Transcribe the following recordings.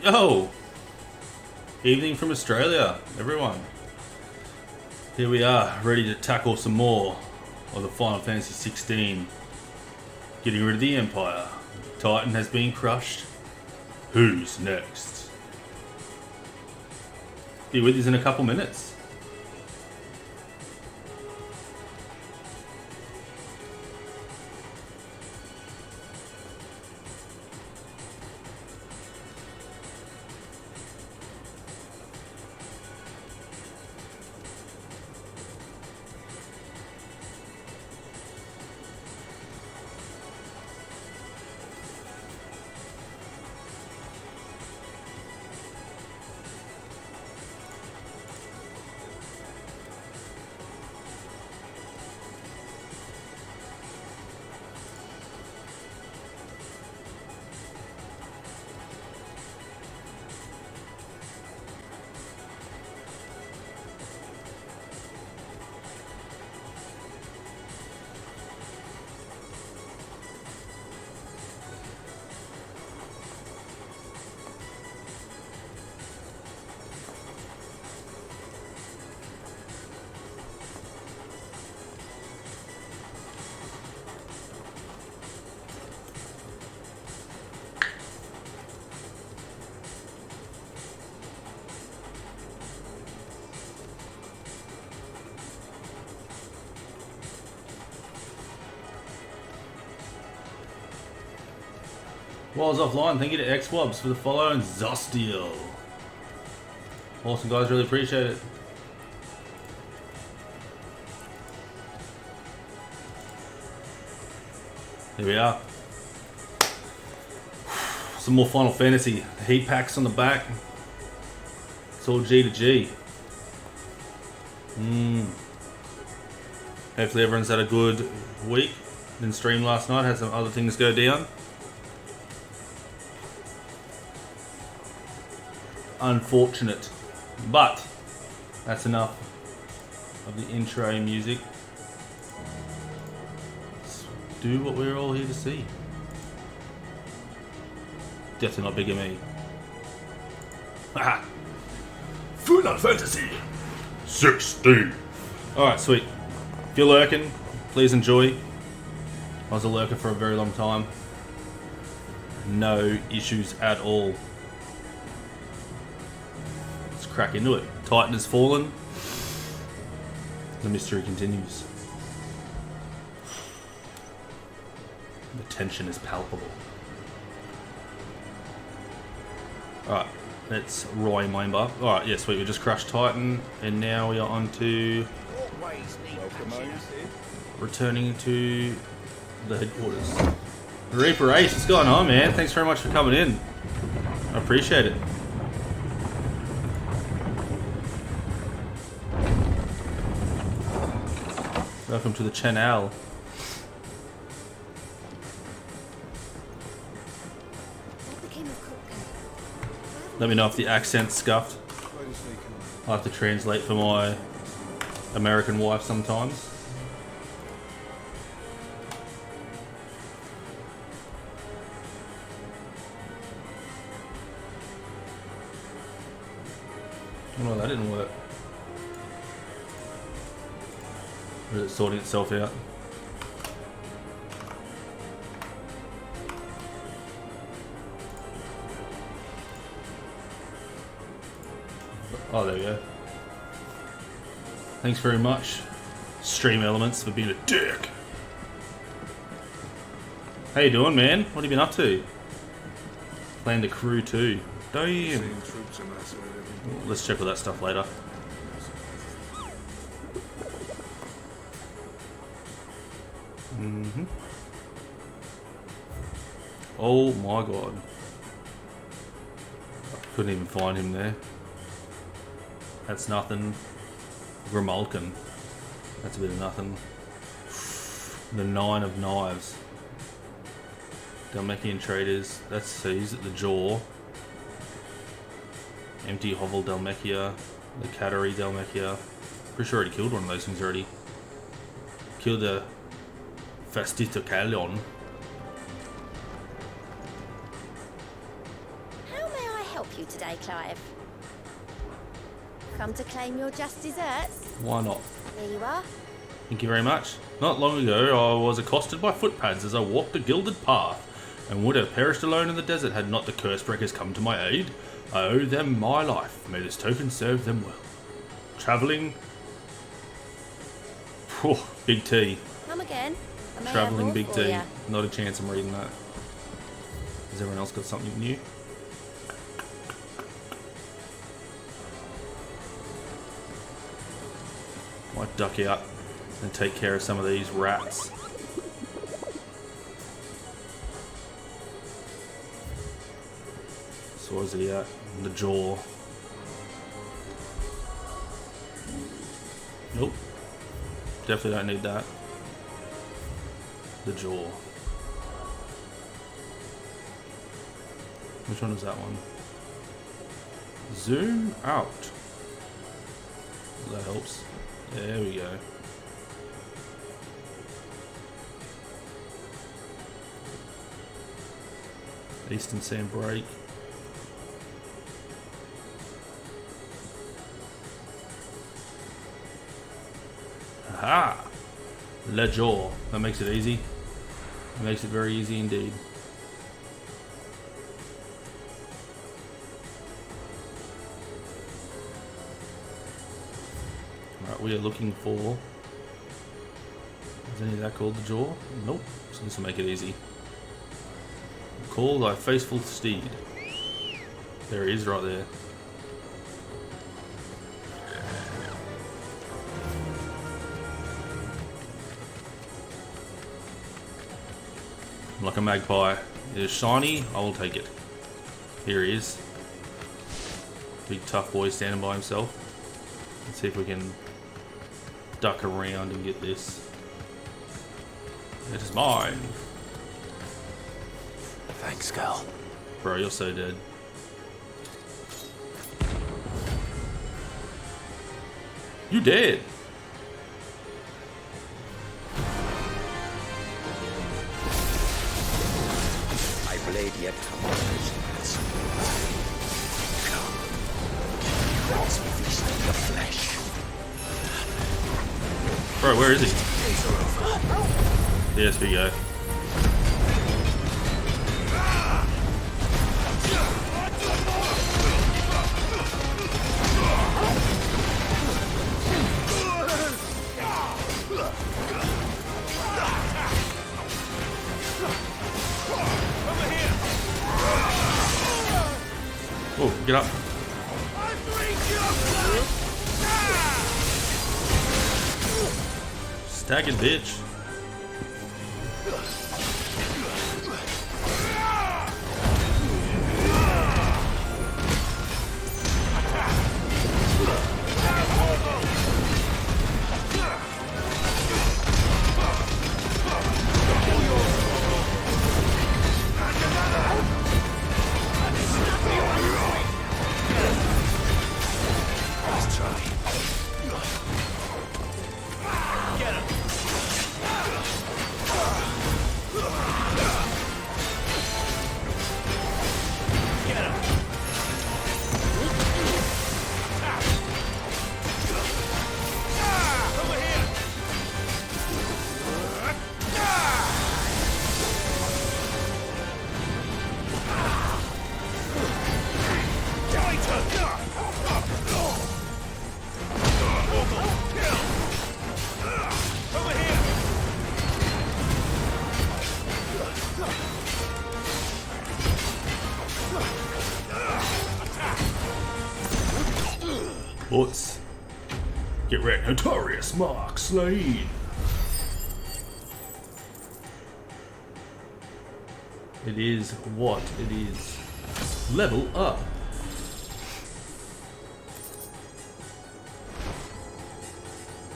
Yo! Evening from Australia, everyone. Here we are, ready to tackle some more of the Final Fantasy XVI. Getting rid of the Empire. Titan has been crushed. Who's next? Be with you in a couple minutes. Walls offline, thank you to XWobs for the follow and Zostiel. Awesome guys, really appreciate it. Here we are. Some more Final Fantasy. Heat packs on the back. It's all G to G. Hopefully everyone's had a good week. Didn't stream last night, had some other things go down. Unfortunate, but that's enough of the intro music. Let's do what we're all here to see. Definitely not bigger me. Haha! Final Fantasy 16. Alright, sweet. If you're lurking, please enjoy. I was a lurker for a very long time. No issues at all. Crack into it. Titan has fallen. The mystery continues. The tension is palpable. Alright, let's remember. Alright, yeah, sweet. We just crushed Titan, and now we are on to returning to the headquarters. Reaper Ace, what's going on, man? Thanks very much for coming in. I appreciate it. Welcome to the channel. Let me know if the accent's scuffed. I have to translate for my American wife sometimes. Oh, that didn't work. Or is it sorting itself out? Oh, there we go. Thanks very much, Stream Elements, for being a dick. How you doing, man? What have you been up to? Playing the crew too. Damn. Let's check all that stuff later. Oh my god. I couldn't even find him there. That's nothing. Grimulkin. That's a bit of nothing. The Nine of Knives. Dalmatian Traders. That's he's at the jaw. Empty Hovel Dalmatia. The Cattery Dalmatia. Pretty sure I already killed one of those things already. Killed the Fastito Calion. How may I help today, Clive? Come to claim your just desserts? Why not? Here you are. Thank you very much. Not long ago, I was accosted by footpads as I walked the gilded path, and would have perished alone in the desert had not the curse-breakers come to my aid. I owe them my life. May this token serve them well. Travelling... Whew, big T. Come again. I may have Travelling more big for T. ya. Not a chance I'm reading that. Has everyone else got something new? Might duck out and take care of some of these rats. So where's he at? In the jaw. Nope. Definitely don't need that. The jaw. Which one is that one? Zoom out. That helps. There we go. Eastern Sand Break. Aha! Le jaw. That makes it easy. It makes it very easy indeed. Right, we are looking for... Is any of that called the jaw? Nope. So this will make it easy. Call thy faithful steed. There he is right there. Like a magpie. It is shiny, I will take it. Here he is. Big tough boy standing by himself. Let's see if we can duck around and get this. It is mine. Thanks, girl. Bro, you're so dead. You dead. My blade yet comes. Come. Let's feast on the flesh. Bro, where is he? Days are over. Yes, we go. Oh, get up. Staggered bitch. Let's try. Let's get ready. Notorious Mark Slade. It is what it is. Level up.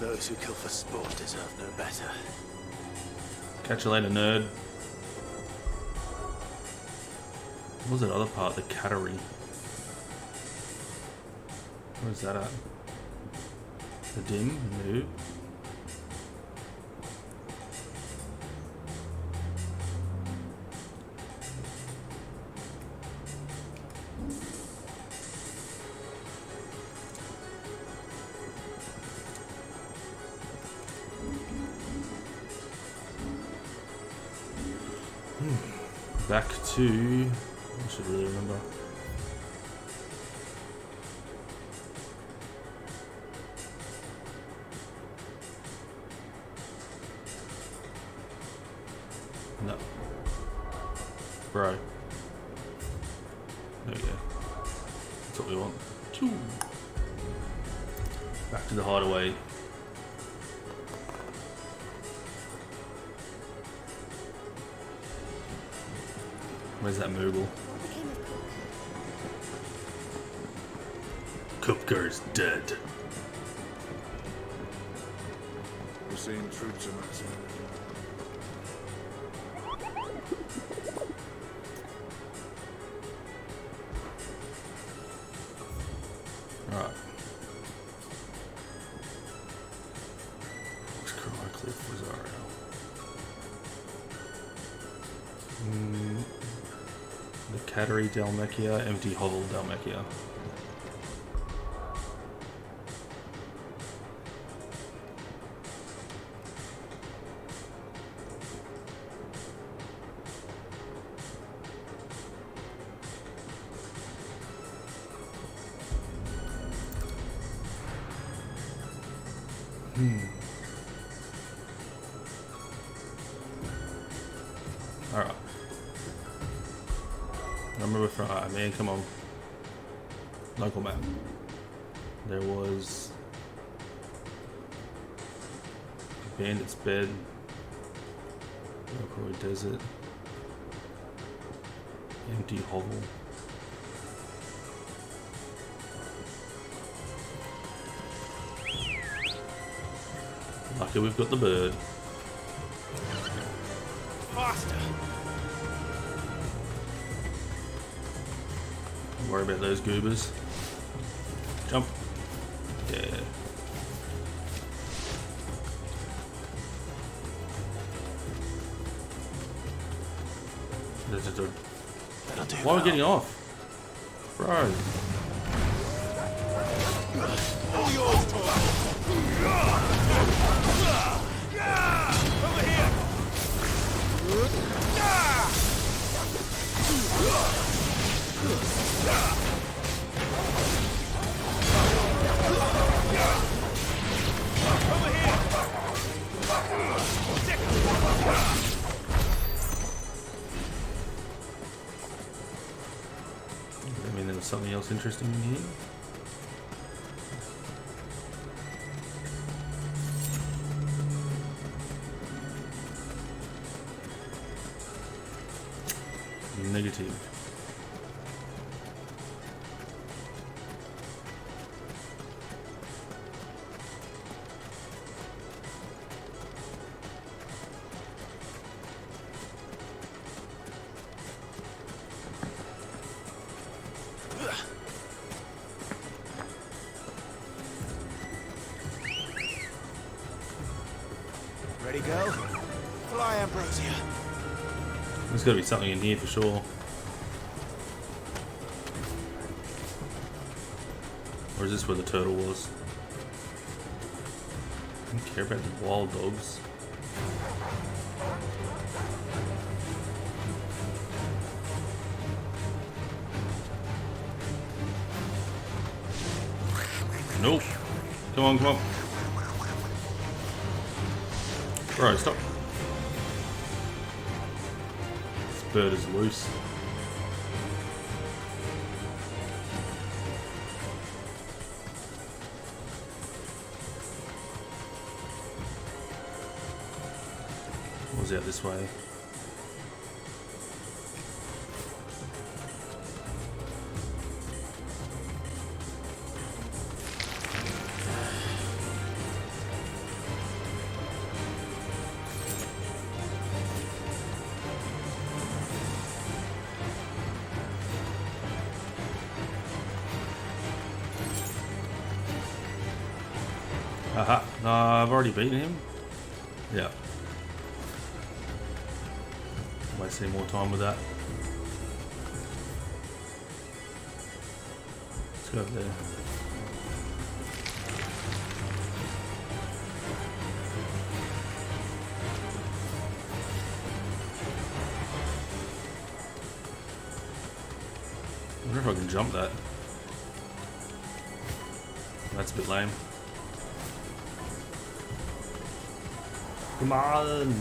Those who kill for sport deserve no better. Catch you later, nerd. What was that other part? The cattery. Where's that at? The dim? No. Back to... I should really remember. No. Bro. There we go. That's what we want. Choo. Back to the hideaway. Where's that Moogle? What became of Cook? Kupka is dead. We're seeing troops amassing. Right. Looks Cliff Rosario. The Cattery Dalmekia, Empty Hovel Dalmekia. Alright. I remember from... Alright, man, come on. Local map. There was... Bandit's Bed. Rockaway Desert. Empty Hovel. Lucky we've got the bird. Faster! Don't worry about those goobers. Jump. Yeah. That'll do. Why are we getting off? Bro. All yours, Tor! Over here! Over here! I mean, there was something else interesting in here. Negative. Ready, go? Fly, Ambrosia. There's got to be something in here for sure. Or is this where the turtle was? I don't care about the wild dogs. Nope. Come on, come on. Bro, stop. This bird is loose. Was out this way. Aha, no, I've already beaten him. Yeah. Wasting more time with that. Let's go over there. wonder if I can jump that. That's a bit lame. Come on!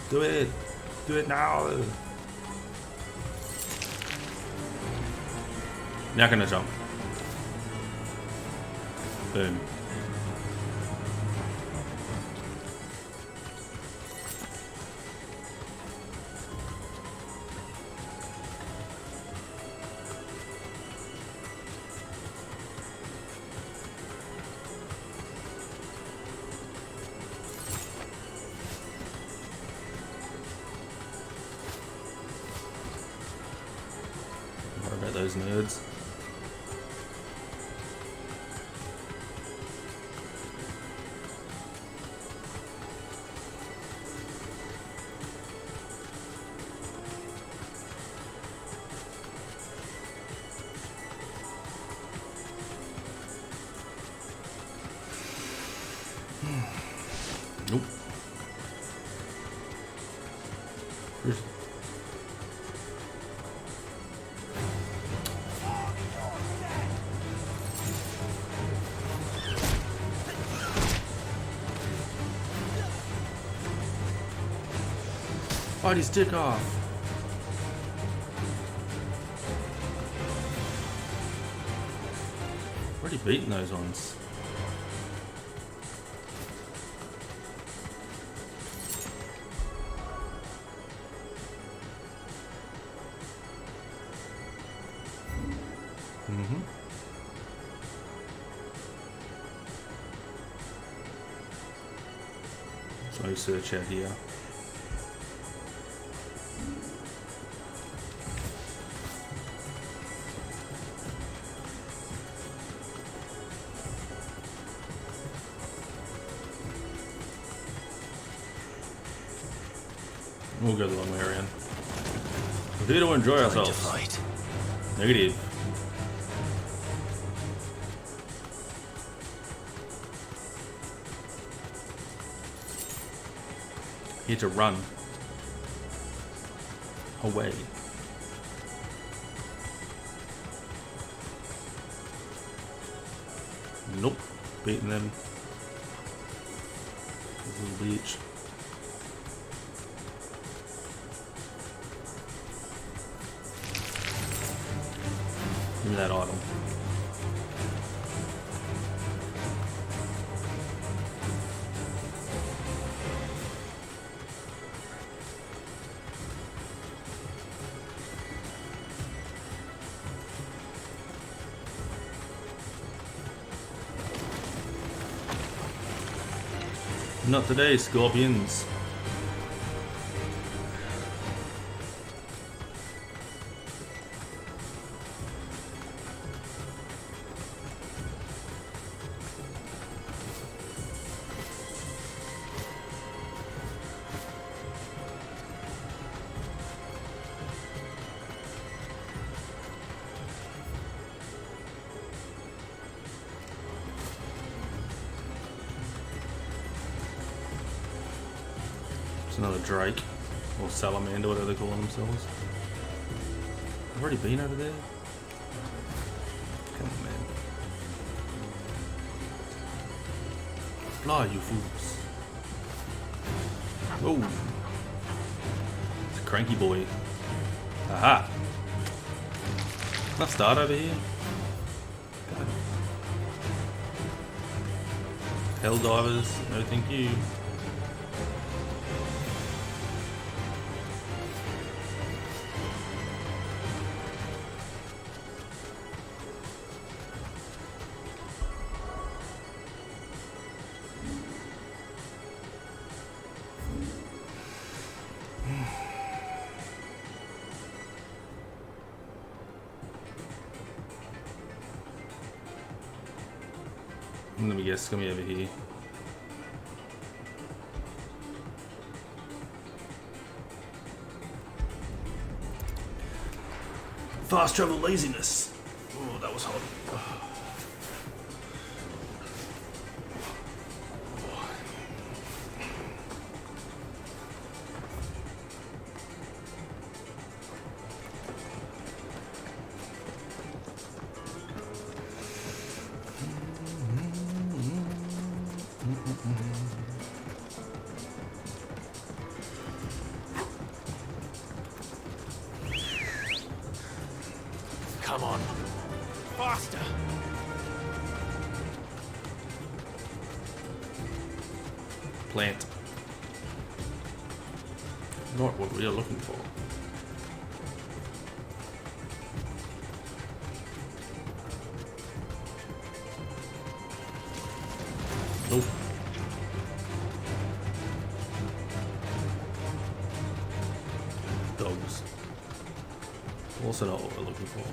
Do it! Do it now! Now can I jump? Boom. What about those nerds? Nope. Bite his dick off. Already beaten those ones. So search out here. We'll go the long way around. We're here to enjoy ourselves. Negative. Here to run away. Nope. Beating them. This little beach. Give me that item. Not today, scorpions. Another Drake or Salamander, whatever they call themselves. I've already been over there. Come on, man. Fly, you fools. Oh, it's a cranky boy. Aha. Can I start over here? God. Hell divers, no thank you. Let me guess, it's gonna be over here. Fast travel laziness. Oh, that was hot. Come on. Faster. Plant. Not what we are looking for. Nope. Dogs. Also not what we're looking for.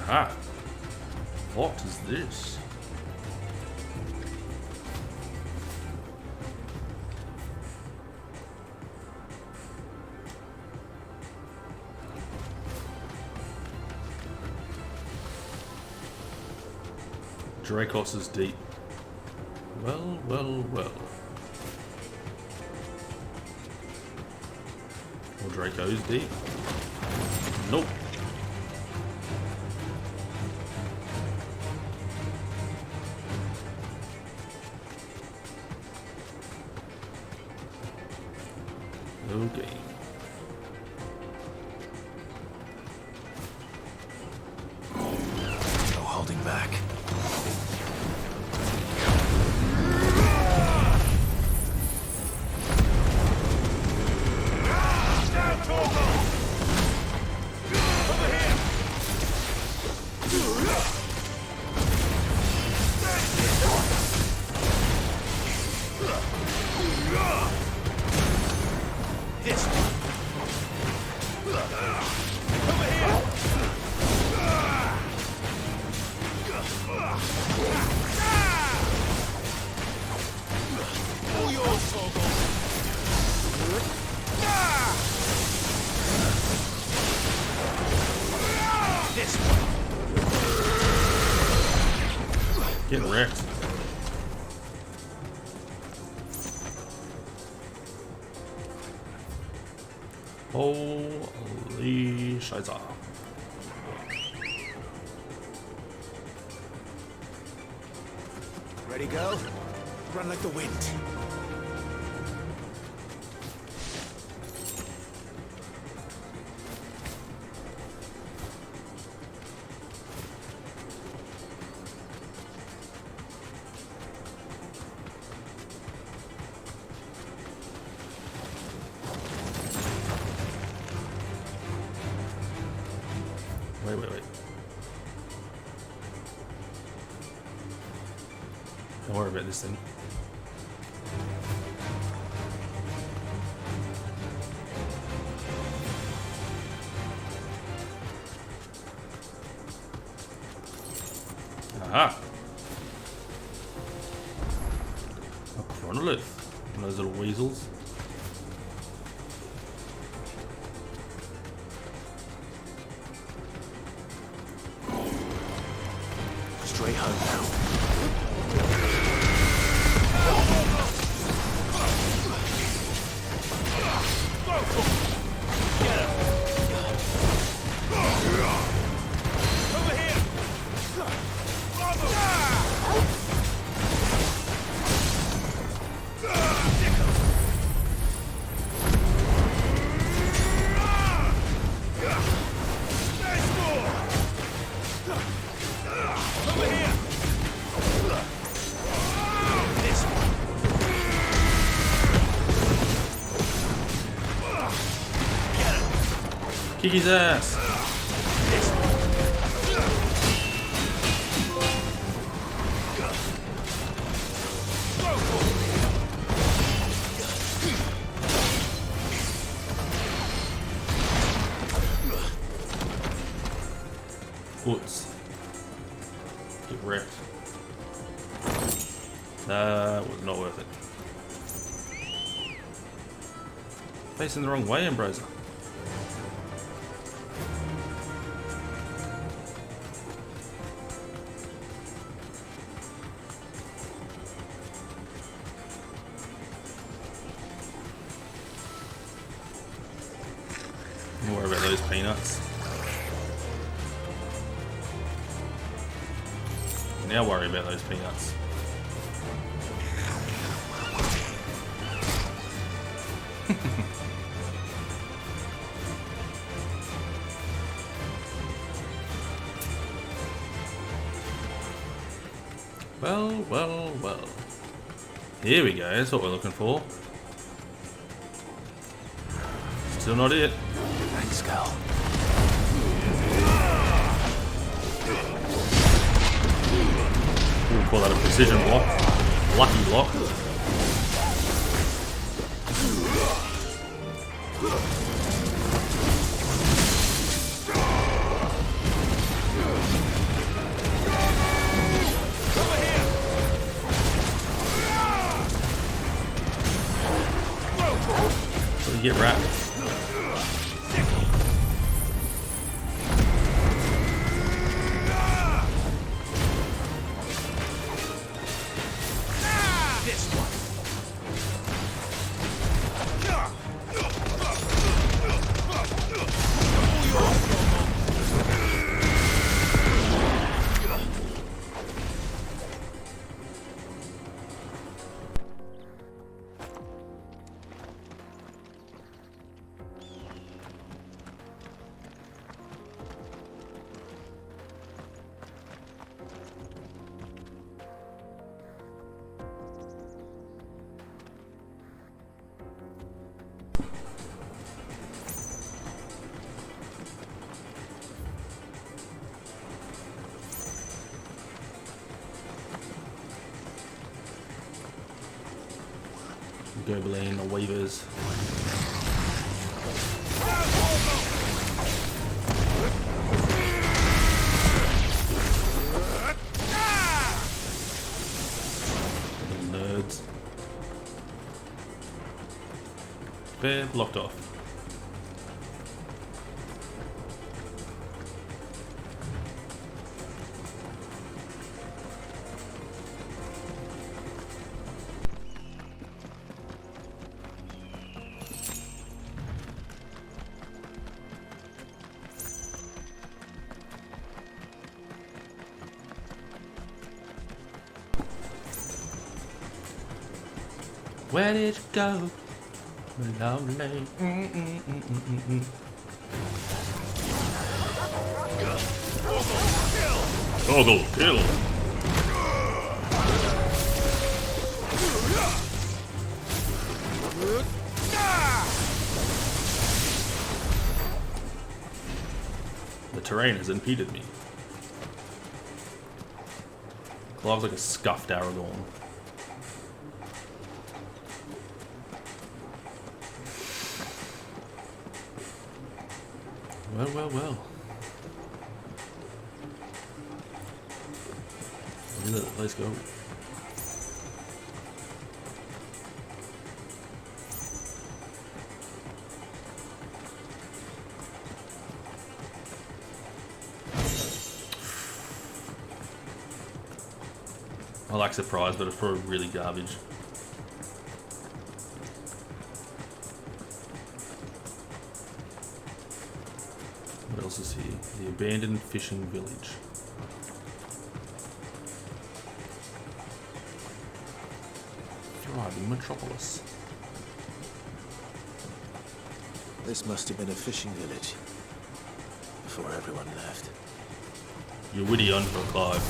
Aha! What is this? Dracos is deep. Well, well, well. Or Draco's deep. Nope. Okay. No holding back. Getting wrecked. Holy Scheiße. Ready, go? Run like the wind. Wait. Don't worry about this thing. Aha! A chronolith. One of those little weasels. Straight home now. Kick his ass! Oops. Get wrecked. That was not worth it. Facing the wrong way, Ambrosia. Don't worry about those peanuts. Now worry about those peanuts. Well, well, well. Here we go, that's what we're looking for. Still not it. Thanks, Cal. We'll call that a precision block. Lucky block. So you get wrapped. Goblin, the weavers. Nerds. They're blocked off. Where did you go? Lonely. Toggle kill. The terrain has impeded me. Clive's like a scuffed Aragorn. Well, well, well. Let's go. I like surprise, but it's probably really garbage. What else is here? The abandoned fishing village. Thriving metropolis. This must have been a fishing village before everyone left. You're witty on for Clive.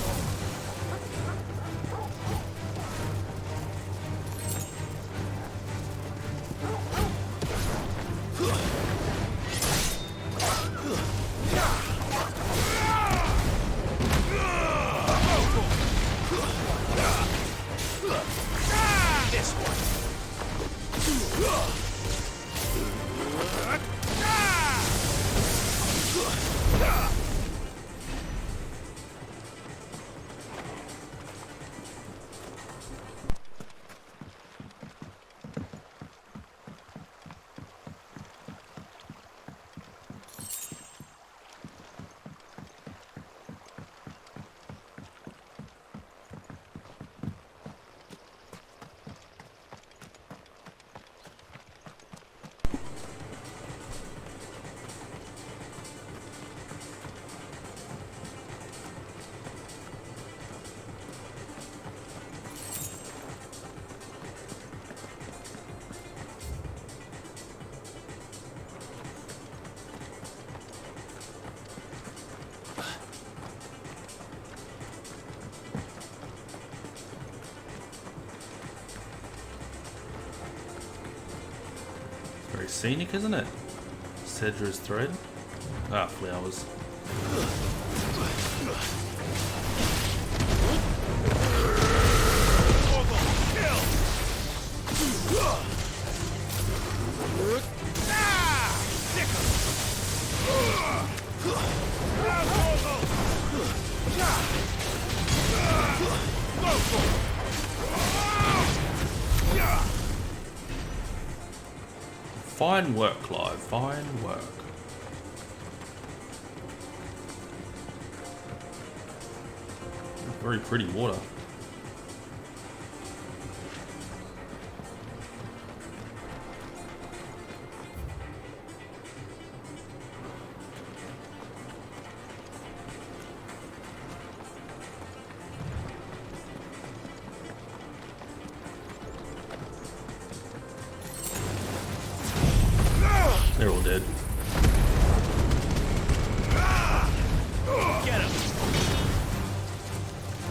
Very scenic, isn't it? Cedra's thread. Ah, flowers. Fine work, Clive. Fine work. Very pretty water. They're all dead. Get him!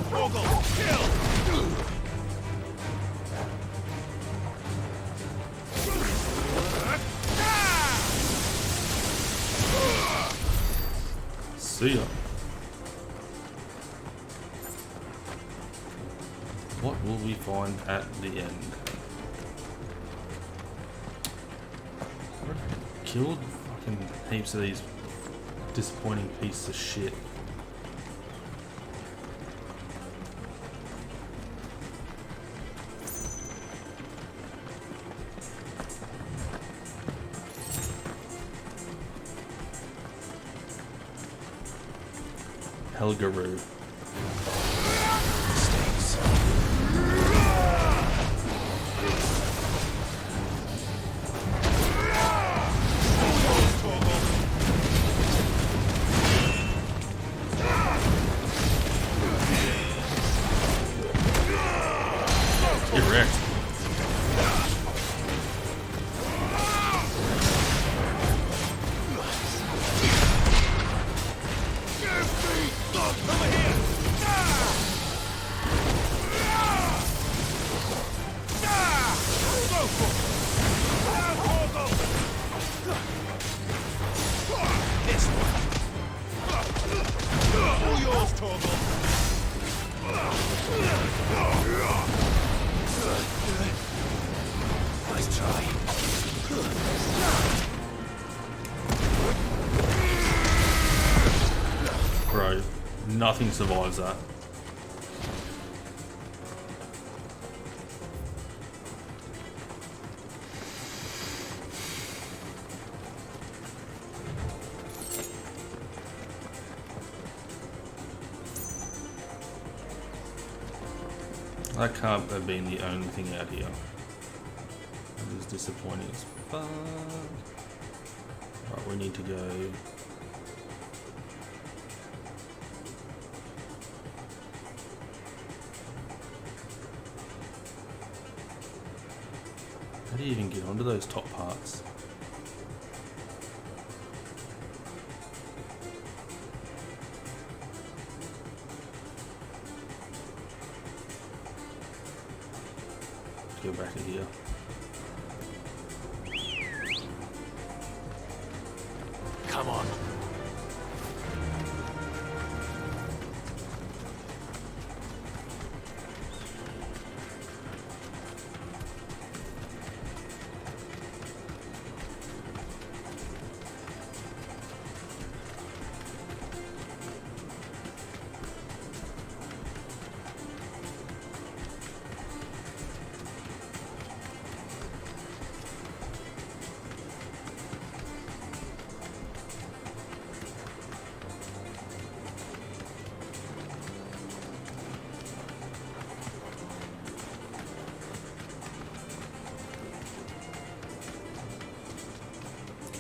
Vogel, kill! See ya. What will we find at the end? Killed fucking heaps of these disappointing pieces of shit. Helgaroo. Get wrecked. Nice try. Bro, nothing survives that. That can't have been the only thing out here. That is disappointing as fuck. Right, we need to go. How do you even get onto those top parts? Go back to here. Come on.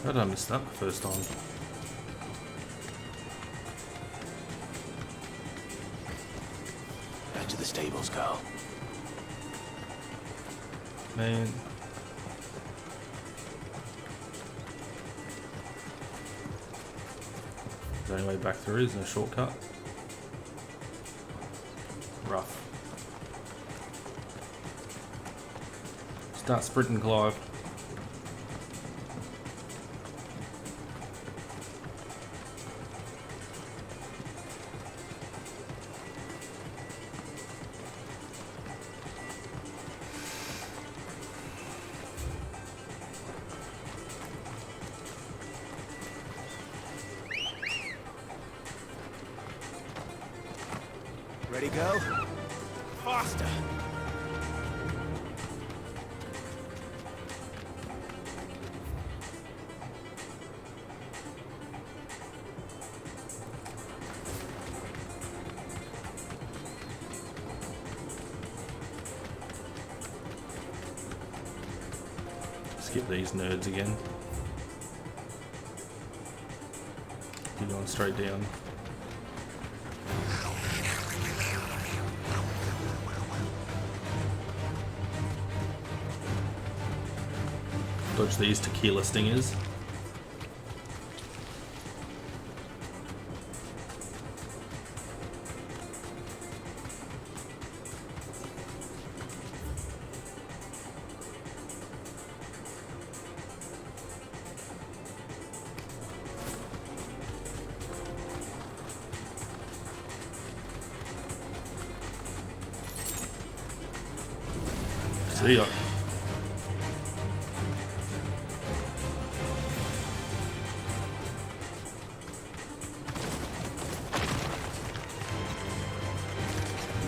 How did I miss that the first time? Back to the stables, Carl. Man. The only way back through is no shortcut. Rough. Start sprinting, Clive. Ready, go? Faster! Skip these nerds again. Keep going straight down. Dodge these tequila stingers. See ya.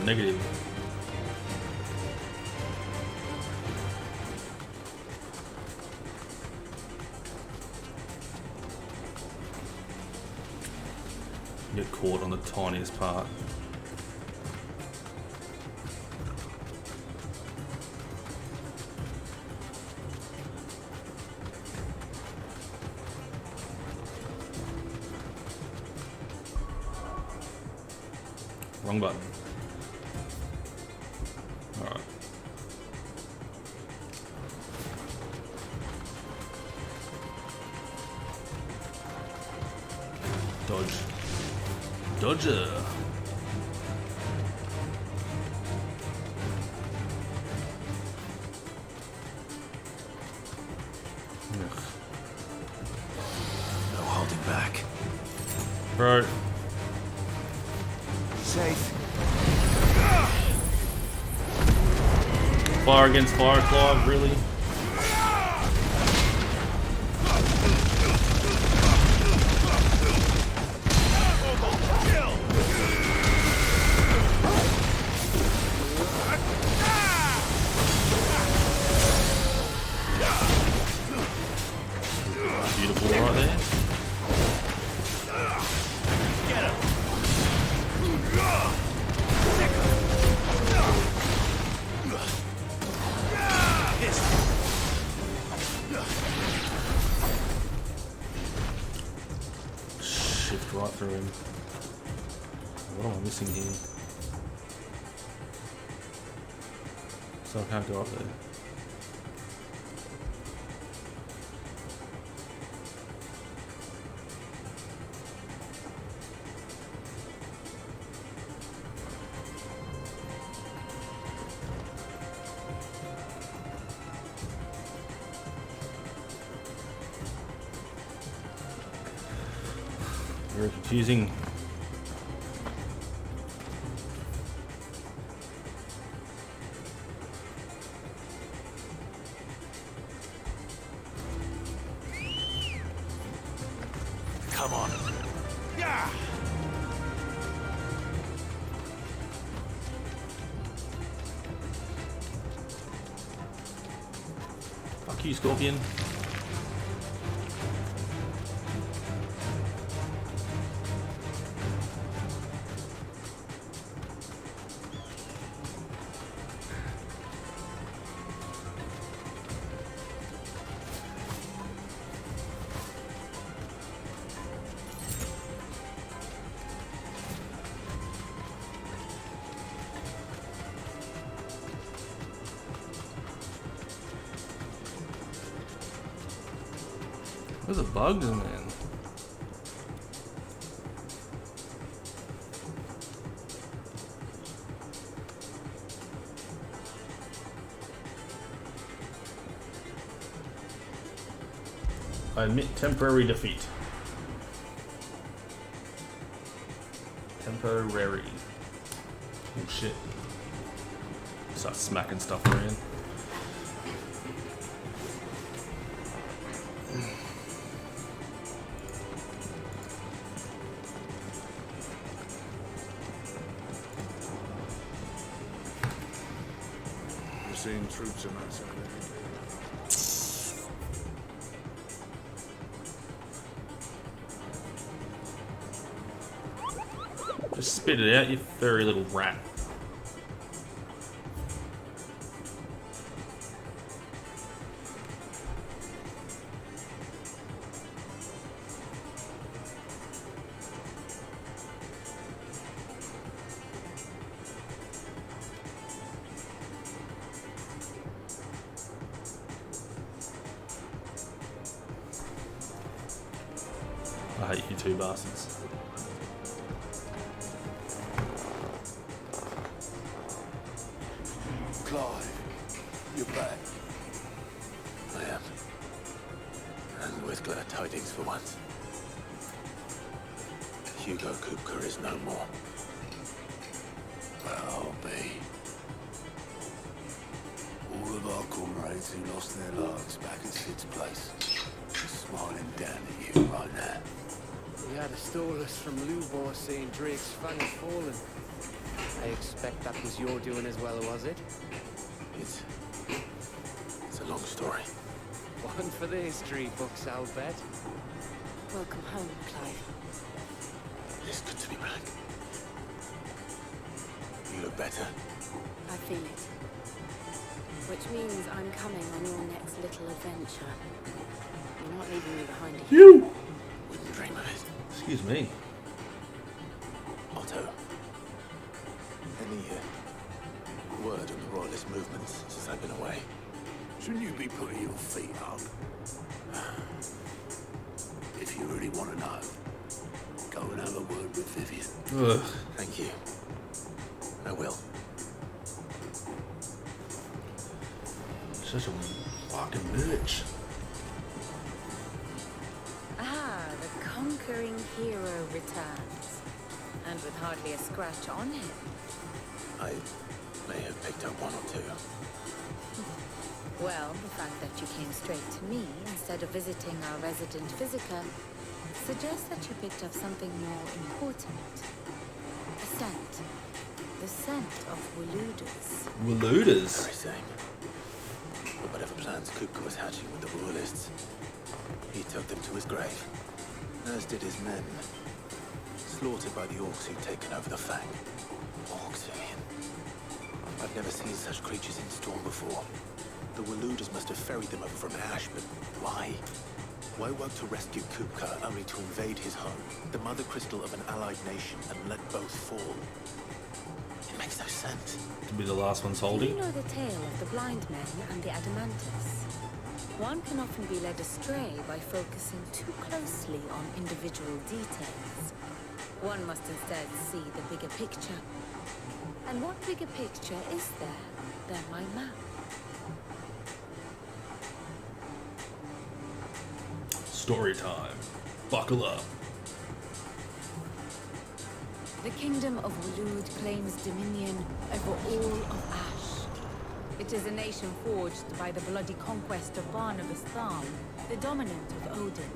Negative. Get caught on the tiniest part. Wrong button. Alright. Dodge. Dodger. Ugh. No holding back. Right. Safe. Fire against Firefly, really? Beautiful right there. Shift right through him. What am I missing here? So I can't go up there. Very confusing. Come on. Yeah. Fuck you, Scorpion. There's a bugs, man. I admit temporary defeat. Temporary. Oh shit. Start smacking stuff around. seeing troops on that side. Just spit it out, you furry little rat. I hate you two bastards. Clive, you're back. I am. And with glad tidings for once. Hugo Kupka is no more. Well, be. All of our comrades who lost their lives back at Sid's place are smiling down at you right now. We had a stolus from Lubor saying Drake's fan had fallen. I expect that was your doing as well, was it? It's a long story. One for the history books, I'll bet. Welcome home, Clive. It's good to be back. You look better. I feel it. Which means I'm coming on your next little adventure. You're not leaving me behind here. You! Wouldn't dream of it. Excuse me. Otto. Any word on the royalist movement since I've been away? Shouldn't you be putting your feet up? If you really want to know, go and have a word with Vivian. Ugh. Thank you. I will. Such a fucking bitch. Ah, the conquering hero returns. And with hardly a scratch on him. I may have picked up one or two. Well, the fact that you came straight to me instead of visiting our resident physiker suggests that you picked up something more important. A scent. The scent of Waludas. Waludas? Very same. But whatever plans Kupka was hatching with the royalists, he took them to his grave. As did his men. Slaughtered by the orcs who'd taken over the Fang. Orcs, Vivian. I've never seen such creatures in storm before. The Waludas must have ferried them over from Ash, but why? Why work to rescue Kupka only to invade his home, the mother crystal of an allied nation, and let both fall? It makes no sense. To be the last one's Do holding. you know the tale of the blind men and the Adamantus? One can often be led astray by focusing too closely on individual details. One must instead see the bigger picture. And what bigger picture is there than my map? Story time. Buckle up. The kingdom of Waloed claims dominion over all of Ash. It is a nation forged by the bloody conquest of Barnabas Tharm, the dominant of Odin.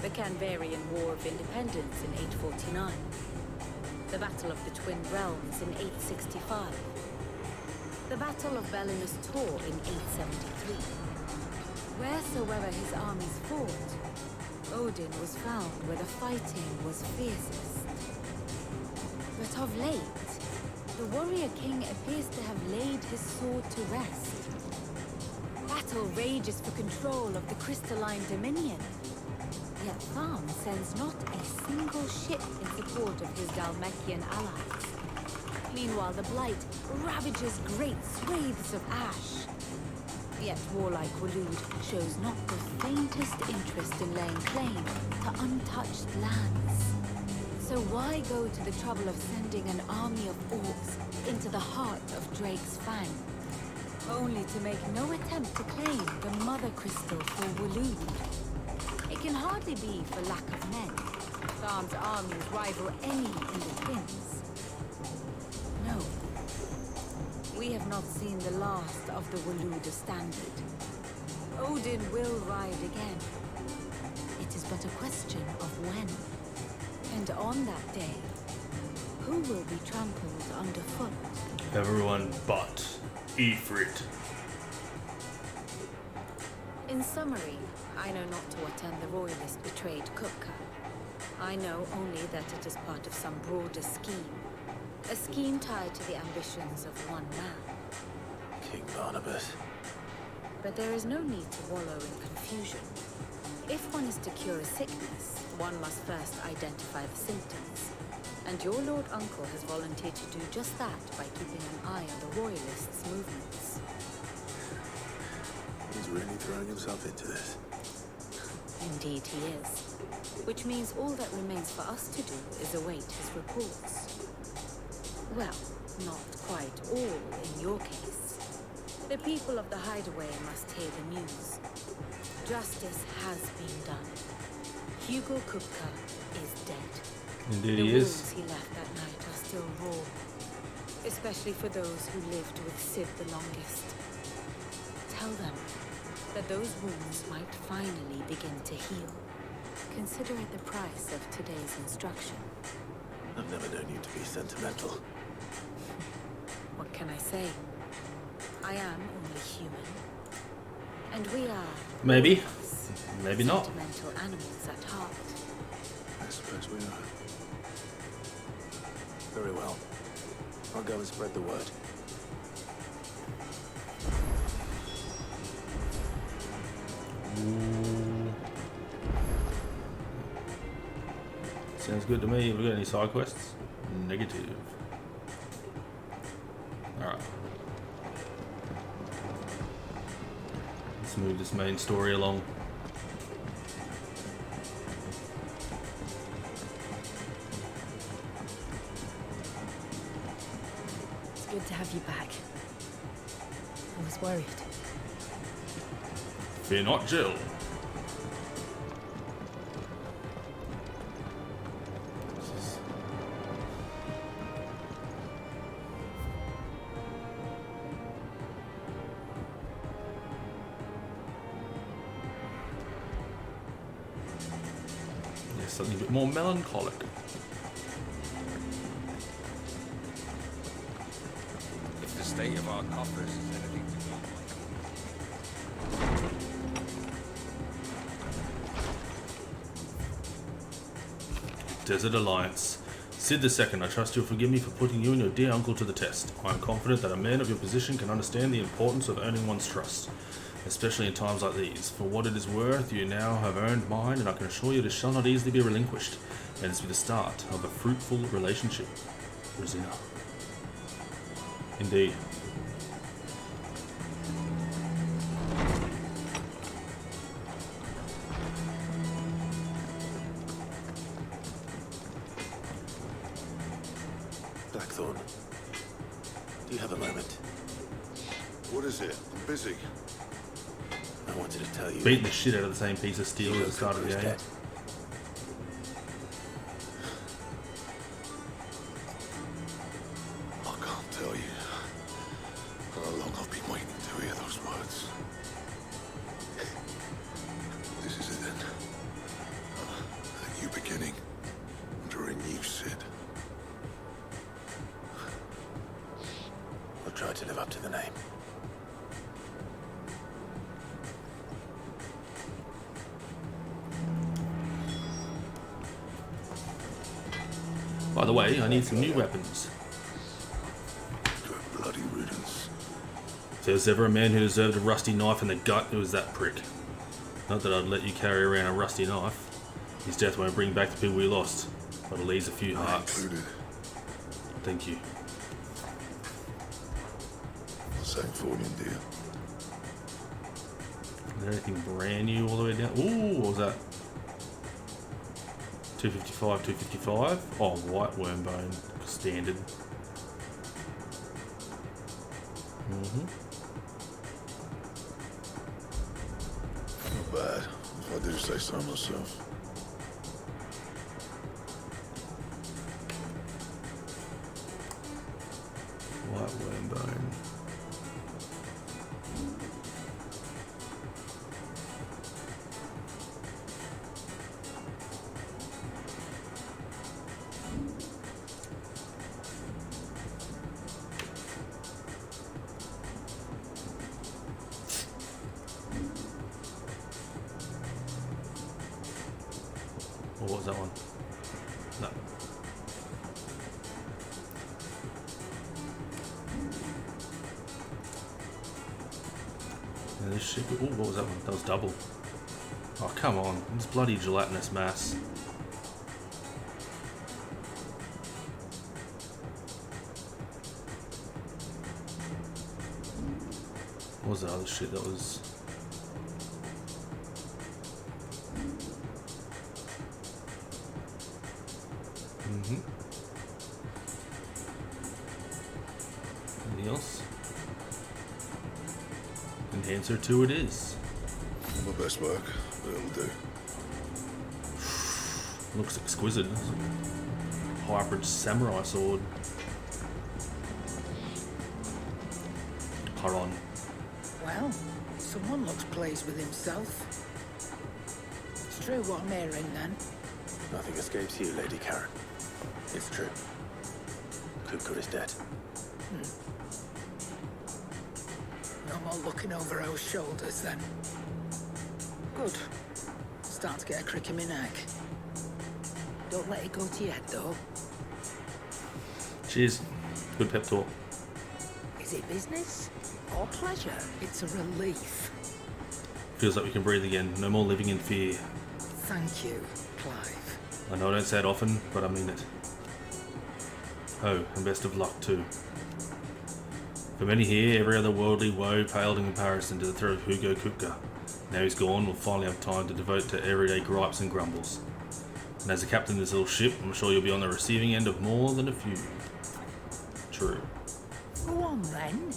The Canvarian War of Independence in 849. The Battle of the Twin Realms in 865. The Battle of Belinus Tor in 873. Wheresoever his armies fought, Odin was found where the fighting was fiercest. But of late, the warrior king appears to have laid his sword to rest. Battle rages for control of the crystalline dominion. Yet Tharm sends not a single ship in support of his Dalmekian allies. Meanwhile, the Blight ravages great swathes of Ash. Yet warlike Waloed shows not the faintest interest in laying claim to untouched lands. So why go to the trouble of sending an army of orcs into the heart of Drake's Fang, only to make no attempt to claim the Mother Crystal for Waloed? It can hardly be for lack of men. Tharm's armies rival any in the Twins. No. We have not seen the last of the Waluda standard. Odin will ride again. It is but a question of when. And on that day, who will be trampled underfoot? Everyone but Ifrit. In summary, I know not to attend the royalist betrayed Kupka. I know only that it is part of some broader scheme. A scheme tied to the ambitions of one man. King Barnabas. But there is no need to wallow in confusion. If one is to cure a sickness, one must first identify the symptoms. And your Lord Uncle has volunteered to do just that by keeping an eye on the royalists' movements. He's really throwing himself into this. Indeed he is. Which means all that remains for us to do is await his reports. Well, not quite all in your case. The people of the Hideaway must hear the news. Justice has been done. Hugo Kupka is dead. Indeed The he wounds is. he left that night are still raw. Especially for those who lived with Sid the longest. Tell them that those wounds might finally begin to heal. Consider it the price of today's instruction. I've never known you to be sentimental. What can I say? I am only human. And we are... Maybe. all of us, Maybe not. sentimental animals at heart. I suppose we are. Very well. I'll go and spread the word. Sounds good to me. Have we got any side quests? Negative. Alright. Let's move this main story along. It's good to have you back. I was worried. Fear not, Jill. Yeah, something a bit more melancholic. If the state of our coffers is anything to go by. Desert Alliance. Sid II, I trust you'll forgive me for putting you and your dear uncle to the test. I am confident that a man of your position can understand the importance of earning one's trust, especially in times like these. For what it is worth, you now have earned mine, and I can assure you this shall not easily be relinquished. May this be the start of a fruitful relationship. Rosina. Indeed. Blackthorn, do you have a moment? What is it? I'm busy. I wanted to tell you. Beating the shit out of the same piece of steel at the start of the Kupka is game. dead. I can't tell you how long I've been waiting to hear those words. This is it then. A new beginning under a new Sid. I'll try to live up to the name. By the way, I need some new weapons. Good bloody riddance. If there was ever a man who deserved a rusty knife in the gut, it was that prick. Not that I'd let you carry around a rusty knife. His death won't bring back the people we lost, but it'll ease a few I hearts. included. Thank you. Same for you, dear. Is there anything brand new all the way down? Ooh, what was that? 255, 255. Oh, white wormbone. Standard. Not bad, if I do say so myself. White wormbone. was that one? No. And this shit. Ooh, what was that one? That was double. Oh, come on. This bloody gelatinous mass. What was that other shit that was... Anything else? Enhancer 2 it is. My best work, but it'll do. Looks exquisite. It's like a hybrid samurai sword. Hold on. Well, someone looks pleased with himself. It's true what I'm hearing then. Nothing escapes you, Lady Karen. It's true. Kupka is dead. No more looking over our shoulders then. Good. Start to get a crick in my neck. Don't let it go to your head though. Cheers. Good pep talk. Is it business or pleasure? It's a relief. Feels like we can breathe again. No more living in fear. Thank you, Clive. I know I don't say it often, but I mean it. Oh, and best of luck too. For many here, every other worldly woe paled in comparison to the threat of Hugo Kupka. Now he's gone, we'll finally have time to devote to everyday gripes and grumbles. And as a captain of this little ship, I'm sure you'll be on the receiving end of more than a few. True. Go on then.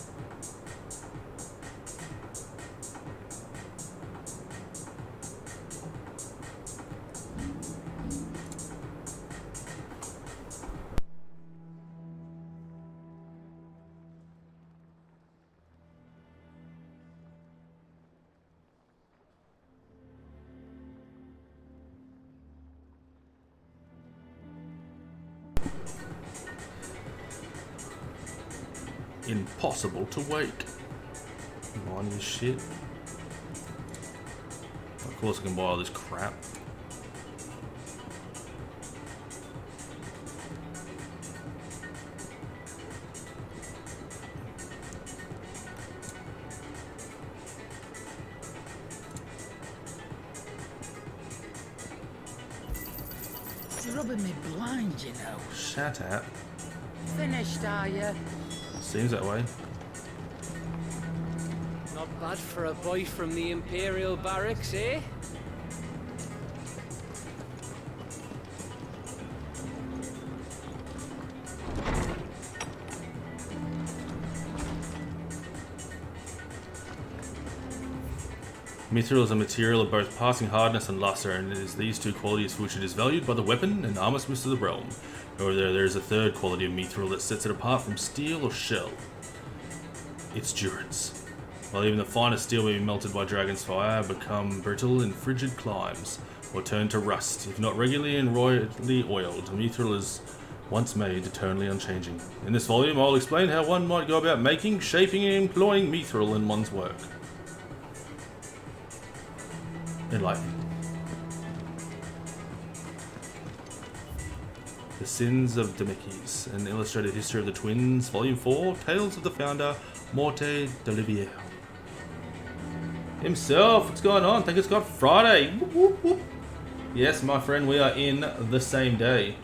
Impossible to wake. Mining this shit. Of course I can buy all this crap. You're rubbing me blind, you know. Shut up. Finished, are you? Seems that way. Not bad for a boy from the Imperial Barracks, eh? Mithril is a material of both passing hardness and luster, and it is these two qualities for which it is valued by the weapon and armorsmiths of the realm. However, there is a third quality of mithril that sets it apart from steel or shell. Its durance. While even the finest steel may be melted by dragon's fire, become brittle in frigid climes, or turn to rust, if not regularly and royally oiled. Mithril is once made eternally unchanging. In this volume, I'll explain how one might go about making, shaping, and employing mithril in one's work. Enlightening. The Sins of Demikis, an illustrated history of the twins, Volume 4, Tales of the Founder, Morte d'Olivier. Himself, what's going on? Think it's got Friday. Whoop, whoop, whoop. Yes, my friend, we are in the same day.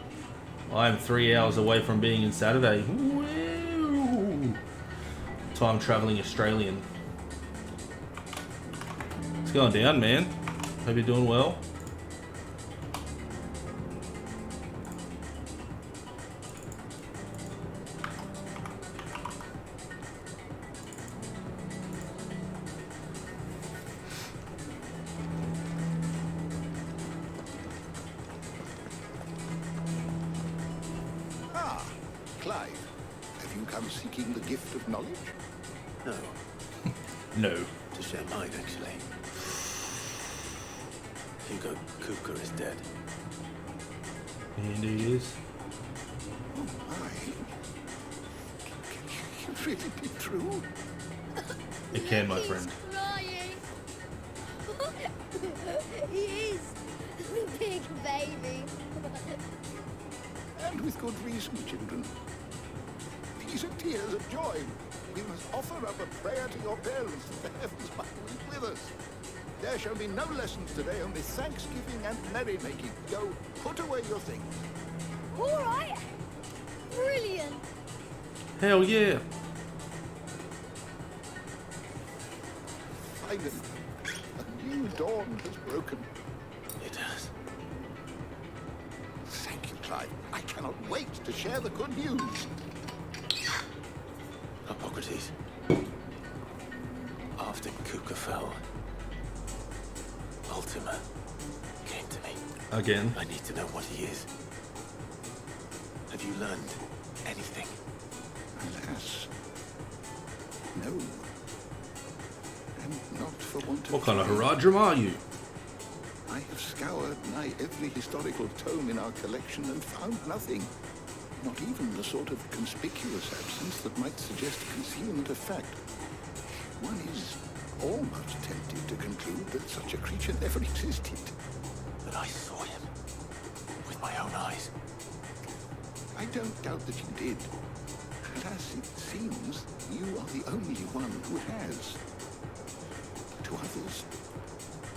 I am 3 hours away from being in Saturday. Woo. Time traveling Australian. What's going down, man? Hope you're doing well. Ah, Clive. Have you come seeking the gift of knowledge? No, No. to share mine, actually. Hugo Kupka is dead. And he is. Oh, my. Can it really be true? It can, my friend. Crying. He is. Big baby. And with good reason, children. These are tears of joy. We must offer up a prayer to your parents that the heavens might weep with us. There shall be no lessons today, only thanksgiving and merrymaking. Go, put away your things. All right. Brilliant. Hell yeah. Finally, a new dawn has broken. It has. Thank you, Clive. I cannot wait to share the good news. Hippocrates. After Kuka fell, Ultima came to me. Again. I need to know what he is. Have you learned anything? Alas, no. And not for want of What kind of trying. Haradrim are you? I have scoured nigh every historical tome in our collection and found nothing. Not even the sort of conspicuous absence that might suggest concealment of fact. One is almost tempted to conclude that such a creature never existed. But I saw him with my own eyes. I don't doubt that you did. Alas, it seems you are the only one who has. To others,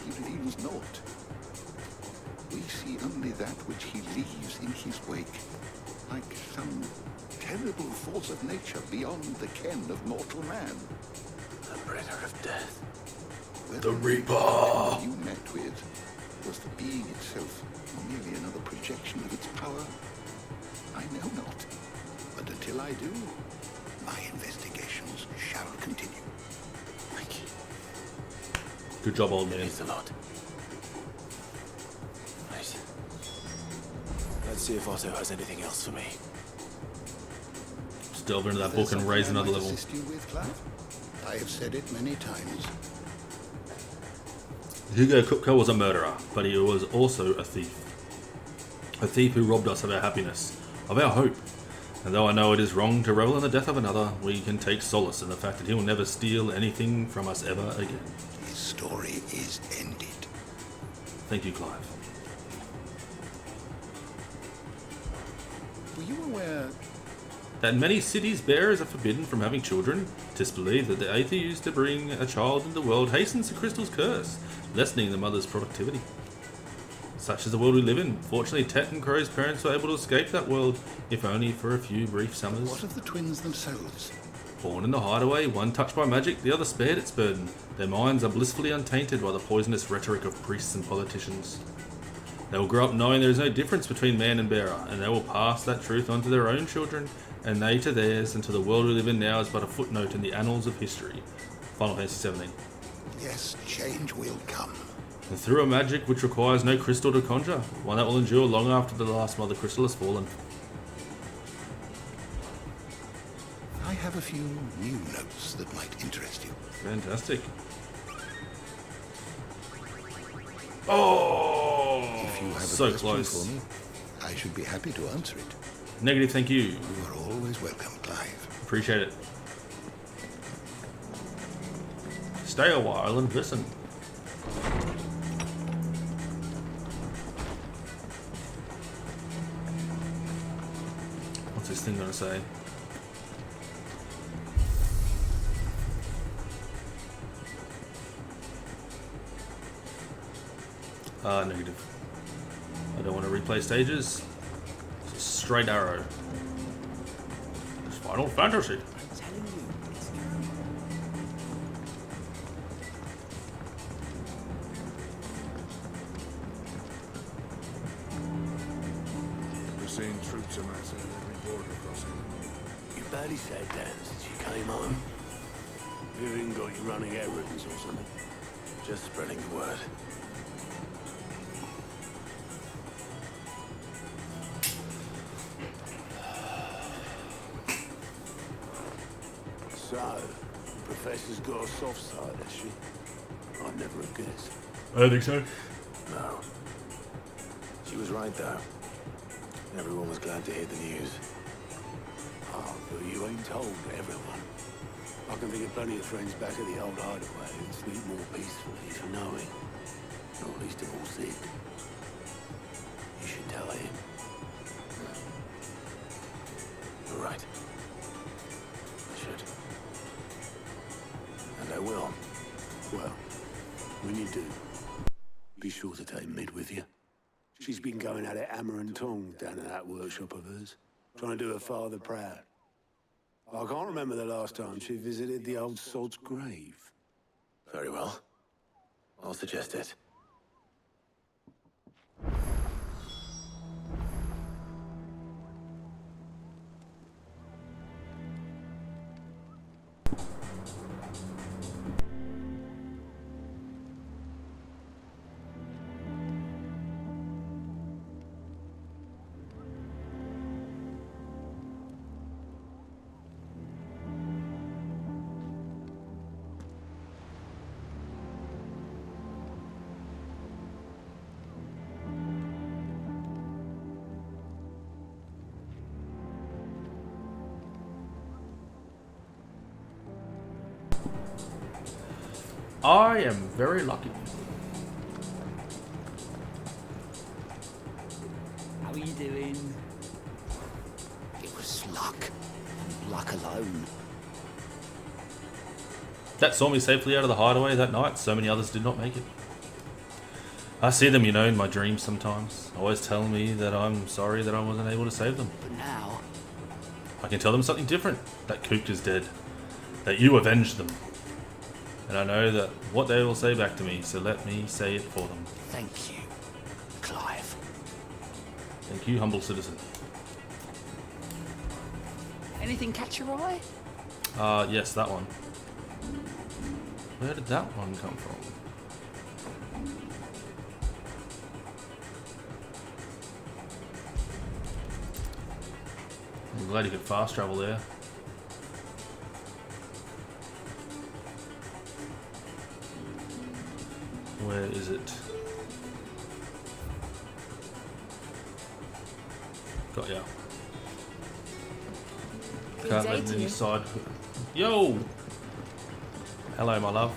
he reveals naught. We see only that which he leaves in his wake, like some terrible force of nature beyond the ken of mortal man. The bringer of death. The Reaper! What you met with was the being itself, or merely another projection of its power? I know not. But until I do, my investigations shall continue. Thank you. Good job, old It man. means a lot. Right. Let's see if Otto has anything else for me. Just delve into that There's book and something raise I another might level. assist you with, Clive? I have said it many times. Hugo Kupka was a murderer, but he was also a thief. A thief who robbed us of our happiness, of our hope. And though I know it is wrong to revel in the death of another, we can take solace in the fact that he will never steal anything from us ever again. His story is ended. Thank you, Clive. Were you aware? That in many cities bearers are forbidden from having children. 'Tis believed that the aether used to bring a child into the world hastens the crystal's curse, lessening the mother's productivity. Such is the world we live in. Fortunately, Tet and Crow's parents were able to escape that world, if only for a few brief summers. What of the twins themselves? Born in the hideaway, one touched by magic, the other spared its burden. Their minds are blissfully untainted by the poisonous rhetoric of priests and politicians. They will grow up knowing there is no difference between man and bearer, and they will pass that truth on to their own children, and they to theirs, until the world we live in now is but a footnote in the annals of history. Final Fantasy 17. Yes, change will come. And through a magic which requires no crystal to conjure, one that will endure long after the last mother crystal has fallen. I have a few new notes that might interest you. Fantastic. Oh, If you have a so question close. for me, I should be happy to answer it. Negative, thank you. You are always welcome, Clive. Appreciate it. Stay a while and listen. What's this thing gonna say? Negative. I don't want to replay stages. It's a straight arrow. It's Final Fantasy. We're seeing troops amassing at every border crossing. You barely sat down since you came home. Vivian got you running errands or something. Just spreading the word. So, the Professor's got a soft side, has she? I'd never have guessed. I don't think so. No. She was right, though. Everyone was glad to hear the news. Oh, but you ain't told everyone. I can think of plenty of friends back at the old hideaway who sleep more peacefully for knowing. Not least of all Sid. You should tell him. right. I should. And I will. Well, when you do, be sure to take Mid with you. She's been going at it hammer and tong down at that workshop of hers, trying to do her father proud. I can't remember the last time she visited the old sod's grave. Very well. I'll suggest it. I am very lucky. How are you doing? It was luck. Luck alone. That saw me safely out of the hideaway that night. So many others did not make it. I see them, in my dreams sometimes. Always telling me that I'm sorry that I wasn't able to save them. But now, I can tell them something different. That Kook is dead. That you avenged them. And I know that what they will say back to me, so let me say it for them. thank you, Clive. Thank you, humble citizen. Anything catch your eye? Yes, that one. Where did that one come from? I'm glad you could fast travel there. Where is it? Got ya. Good Can't day let to any you. side. Yo! Hello, my love.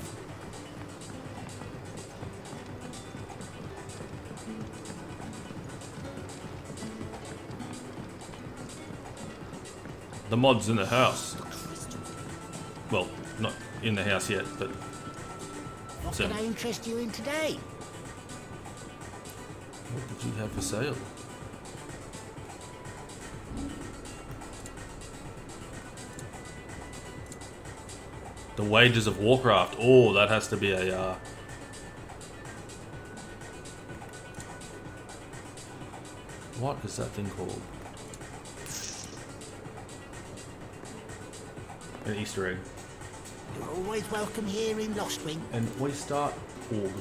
The mod's in the house. Well, not in the house yet, but What soon. can I interest you in today? What did you have for sale? The Wages of Warcraft. Oh, that has to be a... What is that thing called? An Easter egg. You're always welcome here in Lostwing. And we start org.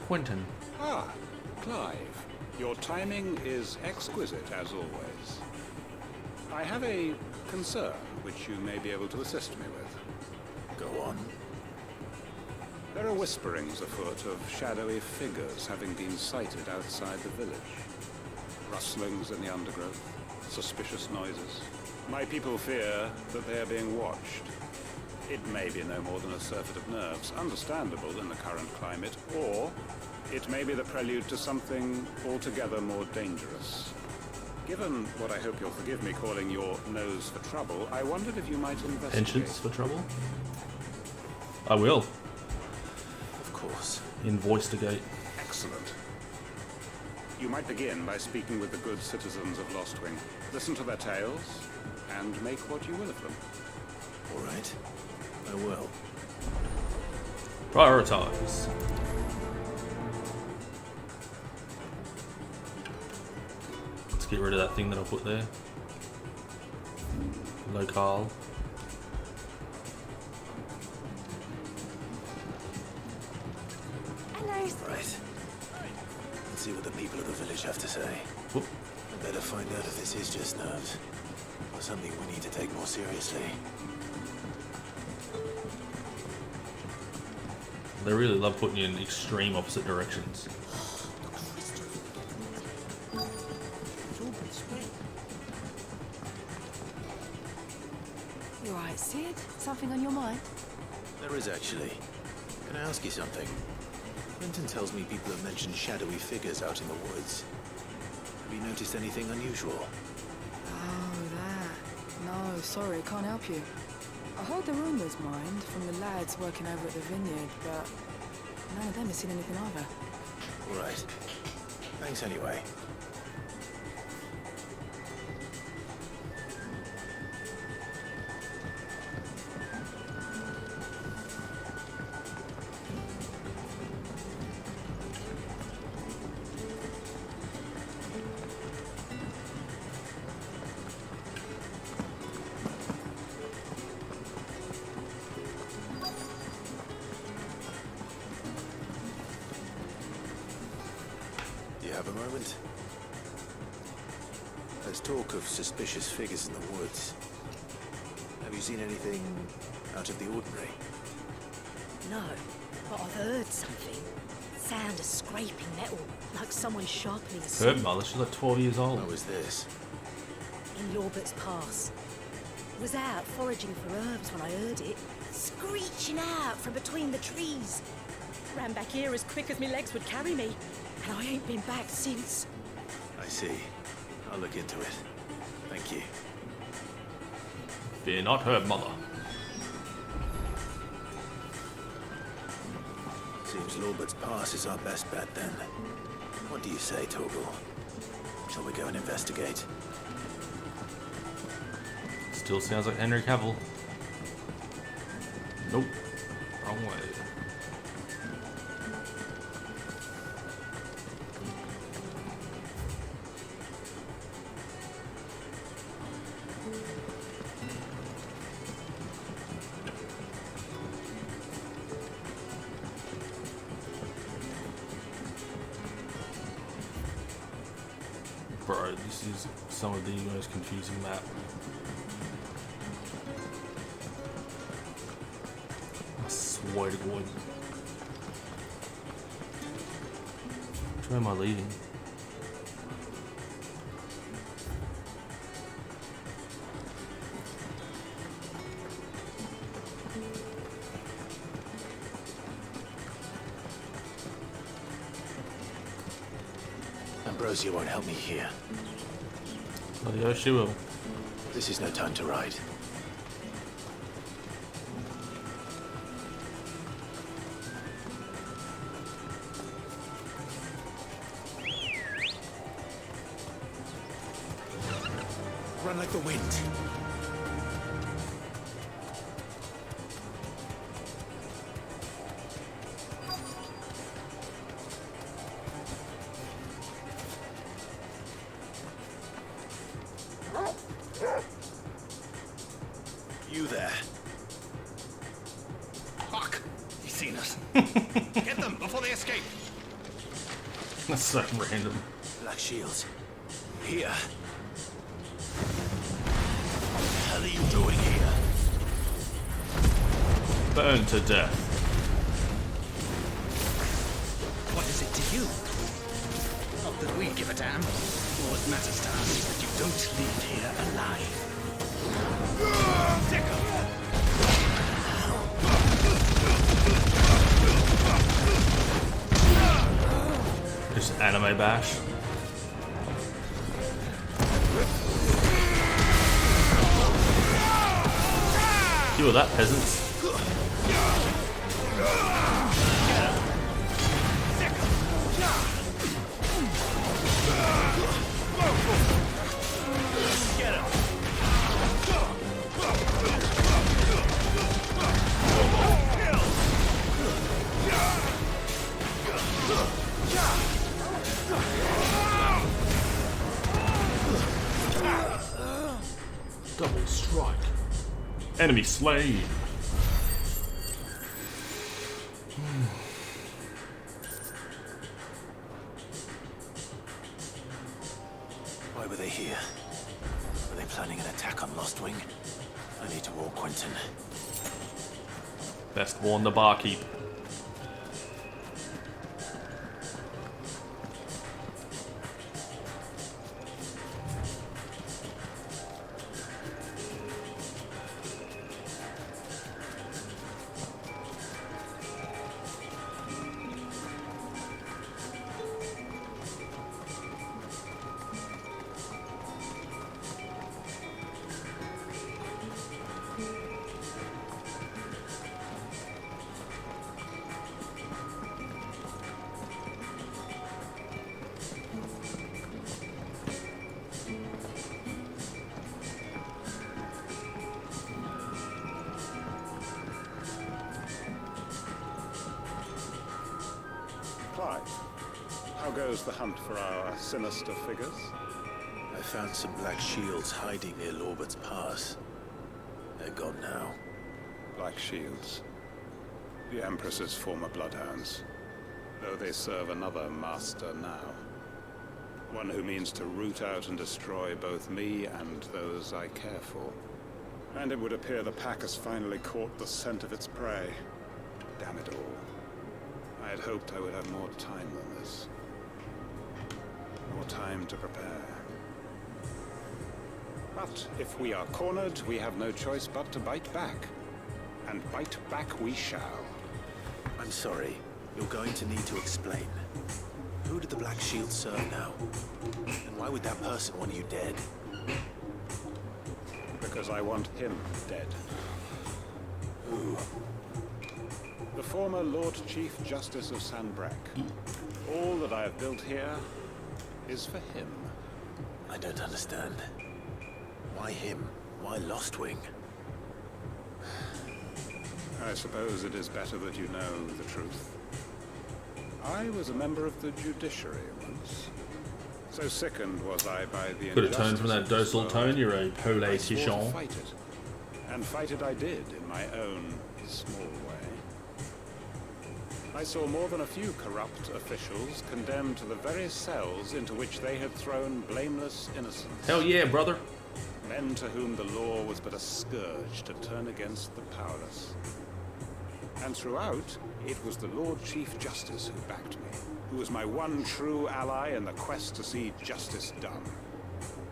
Quentin. Ah, Clive. Your timing is exquisite, as always. I have a concern which you may be able to assist me with. Go on. There are whisperings afoot of shadowy figures having been sighted outside the village. Rustlings in the undergrowth, suspicious noises. My people fear that they are being watched. It may be no more than a surfeit of nerves, understandable in the current climate, or it may be the prelude to something altogether more dangerous. Given what I hope you'll forgive me calling your nose for trouble, I wondered if you might investigate. Penchants for trouble? I will. Of course. Invoice-to-gate. Excellent. You might begin by speaking with the good citizens of Lostwing. Listen to their tales, and make what you will of them. All right. I will. Prioritize. Let's get rid of that thing that I put there. Locale. Hello. Right. Let's see what the people of the village have to say. Whoop. I better find out if this is just nerves, or something we need to take more seriously. They really love putting you in extreme opposite directions. You alright, Sid? Something on your mind? There is actually. Can I ask you something? Clinton tells me people have mentioned shadowy figures out in the woods. Have you noticed anything unusual? Oh, that. No, sorry, can't help you. I heard the rumours, mind, from the lads working over at the vineyard, but none of them has seen anything either. All right. Thanks anyway. You have a moment? There's talk of suspicious figures in the woods. Have you seen anything out of the ordinary? No, but I've heard something. Sound of scraping metal, like someone sharpening a Her sword. mother, she's like 12 years old. What was this? In Lorbert's Pass. Was out foraging for herbs when I heard it, screeching out from between the trees. Ran back here as quick as my legs would carry me, and I ain't been back since. I see. I'll look into it. Thank you. Fear not her mother. Seems Lorbert's Pass is our best bet then. What do you say, Torgal? Shall we go and investigate? Still sounds like Henry Cavill. Nope. Wrong way. Bro, this is some of the most confusing map. I swear to God. Which way am I leaving? Ambrosia won't help me here. Oh, yeah, she will. This is no time to ride. Run like the wind. You there. Fuck! He's seen us. Get them before they escape. That's so random. Black shields. Here. What the hell are you doing here? Burn to death. What is it to you? Not that we give a damn. What matters to us is that you don't leave here alive. Take 'em. Just anime bash. Deal with that, peasants. Double strike. Enemy slain. Why were they here? Were they planning an attack on Lost Wing? I need to warn Quentin. Best warn the barkeep. Clyde, how goes the hunt for our sinister figures? I found some black shields hiding near Lorbert's Pass. They're gone now. Black Shields. The Empress's former bloodhounds. Though they serve another master now. One who means to root out and destroy both me and those I care for. And it would appear the pack has finally caught the scent of its prey. Damn it all. I had hoped I would have more time than this. More time to prepare. But if we are cornered, we have no choice but to bite back. And bite back we shall. I'm sorry. You're going to need to explain. Who did the Black Shield serve now? And why would that person want you dead? Because I want him dead. Who? The former Lord Chief Justice of Sanbreque. All that I have built here is for him. I don't understand. Why him? Why Lostwing? I suppose it is better that you know the truth. I was a member of the judiciary once. So sickened was I by the Got a tone from that docile tone, you're a politician. Fight it. And fight it I did in my own small way. I saw more than a few corrupt officials condemned to the very cells into which they had thrown blameless innocents. Hell yeah, brother. Men to whom the law was but a scourge to turn against the powerless. And throughout, it was the Lord Chief Justice who backed me, who was my one true ally in the quest to see justice done.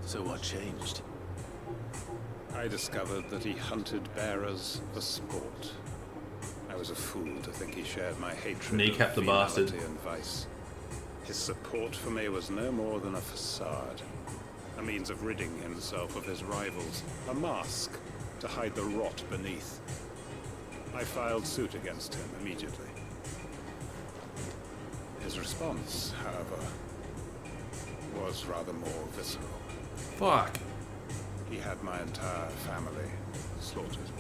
So what changed? I discovered that he hunted bearers for sport. I was a fool to think he shared my hatred Kneecap of the bastard. venality and vice. His support for me was no more than a facade, a means of ridding himself of his rivals, a mask to hide the rot beneath. I filed suit against him immediately. His response, however, was rather more visceral. Fuck. He had my entire family slaughtered,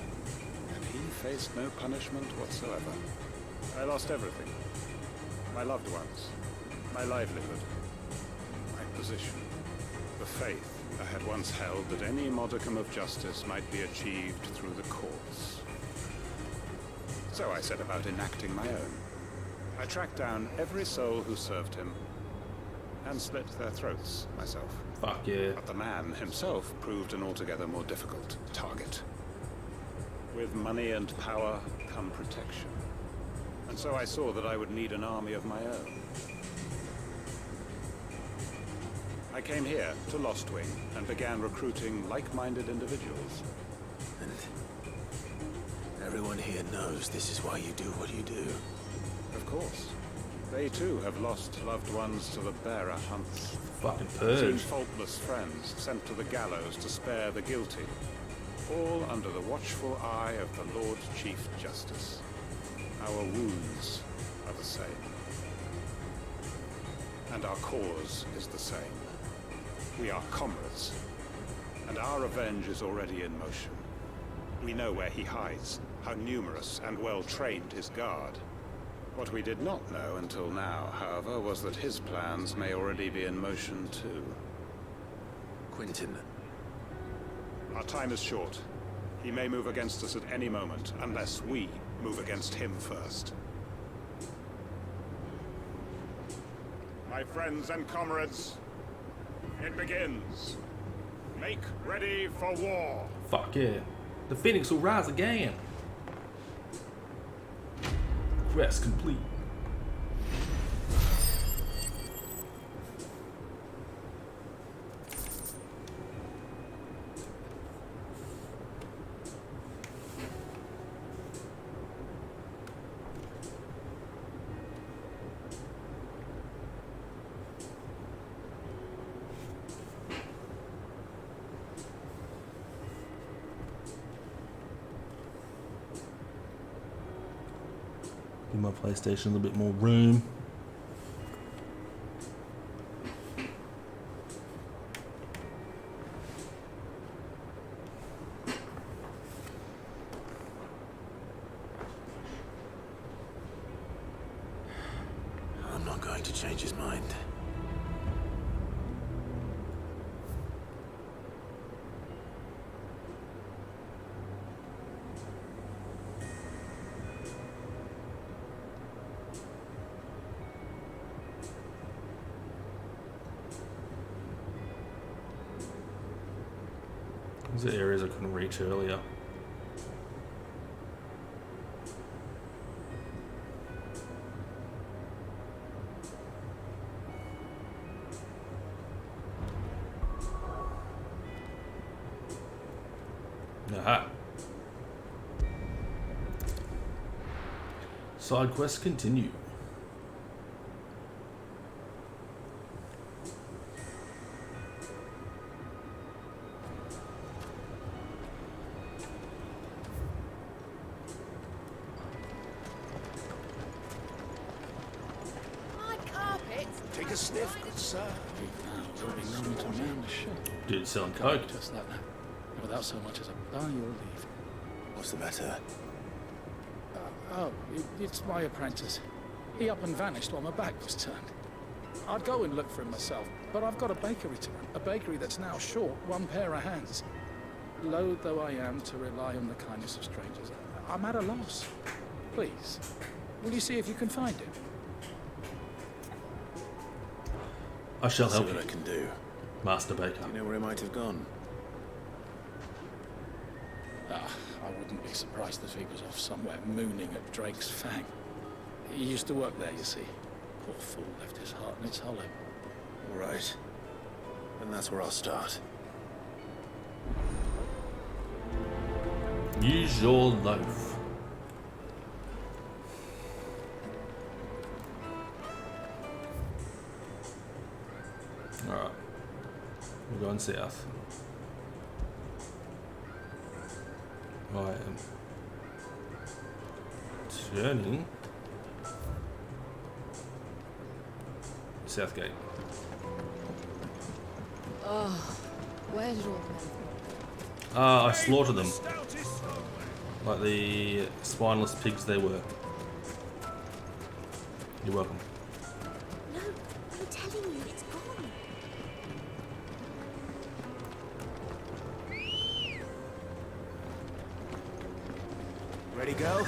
and he faced no punishment whatsoever. I lost everything. My loved ones, my livelihood, my position, the faith I had once held that any modicum of justice might be achieved through the courts. So I set about enacting my own. I tracked down every soul who served him, and slit their throats myself. Fuck yeah. But the man himself proved an altogether more difficult target. With money and power come protection. And so I saw that I would need an army of my own. I came here to Lostwing and began recruiting like-minded individuals. And everyone here knows this is why you do what you do. Of course. They too have lost loved ones to the bearer hunts. Fucking Seen purge. faultless friends sent to the gallows to spare the guilty. All under the watchful eye of the Lord Chief Justice. Our wounds are the same. And our cause is the same. We are comrades. And our revenge is already in motion. We know where he hides, how numerous and well-trained his guard. What we did not know until now, however, was that his plans may already be in motion too. Quentin. Our time is short. He may move against us at any moment, unless we move against him first. My friends and comrades, it begins. Make ready for war. Fuck yeah. The Phoenix will rise again. Quest complete. Give my PlayStation a little bit more room. to change his mind. These are areas I couldn't reach earlier. Aha. Side quests continue. Take a sniff, good sir. Dude selling coke. Just like that. Without so much as a bow or leave. What's the matter? It's my apprentice. He up and vanished while my back was turned. I'd go and look for him myself, but I've got a bakery to run. A bakery that's now short one pair of hands. Loath though I am to rely on the kindness of strangers, I'm at a loss. Please, will you see if you can find him? I shall help See you, what I can do. Master Baker. You know where he might have gone? I wouldn't be surprised if he was off somewhere mooning at Drake's Fang. He used to work there, you see. Poor fool left his heart in its hollow. All right. And that's where I'll start. Use your loaf. Alright. We're going south. I am turning Southgate. Oh, where did all I slaughtered them. Like the spineless pigs they were. You're welcome. No, I'm telling you, it's gone. Ready, go?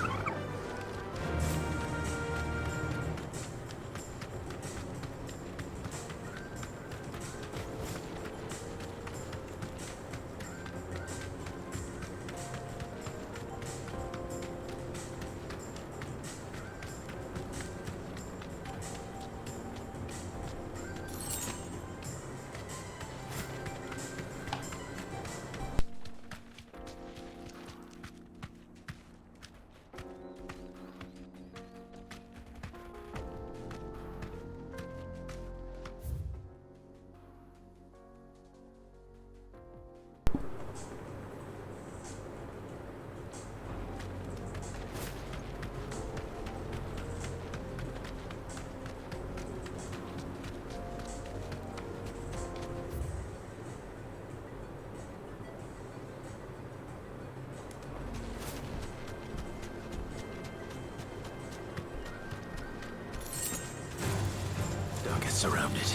Don't get surrounded.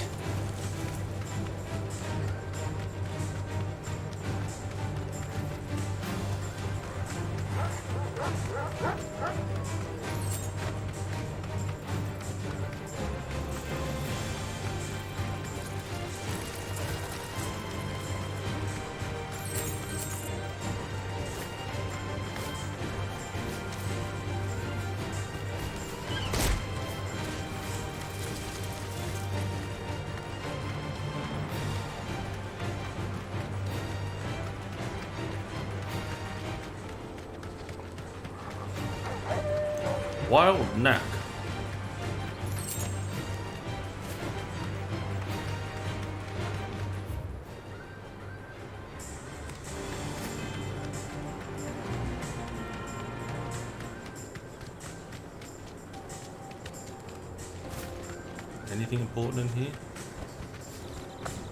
Wild knack. Anything important in here?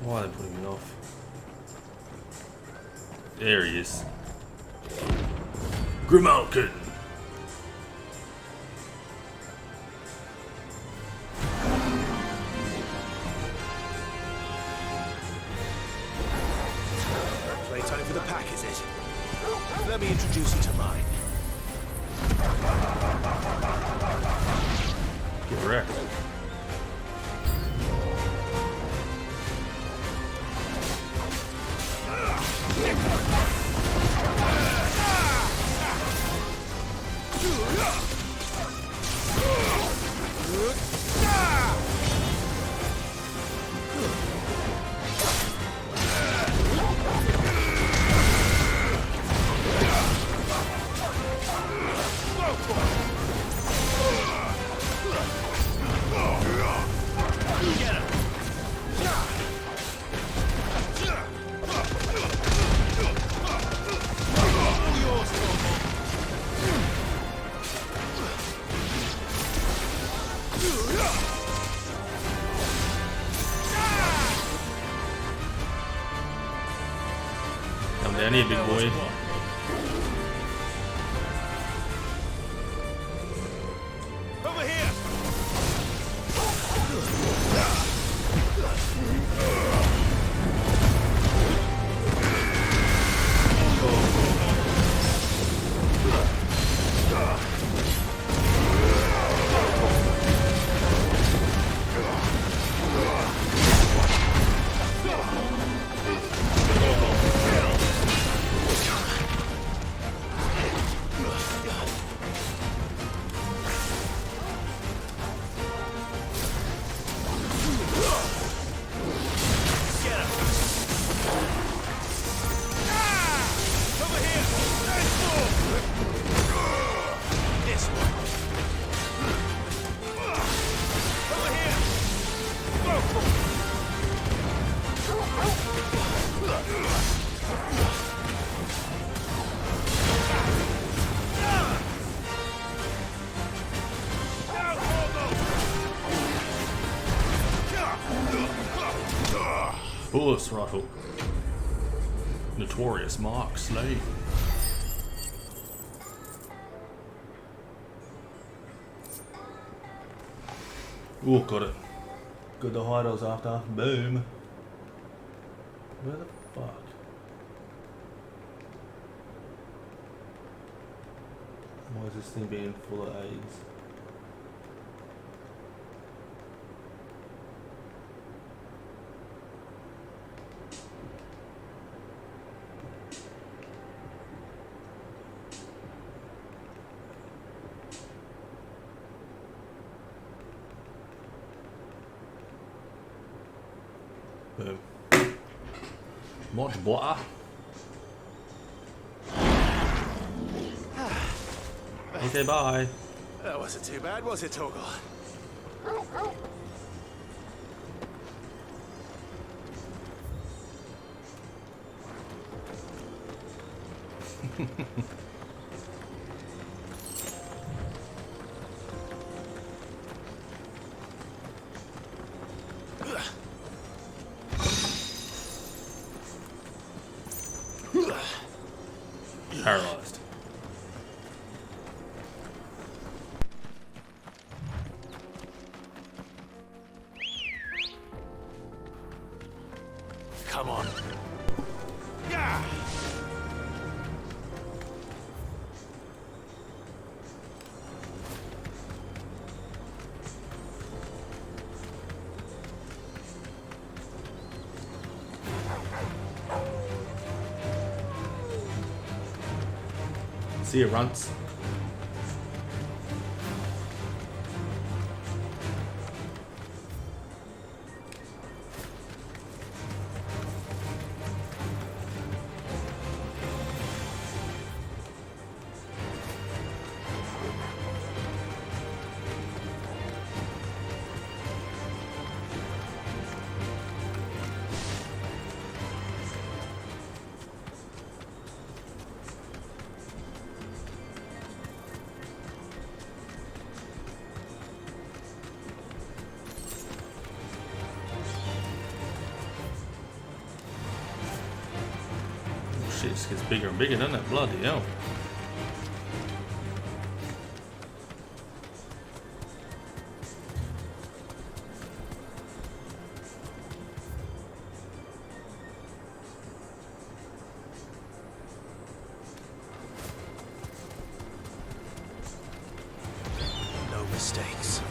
Why are they putting me off? There he is. Grimalkin. closer to mine. Get wrecked. Come down here, big boy. Over here! Bullis rifle. Notorious Mark Slade. Ooh, got it. Got the hideouts after. Boom. Where the fuck? Why is this thing being full of AIDS? Boom. Much butter. Okay, bye. That wasn't too bad, was it, Torgal? Paralyzed. Come on. Yeah. See you, runts. Shit, this gets bigger and bigger, doesn't it? Bloody hell. mistakes.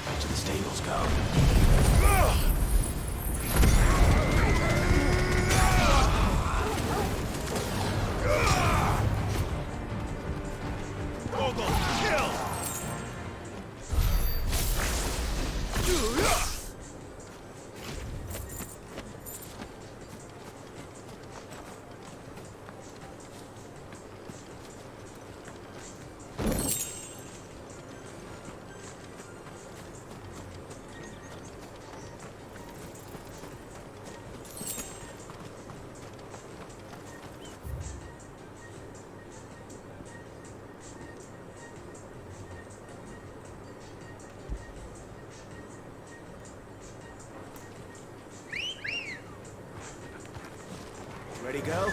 Back to the stables go. Ready, go?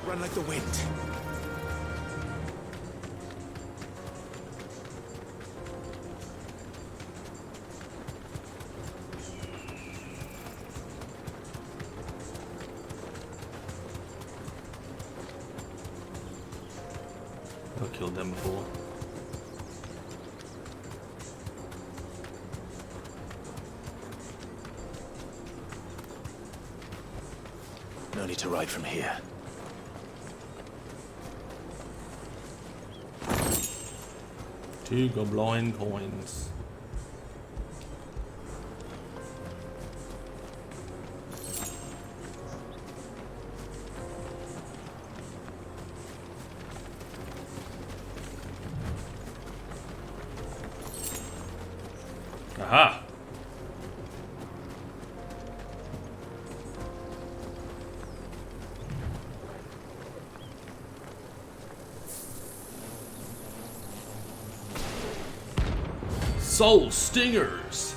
Run like the wind. I killed them before. No need to ride from here. Two goblin coins. Aha! Soul Stingers!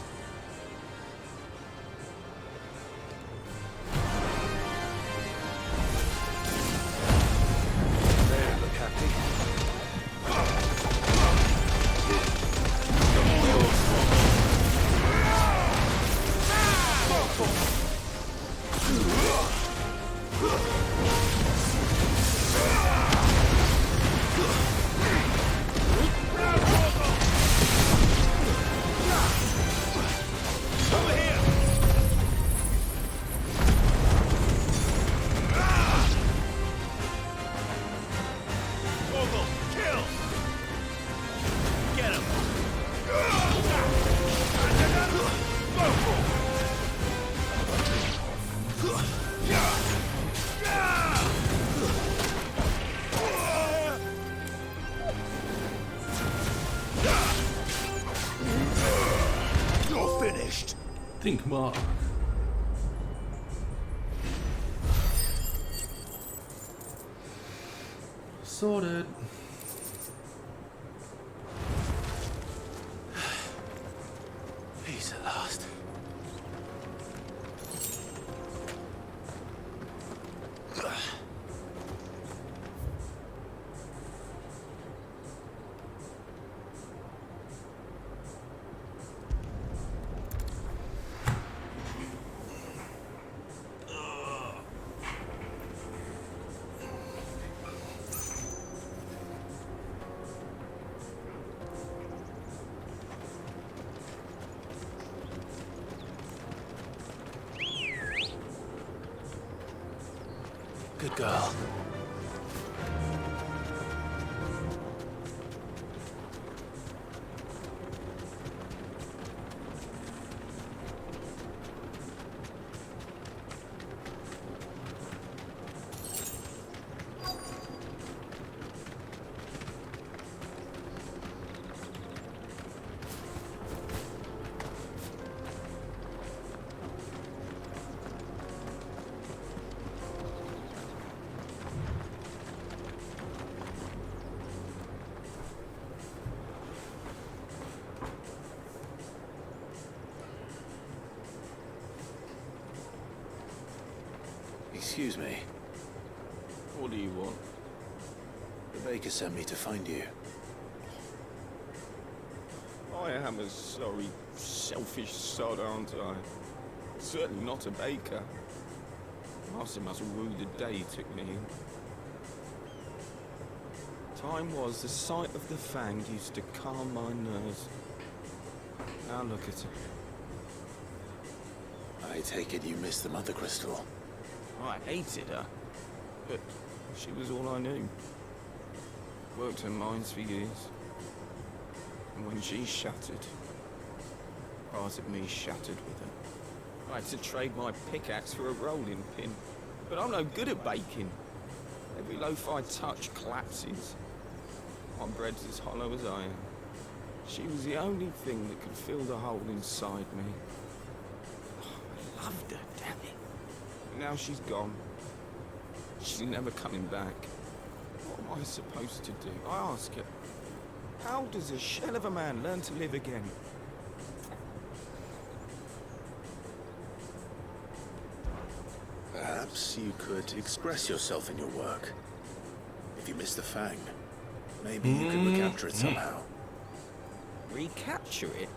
There, look happy. Think Mark. Sorted. Peace at last. Good girl. Excuse me. What do you want? The baker sent me to find you. I am a sorry, selfish sod, aren't I? Certainly not a baker. Master must rue the day he took me in. Time was the sight of the Fang used to calm my nerves. Now look at her. I take it you missed the Mother Crystal. I hated her, but she was all I knew. Worked her mines for years. And when she shattered, part of me shattered with her. I had to trade my pickaxe for a rolling pin, but I'm no good at baking. Every loaf I touch collapses. My bread's as hollow as I am. She was the only thing that could fill the hole inside me. I loved her, damn it. Now she's gone. She's never coming back. What am I supposed to do? I ask her. How does a shell of a man learn to live again? Perhaps you could express yourself in your work. If you miss the Fang, maybe you could recapture it somehow. Recapture it?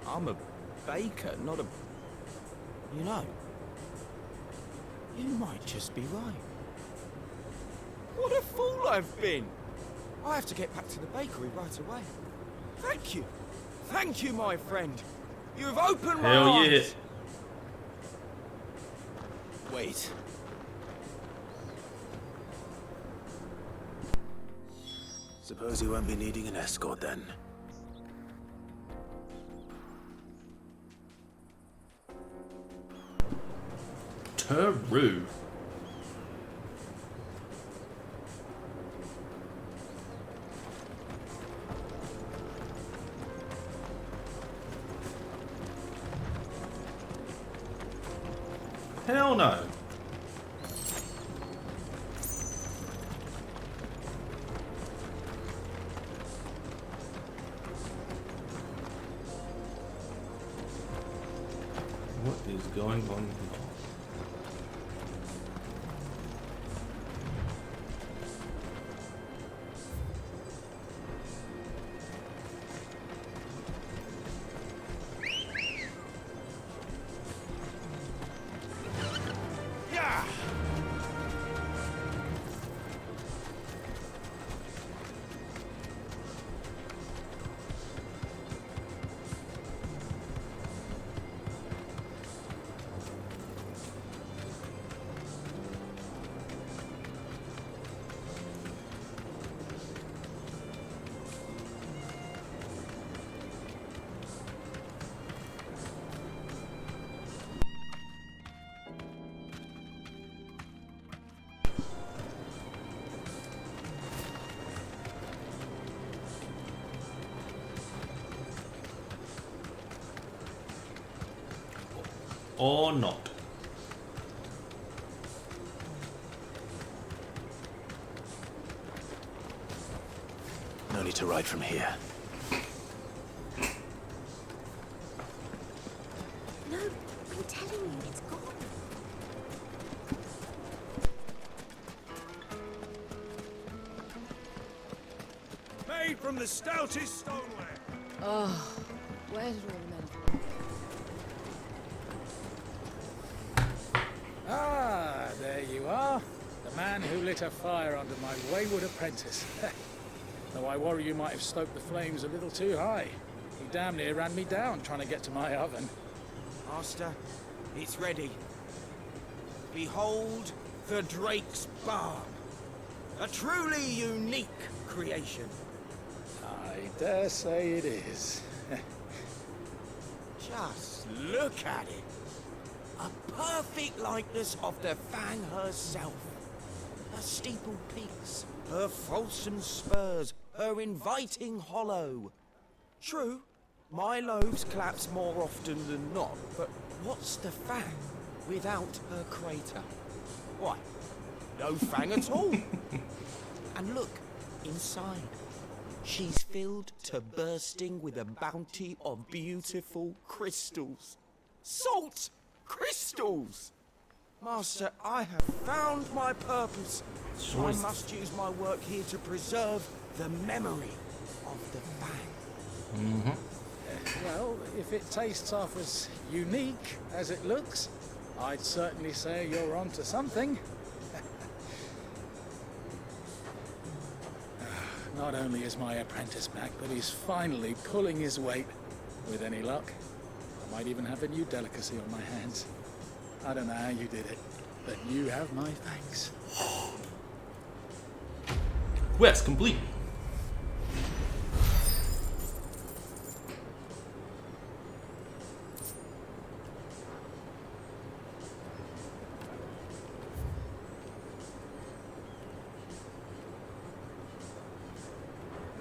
I'm a baker, not a... You know, you might just be right. What a fool I've been! I have to get back to the bakery right away. Thank you. Thank you, my friend. You have opened my eyes. Wait. Suppose you won't be needing an escort then. Teru. Hell no. What is going on? Or not. No need to ride from here. No, I'm telling you, it's gone. Made from the stoutest stoneware. Oh, where did all the men Ah, there you are. The man who lit a fire under my wayward apprentice. Though I worry you might have stoked the flames a little too high. He damn near ran me down trying to get to my oven. Master, it's ready. Behold the Drake's Barn. A truly unique creation. I dare say it is. Just look at it. A perfect likeness of the Fang herself. Her steepled peaks, her fulsome spurs, her inviting hollow. True, my loaves collapse more often than not, but what's the Fang without her crater? Why, no Fang at all. And look, inside. She's filled to bursting with a bounty of beautiful crystals. Salt crystals! Master, I have found my purpose. I must use my work here to preserve the memory of the Fang. Well, if it tastes half as unique as it looks, I'd certainly say you're onto something. Not only is my apprentice back, but he's finally pulling his weight. With any luck, I might even have a new delicacy on my hands. I don't know how you did it, but you have my thanks. Quest complete.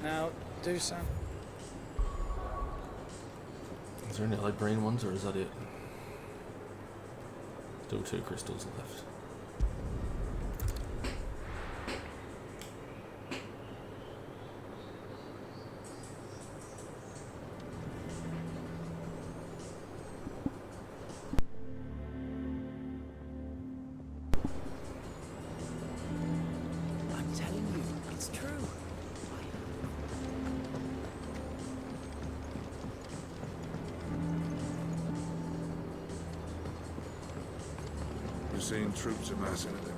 Now, do some. Is there any other green ones, or is that it? Still 2 crystals left. I'm telling you, it's true. We're seeing troops amassing at every...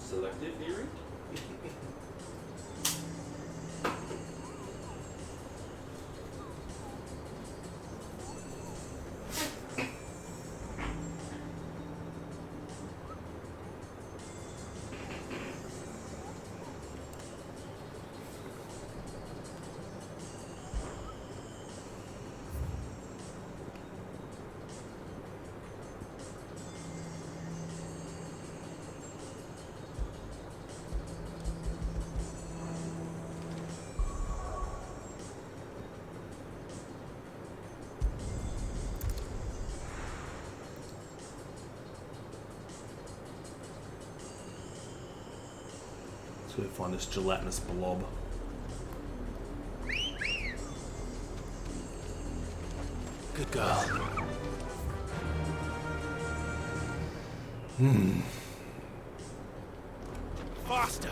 Selective hearing? So we find this gelatinous blob. Good girl. Faster!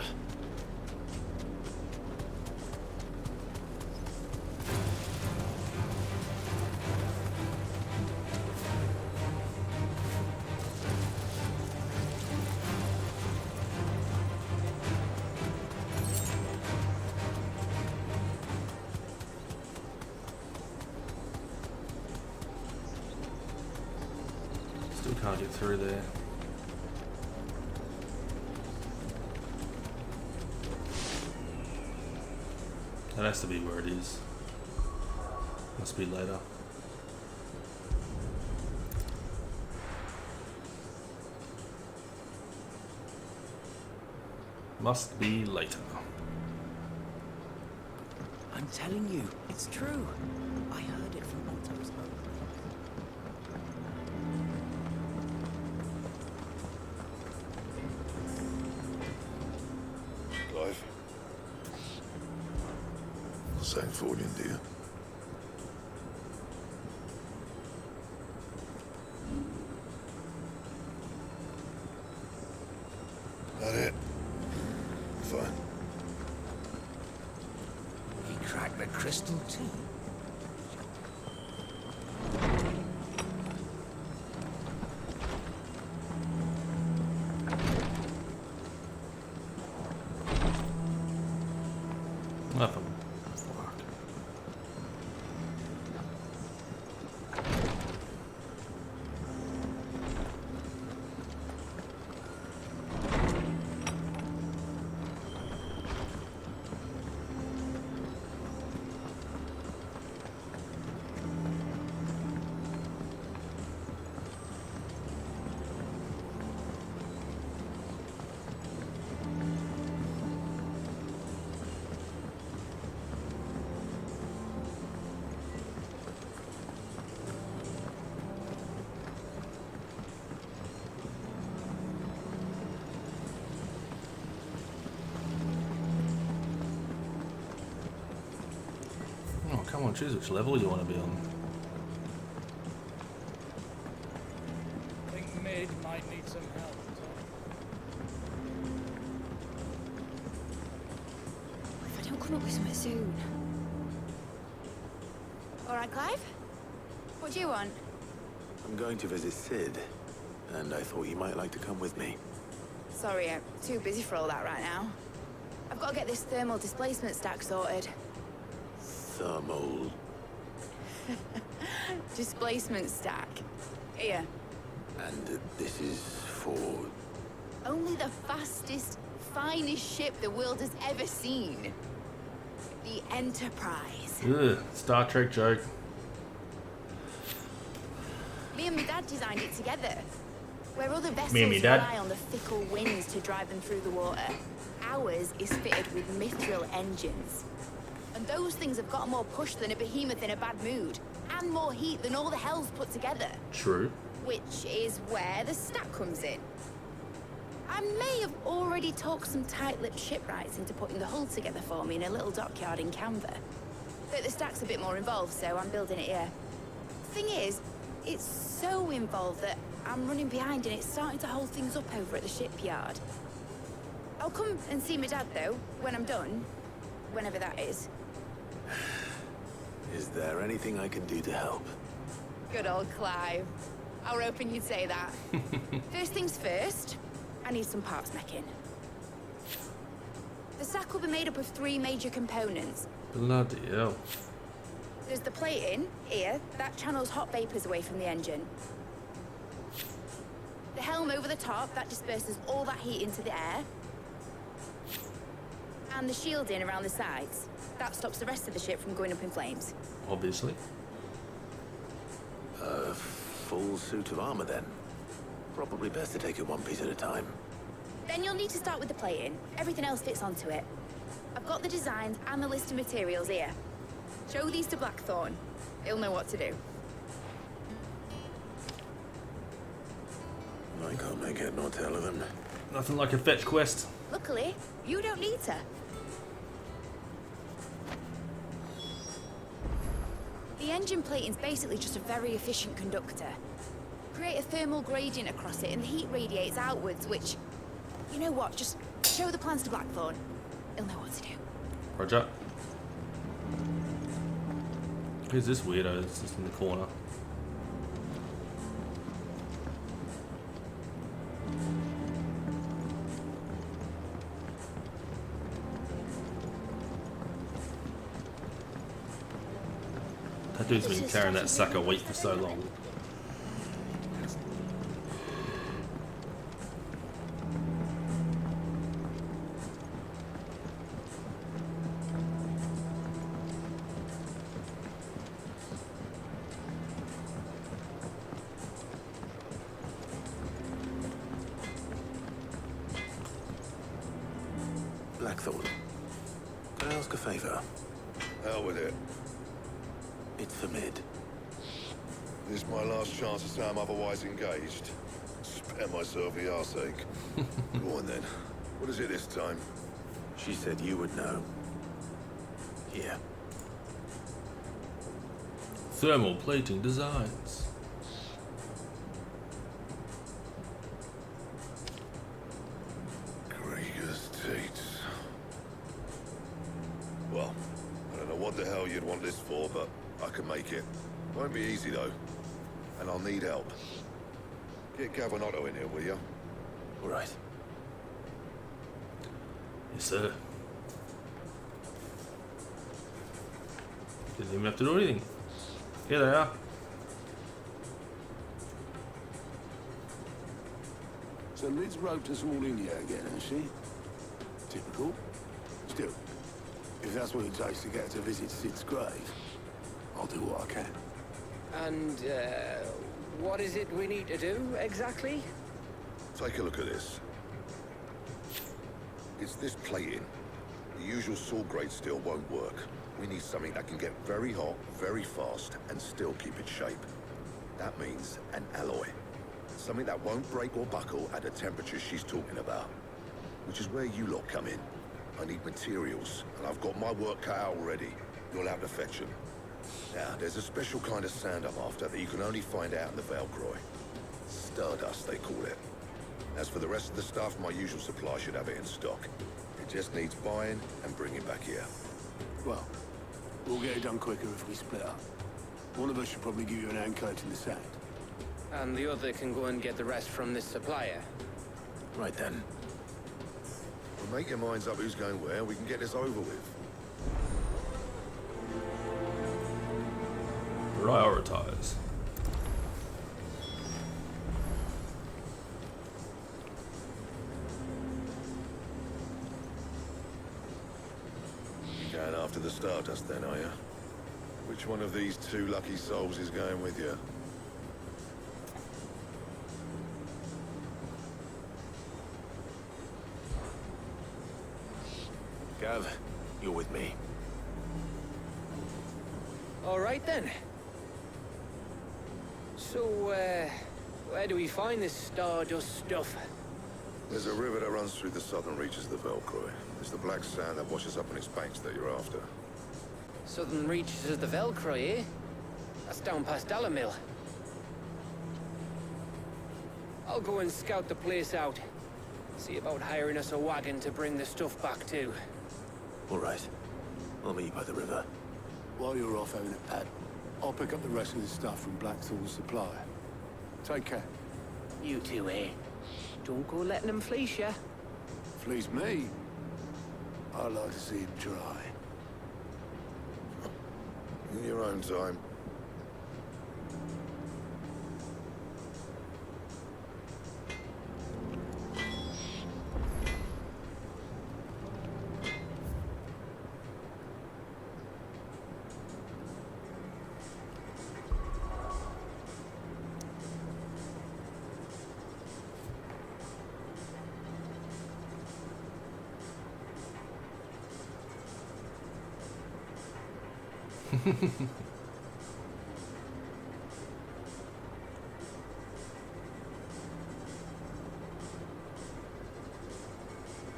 Still can't get through there. That has to be where it is. Must be later. Must be later. I'm telling you, it's true. I heard it from Otto's home. Clive. Same fortune, dear. That it? Fine. He cracked the crystal too. Nothing. Fuck. come on, choose which level you want to be on. I think Mid might need some help. If I don't come up with something soon. All right, Clive? What do you want? I'm going to visit Sid, and I thought you might like to come with me. Sorry, I'm too busy for all that right now. I've got to get this thermal displacement stack sorted. Thermal... Displacement stack. Here. And this is for... Only the fastest, finest ship the world has ever seen. The Enterprise. Ugh, Star Trek joke. Me and my dad designed it together. Where other vessels Me and me dad. rely on the fickle winds to drive them through the water, ours is fitted with mithril engines. And those things have got more push than a behemoth in a bad mood, and more heat than all the hells put together. True. Which is where the stack comes in. I may have already talked some tight-lipped shipwrights into putting the hull together for me in a little dockyard in Canva. But the stack's a bit more involved, so I'm building it here. Thing is, it's so involved that I'm running behind and it's starting to hold things up over at the shipyard. I'll come and see my dad, though, when I'm done. Whenever that is. Is there anything I can do to help? Good old Clive. I were hoping you'd say that. First things first, I need some parts making. The stack will be made up of 3 major components. Bloody hell. There's the plating, here, that channels hot vapors away from the engine. The helm over the top, that disperses all that heat into the air. And the shielding around the sides. That stops the rest of the ship from going up in flames. Obviously. A full suit of armor, then. Probably best to take it one piece at a time. Then you'll need to start with the plating. Everything else fits onto it. I've got the designs and the list of materials here. Show these to Blackthorn. He'll know what to do. I can't make head nor tail of them. Nothing like a fetch quest. Luckily, you don't need to. The engine plating's basically just a very efficient conductor. Create a thermal gradient across it and the heat radiates outwards, which... You know what, just show the plans to Blackthorn. He'll know what to do. Roger. Who's this weirdo that's just in the corner? That dude's been carrying that sack of wheat for so long. Blackthorn, can I ask a favor? Hell with it. It's for Mid. This is my last chance to say I'm otherwise engaged. Spare myself the arseache. Go on then. What is it this time? She said you would know. Here. Thermal plating designs. Krieger's Teats. Well, I don't know what the hell you'd want this for, but I can make it. Won't be easy though. And I'll need help. Get Gavinotto in here, will you? All right. Yes, sir. Didn't even have to do anything. Here they are. So Liz roped us all in here again, has she? Typical. Still, if that's what it takes to get her to visit Sid's grave, I'll do what I can. And, what is it we need to do, exactly? Take a look at this. It's this plating. The usual saw grade steel won't work. We need something that can get very hot, very fast, and still keep its shape. That means an alloy. Something that won't break or buckle at the temperature she's talking about. Which is where you lot come in. I need materials, and I've got my work cut out already. You'll have to fetch them. Now, there's a special kind of sand I'm after that you can only find out in the Velcroy. Stardust, they call it. As for the rest of the stuff, my usual supply should have it in stock. It just needs buying and bringing back here. Well, we'll get it done quicker if we split up. One of us should probably give you an hand coating the sand. And the other can go and get the rest from this supplier. Right then. Well, make your minds up who's going where, we can get this over with. Prioritize. Going after the Stardust then, are you? Which one of these two lucky souls is going with you? Gav, you're with me. All right then. So, where do we find this Stardust stuff? There's a river that runs through the southern reaches of the Velcroy. It's the black sand that washes up on its banks that you're after. Southern reaches of the Velcroy, eh? That's down past Dalamil. I'll go and scout the place out. See about hiring us a wagon to bring the stuff back to. All right. I'll meet you by the river. While you're off having a pad, I'll pick up the rest of the stuff from Blackthorn's supplier. Take care. You two, eh? Don't go letting them fleece ya. Fleece me? I'd like to see him try. In your own time.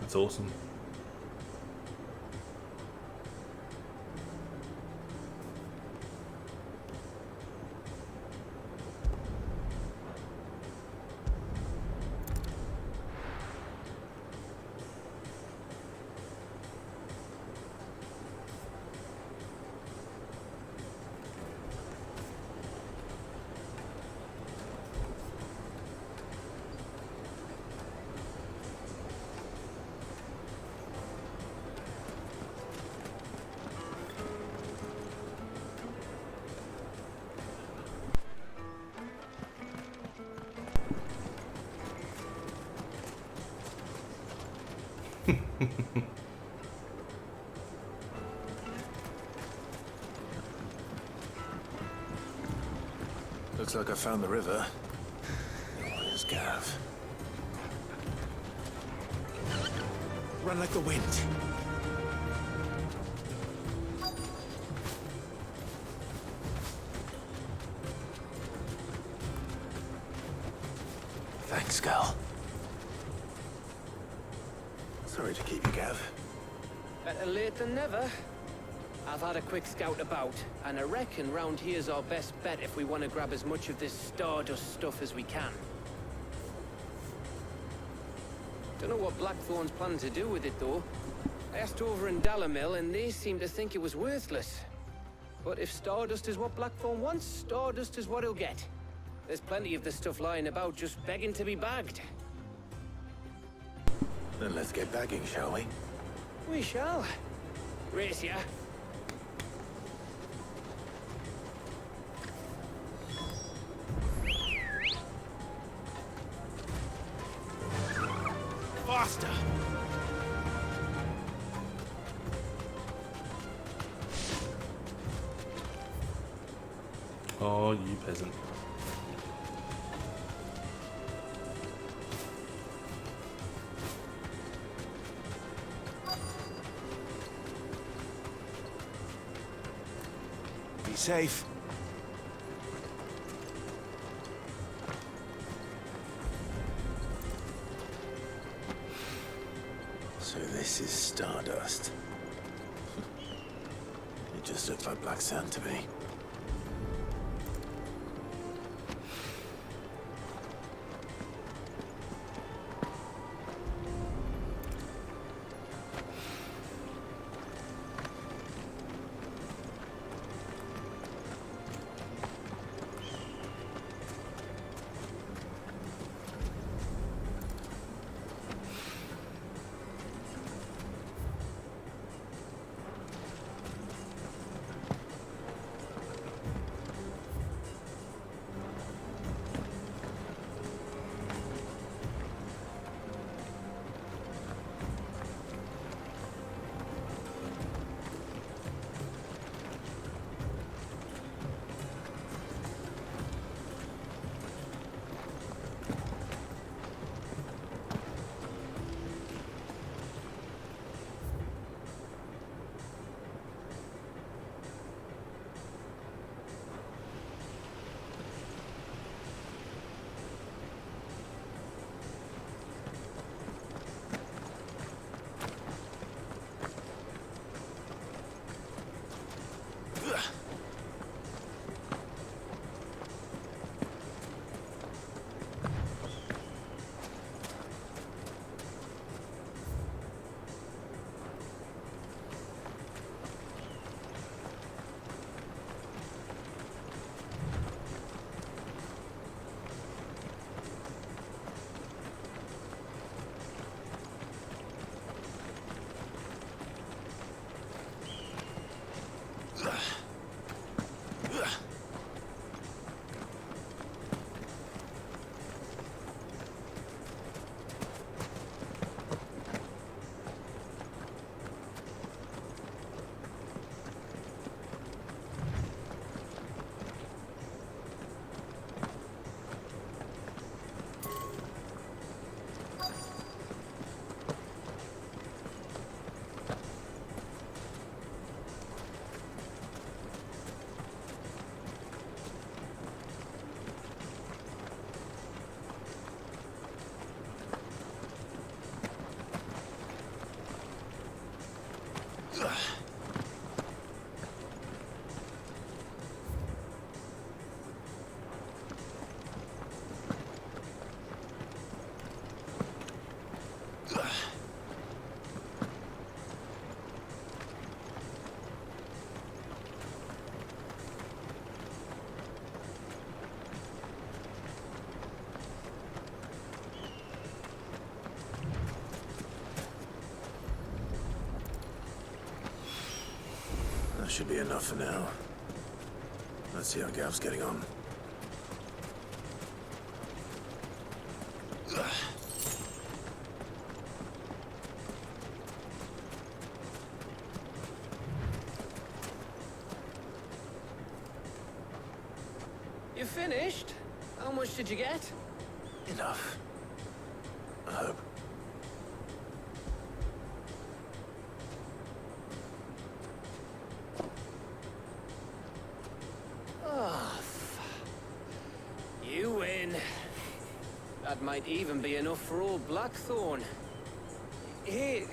That's awesome. Looks like I found the river. Where's Gav? Run like the wind. Thanks, Gal. Sorry to keep you, Gav. Better late than never. I've had a quick scout about, and I reckon round here's our best bet if we want to grab as much of this Stardust stuff as we can. Don't know what Blackthorn's planning to do with it, though. I asked over in Dalamil, and they seem to think it was worthless. But if Stardust is what Blackthorn wants, Stardust is what he'll get. There's plenty of this stuff lying about, just begging to be bagged. Then let's get bagging, shall we? We shall. Race ya. Faster! Oh, you peasant. Be safe. So this is Stardust. It just looked like black sand to me. That should be enough for now. Let's see how Gav's getting on. You finished? How much did you get? Enough. I hope. You win. That might even be enough for old Blackthorn. Hey,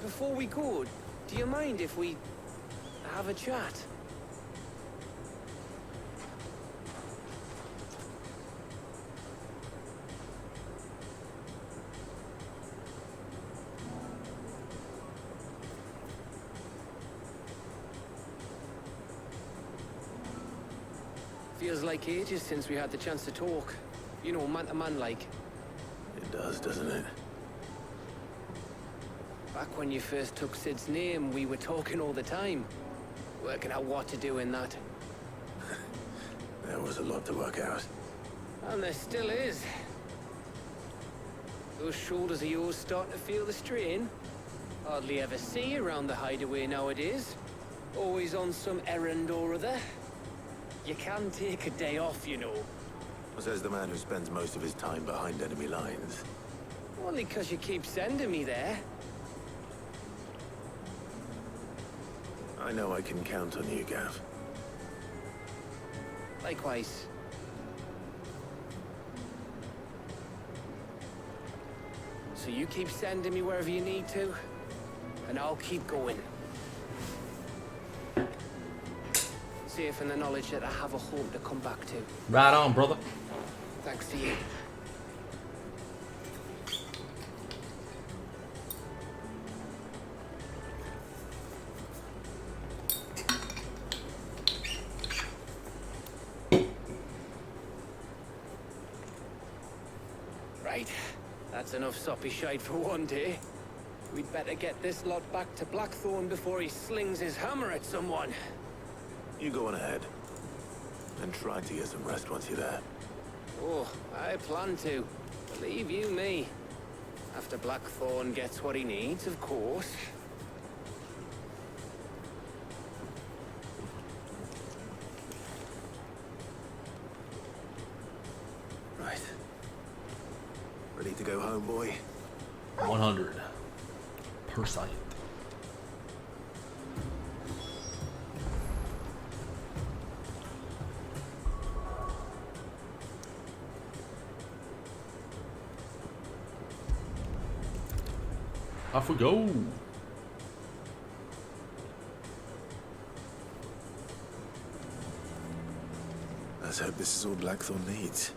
before we go, do you mind if we have a chat? Feels like ages since we had the chance to talk. You know, man to man like. It does, doesn't it? Back when you first took Sid's name, we were talking all the time. Working out what to do in that. There was a lot to work out. And there still is. Those shoulders of yours starting to feel the strain. Hardly ever see you around the hideaway nowadays. Always on some errand or other. You can take a day off, you know. Says the man who spends most of his time behind enemy lines. Only 'cause you keep sending me there. I know I can count on you, Gav. Likewise. So you keep sending me wherever you need to, and I'll keep going. safe in the knowledge that I have a home to come back to. Right on, brother. Thanks to you. Right, that's enough soppy shite for one day. We'd better get this lot back to Blackthorn before he slings his hammer at someone. You go on ahead. And try to get some rest once you're there. Oh, I plan to. Believe you me. After Blackthorn gets what he needs, of course. Right. Ready to go home, boy? 100%. Off we go. Let's hope this is all Blackthorn needs.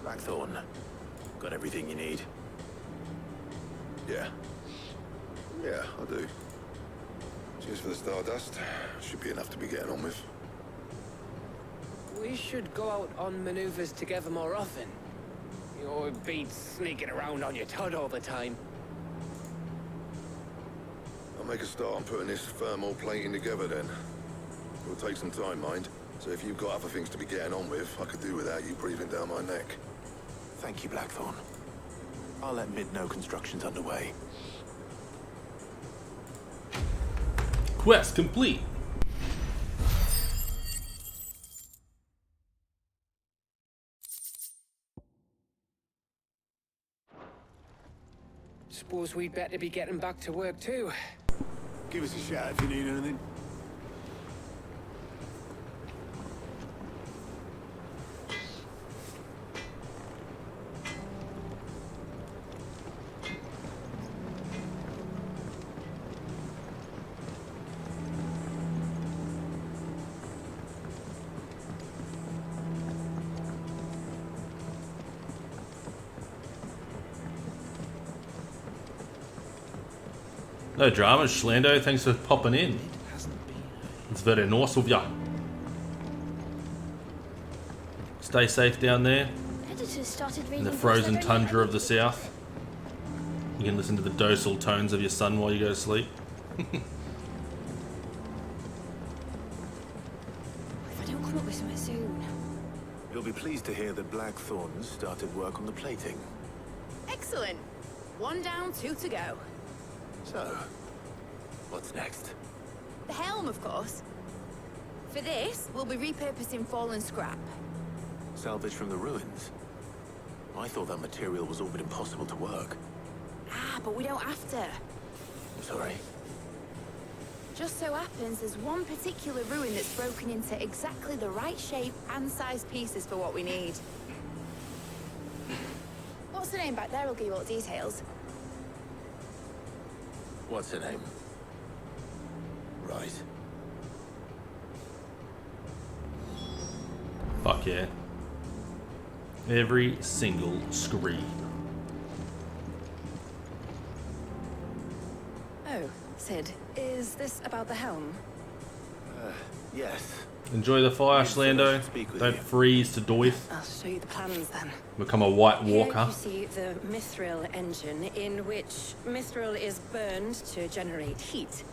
Blackthorn, got everything you need? Yeah. Yeah, I do. Cheers for the stardust. Should be enough to be getting on with. We should go out on maneuvers together more often. You're beat sneaking around on your tud all the time. I'll make a start on putting this thermal plating together then. It'll take some time, mind. So if you've got other things to be getting on with, I could do without you breathing down my neck. Thank you, Blackthorn. I'll let Mid know construction's underway. Quest complete. Suppose we'd better be getting back to work too. Give us a shout if you need anything. No drama, Schlando. Thanks for popping in. It's very nice of ya. Stay safe down there Editors started reading in the books frozen I don't tundra know of the south. You can listen to the docile tones of your son while you go to sleep. If I don't come up with something soon. You'll be pleased to hear that Blackthorn's started work on the plating. Excellent. One down, two to go. So, what's next? The helm, of course. For this, we'll be repurposing fallen scrap. Salvage from the ruins? I thought that material was all but impossible to work. Ah, but we don't have to. Sorry. Just so happens there's one particular ruin that's broken into exactly the right shape and size pieces for what we need. What's the name back there? I'll give you all the details. What's her name? Right. Fuck yeah. Every single screen. Oh, Sid, is this about the helm? Yes. Enjoy the fire, Schlando. Don't freeze to death. I'll show you the plans then. Become a White Here Walker. you see the mithril engine, in which mithril is burned to generate heat.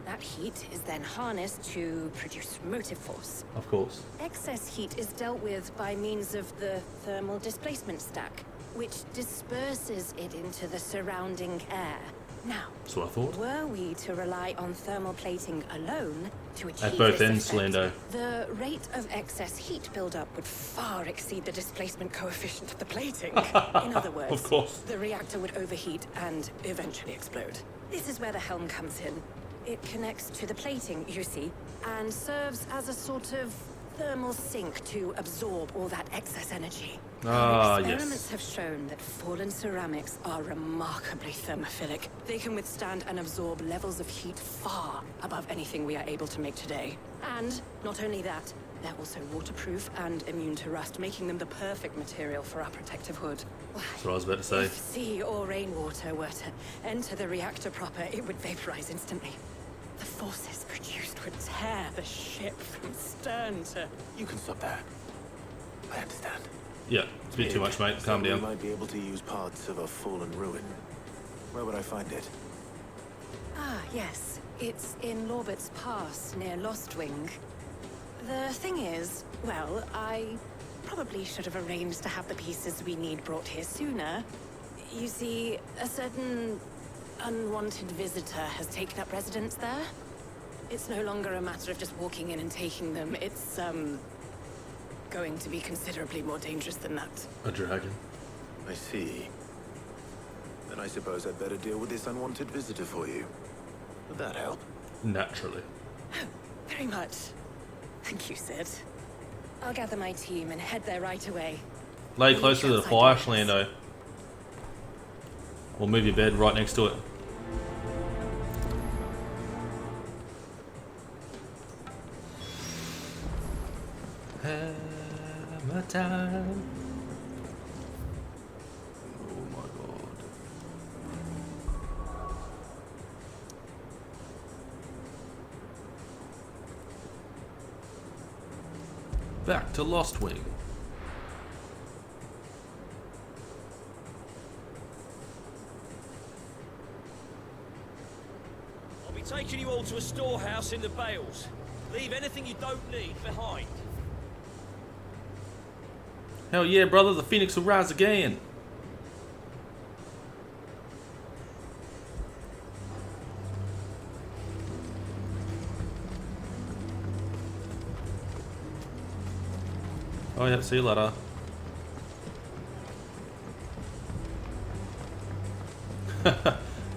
That heat is then harnessed to produce motive force. Of course. Excess heat is dealt with by means of the thermal displacement stack, which disperses it into the surrounding air. Now, That's what I thought. were we to rely on thermal plating alone to achieve At both this ends, effect, Lando. the rate of excess heat buildup would far exceed the displacement coefficient of the plating. In other words, Of course. the reactor would overheat and eventually explode. This is where the helm comes in. It connects to the plating, you see, and serves as a sort of thermal sink to absorb all that excess energy. Ah, Experiments yes. have shown that fallen ceramics are remarkably thermophilic. They can withstand and absorb levels of heat far above anything we are able to make today. And not only that, they're also waterproof and immune to rust, making them the perfect material for our protective hood. That's what I was about to say. If sea or rainwater were to enter the reactor proper, it would vaporize instantly. The forces produced would tear the ship from stern to... You can stop there. I understand. Yeah, it's a bit too much, mate. Calm We down. might be able to use parts of a fallen ruin. Where would I find it? Ah, yes. It's in Lorbert's Pass, near Lostwing. The thing is, well, I probably should have arranged to have the pieces we need brought here sooner. You see, a certain unwanted visitor has taken up residence there. It's no longer a matter of just walking in and taking them. It's, going to be considerably more dangerous than that. A dragon. I see. Then I suppose I'd better deal with this unwanted visitor for you. Would that help? Naturally. Very much. Thank you, Sid. I'll gather my team and head there right away. Lay closer to the fire, Shlando. We'll move your bed right next to it. Hammer time. Oh my god. Back to Lost Wing. I'll be taking you all to a storehouse in the Bales. Leave anything you don't need behind. Hell yeah, brother, the Phoenix will rise again. Oh yeah, see you later.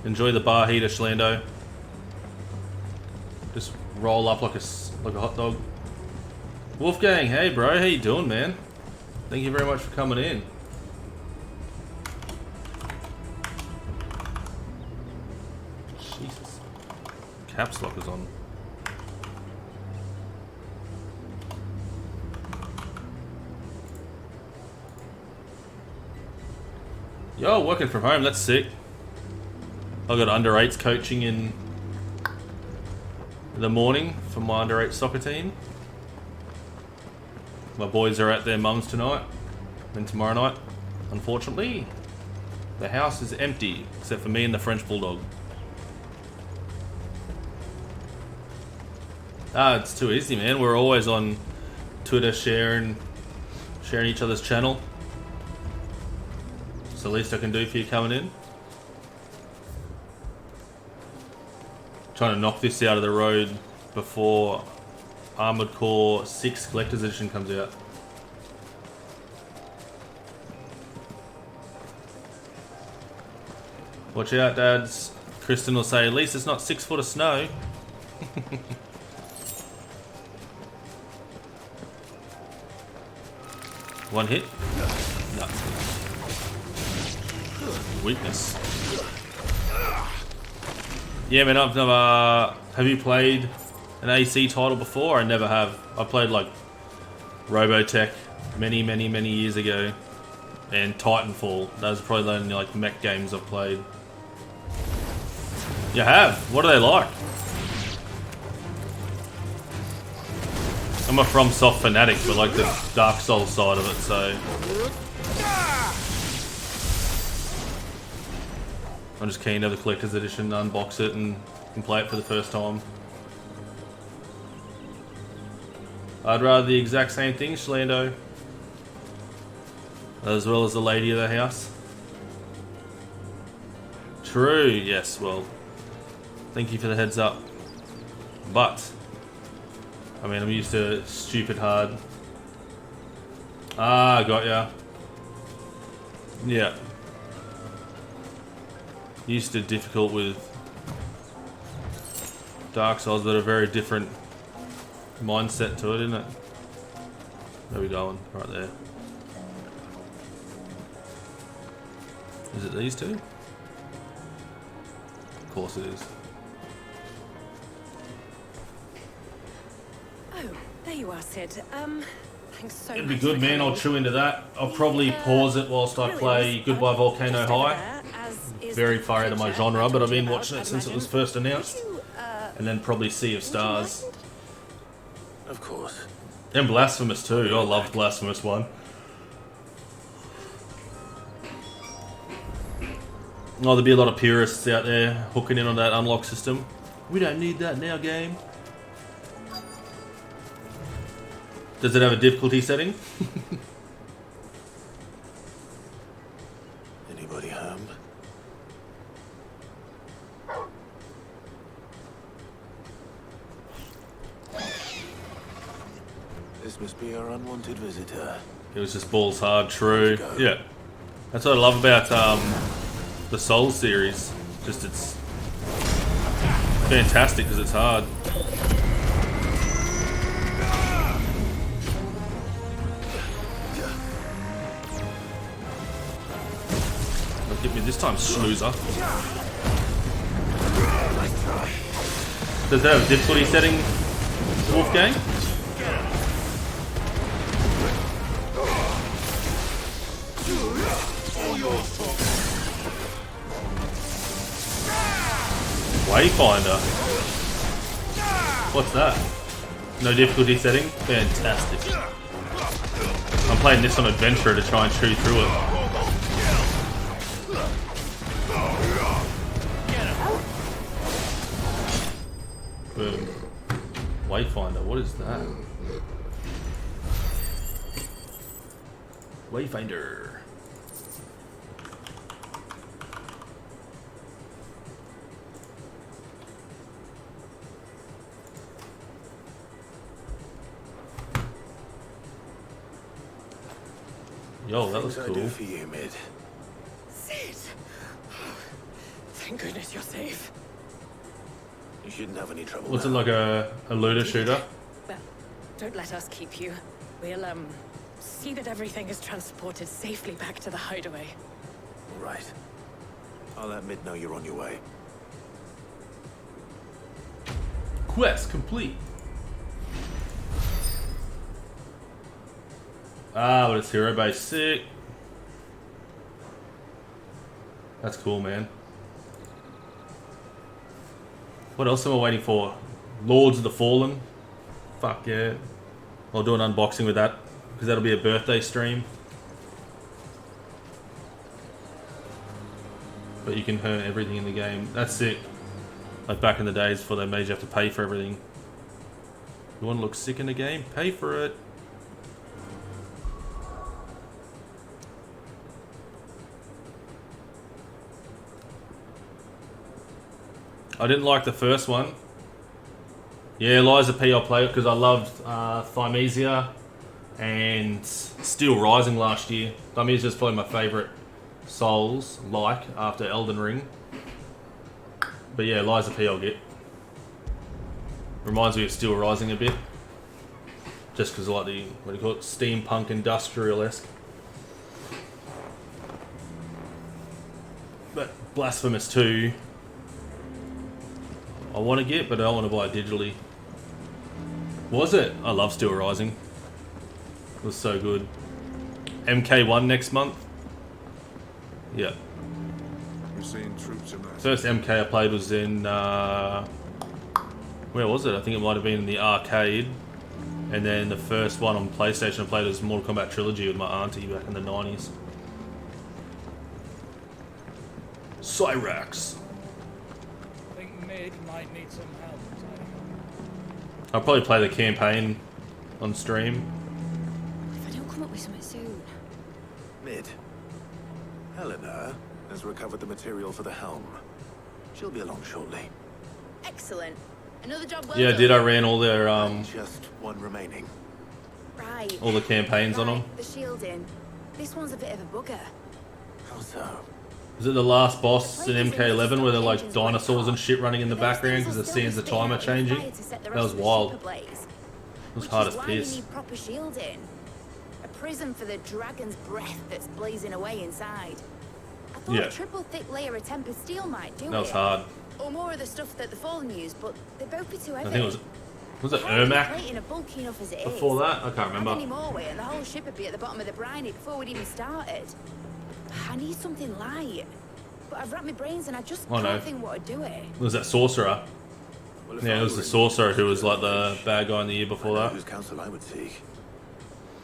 Enjoy the bar heater, Shlando. Just roll up like a hot dog. Wolfgang, hey bro, how you doing, man? Thank you very much for coming in. Jesus. Caps lock is on. Yo, working from home, that's sick. I got under 8s coaching in the morning for my under 8 soccer team. My boys are at their mum's tonight and tomorrow night. Unfortunately, the house is empty except for me and the French bulldog. Ah, it's too easy, man. We're always on Twitter sharing each other's channel. It's the least I can do for you coming in. Trying to knock this out of the road before Armored Core 6 Collector's Edition comes out. Watch out, dads. Kristen will say, at least it's not 6 foot of snow. One hit? No. Weakness. Yeah, man, I've never... have you played an AC title before? I never have. I played like Robotech many years ago, and Titanfall. Those are probably the only like mech games I've played. You have? What are they like? I'm a FromSoft fanatic, but like the Dark Souls side of it, so I'm just keen to have the collector's edition, unbox it, and can play it for the first time. I'd rather the exact same thing, Shlando. As well as the lady of the house. True, yes, well, thank you for the heads up. But, I mean, I'm used to stupid hard. Ah, got ya. Yeah. Used to difficult with Dark Souls, but a very different mindset to it, isn't it? Where are we going? Right there. Is it these two? Of course it is. Oh, there you are, Sid. Thanks so much. It'd be good, man. I'll chew into that. I'll probably pause it whilst I play Goodbye Volcano High. Very far out of my genre, but I've been watching it since it was first announced. And then probably Sea of Stars. Of course. And Blasphemous too. I loved Blasphemous 1. Oh, there'll be a lot of purists out there hooking in on that unlock system. We don't need that now, game. Does it have a difficulty setting? Anybody home? This must be our unwanted visitor. It was just balls hard, true. Yeah. That's what I love about the Souls series. Just it's fantastic because it's hard. Don't get me this time, snoozer. Does that have a difficulty setting, Wolfgang? Wayfinder. What's that? No difficulty setting? Fantastic. I'm playing this on Adventure to try and chew through it. Boom. Wayfinder, what is that? Wayfinder. Yo, that was cool. For you, Mid. Sid! Thank goodness you're safe. You shouldn't have any trouble. What's it, like a looter shooter? Well, don't let us keep you. We'll, see that everything is transported safely back to the hideaway. All right. I'll let Mid know you're on your way. Quest complete. Ah, but it's hero base. Sick. That's cool, man. What else am I waiting for? Lords of the Fallen. Fuck yeah. I'll do an unboxing with that because that'll be a birthday stream. But you can earn everything in the game. That's sick. Like back in the days before they made you have to pay for everything. You want to look sick in the game? Pay for it. I didn't like the first one. Yeah, Liza P. I played it because I loved Thymesia and Steel Rising last year. Thymesia is probably my favourite Souls, after Elden Ring. But yeah, Liza P. I'll get. Reminds me of Steel Rising a bit. Just because I like the, what do you call it, steampunk industrial-esque. But Blasphemous 2... I want to get, but I don't want to buy it digitally. Was it? I love Steel Rising. It was so good. MK1 next month. Yeah. You're seeing troops in there. First MK I played was in... where was it? I think it might have been in the arcade. And then the first one on PlayStation I played was Mortal Kombat Trilogy with my auntie back in the 90s. Cyrax. Mid might need some help. I'll probably play the campaign on stream. If I don't come up with something soon. Mid. Helena has recovered the material for the helm. She'll be along shortly. Excellent. Another job well Yeah, I done. did. I ran all their Just one remaining. Right. all the campaigns on them. The shielding. This one's a bit of a bugger. How so? Is it the last boss in MK11 where they're like dinosaurs and shit running in the background because it sees the timer changing? That was wild. It was hard as piss. Proper shielding. A prism for the dragon's breath that's blazing away inside. I thought a triple thick layer of tempered steel might do it. That was hard. Or more of the stuff that the Fallen used, but they'd both be too heavy. I think it was it Ermac before that? I can't remember. Any more weight and the whole ship would be at the bottom of the briny before we'd even started. I need something light. But I've wrapped my brains and I just can't think what to do it. Was that sorcerer? Yeah, it was the sorcerer who was like the bad guy in the year before that. Whose counsel I would seek.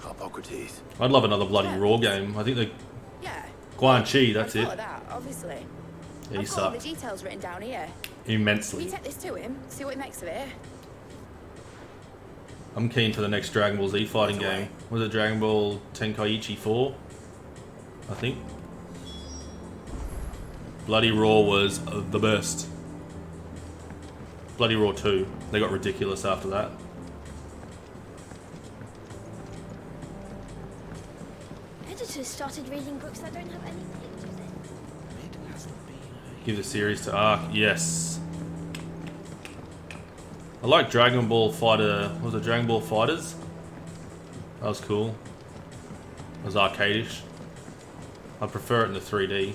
Hippocrates. I'd love another bloody Raw game. I think the Guan Chi, that's it. That, obviously. Yeah, he I've got all the sucked. details written down here. Immensely. You take this to him, see what he makes of it. I'm keen for the next Dragon Ball Z fighting game. Was it Dragon Ball Tenkaichi 4? I think. Bloody Raw was the best. Bloody Raw 2. They got ridiculous after that. Editors started reading books that don't have any pictures in. Give the series to Ark. Yes. I like Dragon Ball Fighter. Was it Dragon Ball Fighters? That was cool. It was arcade-ish. I prefer it in the 3D.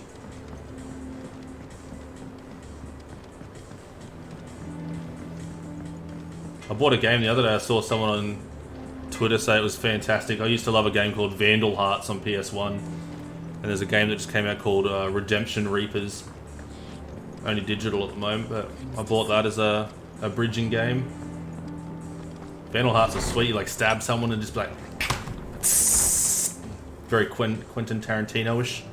I bought a game the other day. I saw someone on Twitter say it was fantastic. I used to love a game called Vandal Hearts on PS1. And there's a game that just came out called Redemption Reapers. Only digital at the moment, but I bought that as a bridging game. Vandal Hearts is sweet. You like stab someone and just like... Very Quentin Tarantino-ish.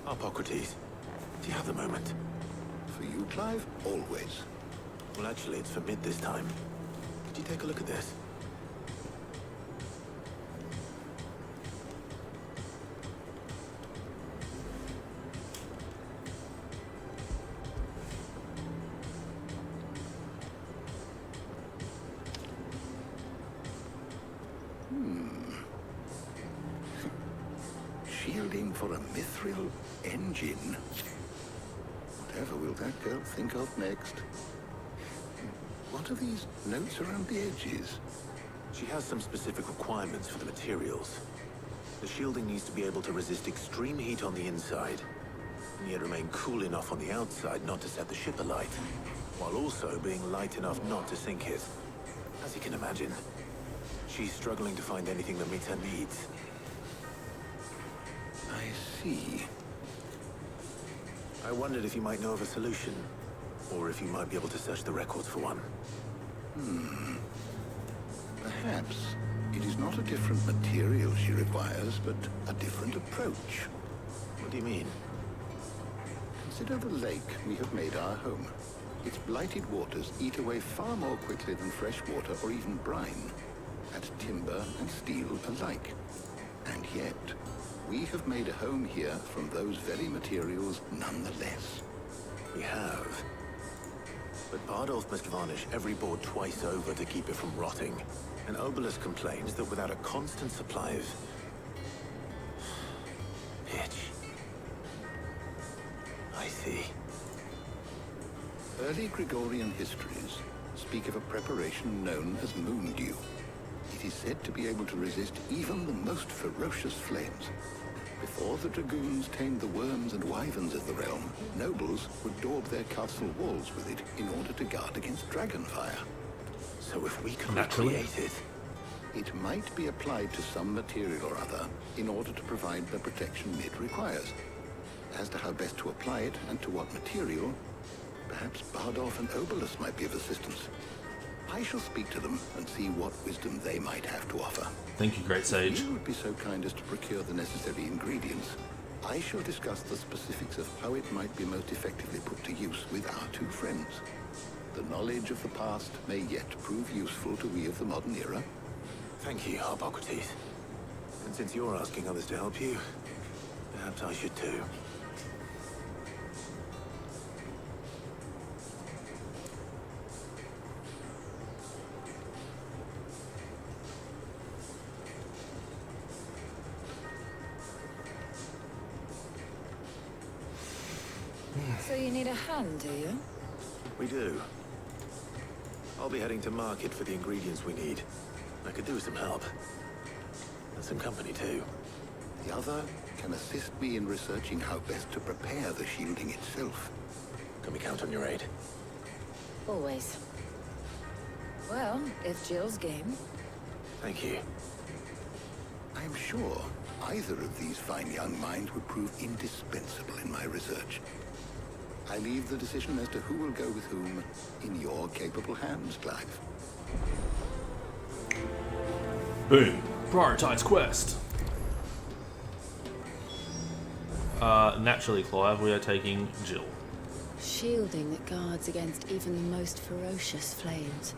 Hippocrates, do you have the moment? For you, Clive? Always. Well, actually, it's for mid this time. Could you take a look at this? Shielding for a mithril engine. Whatever will that girl think of next? What are these notes around the edges? She has some specific requirements for the materials. The shielding needs to be able to resist extreme heat on the inside, and yet remain cool enough on the outside not to set the ship alight, while also being light enough not to sink it. As you can imagine, she's struggling to find anything that meets her needs. I see. I wondered if you might know of a solution, or if you might be able to search the records for one. Perhaps it is not a different material she requires, but a different approach. What do you mean? Consider the lake we have made our home. Its blighted waters eat away far more quickly than fresh water or even brine, at timber and steel alike. And yet, we have made a home here from those very materials nonetheless. We have. But Bardolph must varnish every board twice over to keep it from rotting. And Obelisk complains that without a constant supply of... pitch. I see. Early Gregorian histories speak of a preparation known as moon dew. It is said to be able to resist even the most ferocious flames. Before the dragoons tamed the worms and wyverns of the realm, nobles would daub their castle walls with it in order to guard against dragonfire. So if we can recreate it... It might be applied to some material or other in order to provide the protection it requires. As to how best to apply it and to what material, perhaps Bardolph and Obelisk might be of assistance. I shall speak to them and see what wisdom they might have to offer. Thank you, Great Sage. If you would be so kind as to procure the necessary ingredients, I shall discuss the specifics of how it might be most effectively put to use with our two friends. The knowledge of the past may yet prove useful to we of the modern era. Thank you, Hippocrates. And since you're asking others to help you, perhaps I should too. So you need a hand, do you? We do. I'll be heading to market for the ingredients we need. I could do with some help. And some company, too. The other can assist me in researching how best to prepare the shielding itself. Can we count on your aid? Always. Well, if Jill's game. Thank you. I am sure either of these fine young minds would prove indispensable in my research. I leave the decision as to who will go with whom in your capable hands, Clive. Boom. Prioritize quest. Naturally, Clive, we are taking Jill. Shielding that guards against even the most ferocious flames.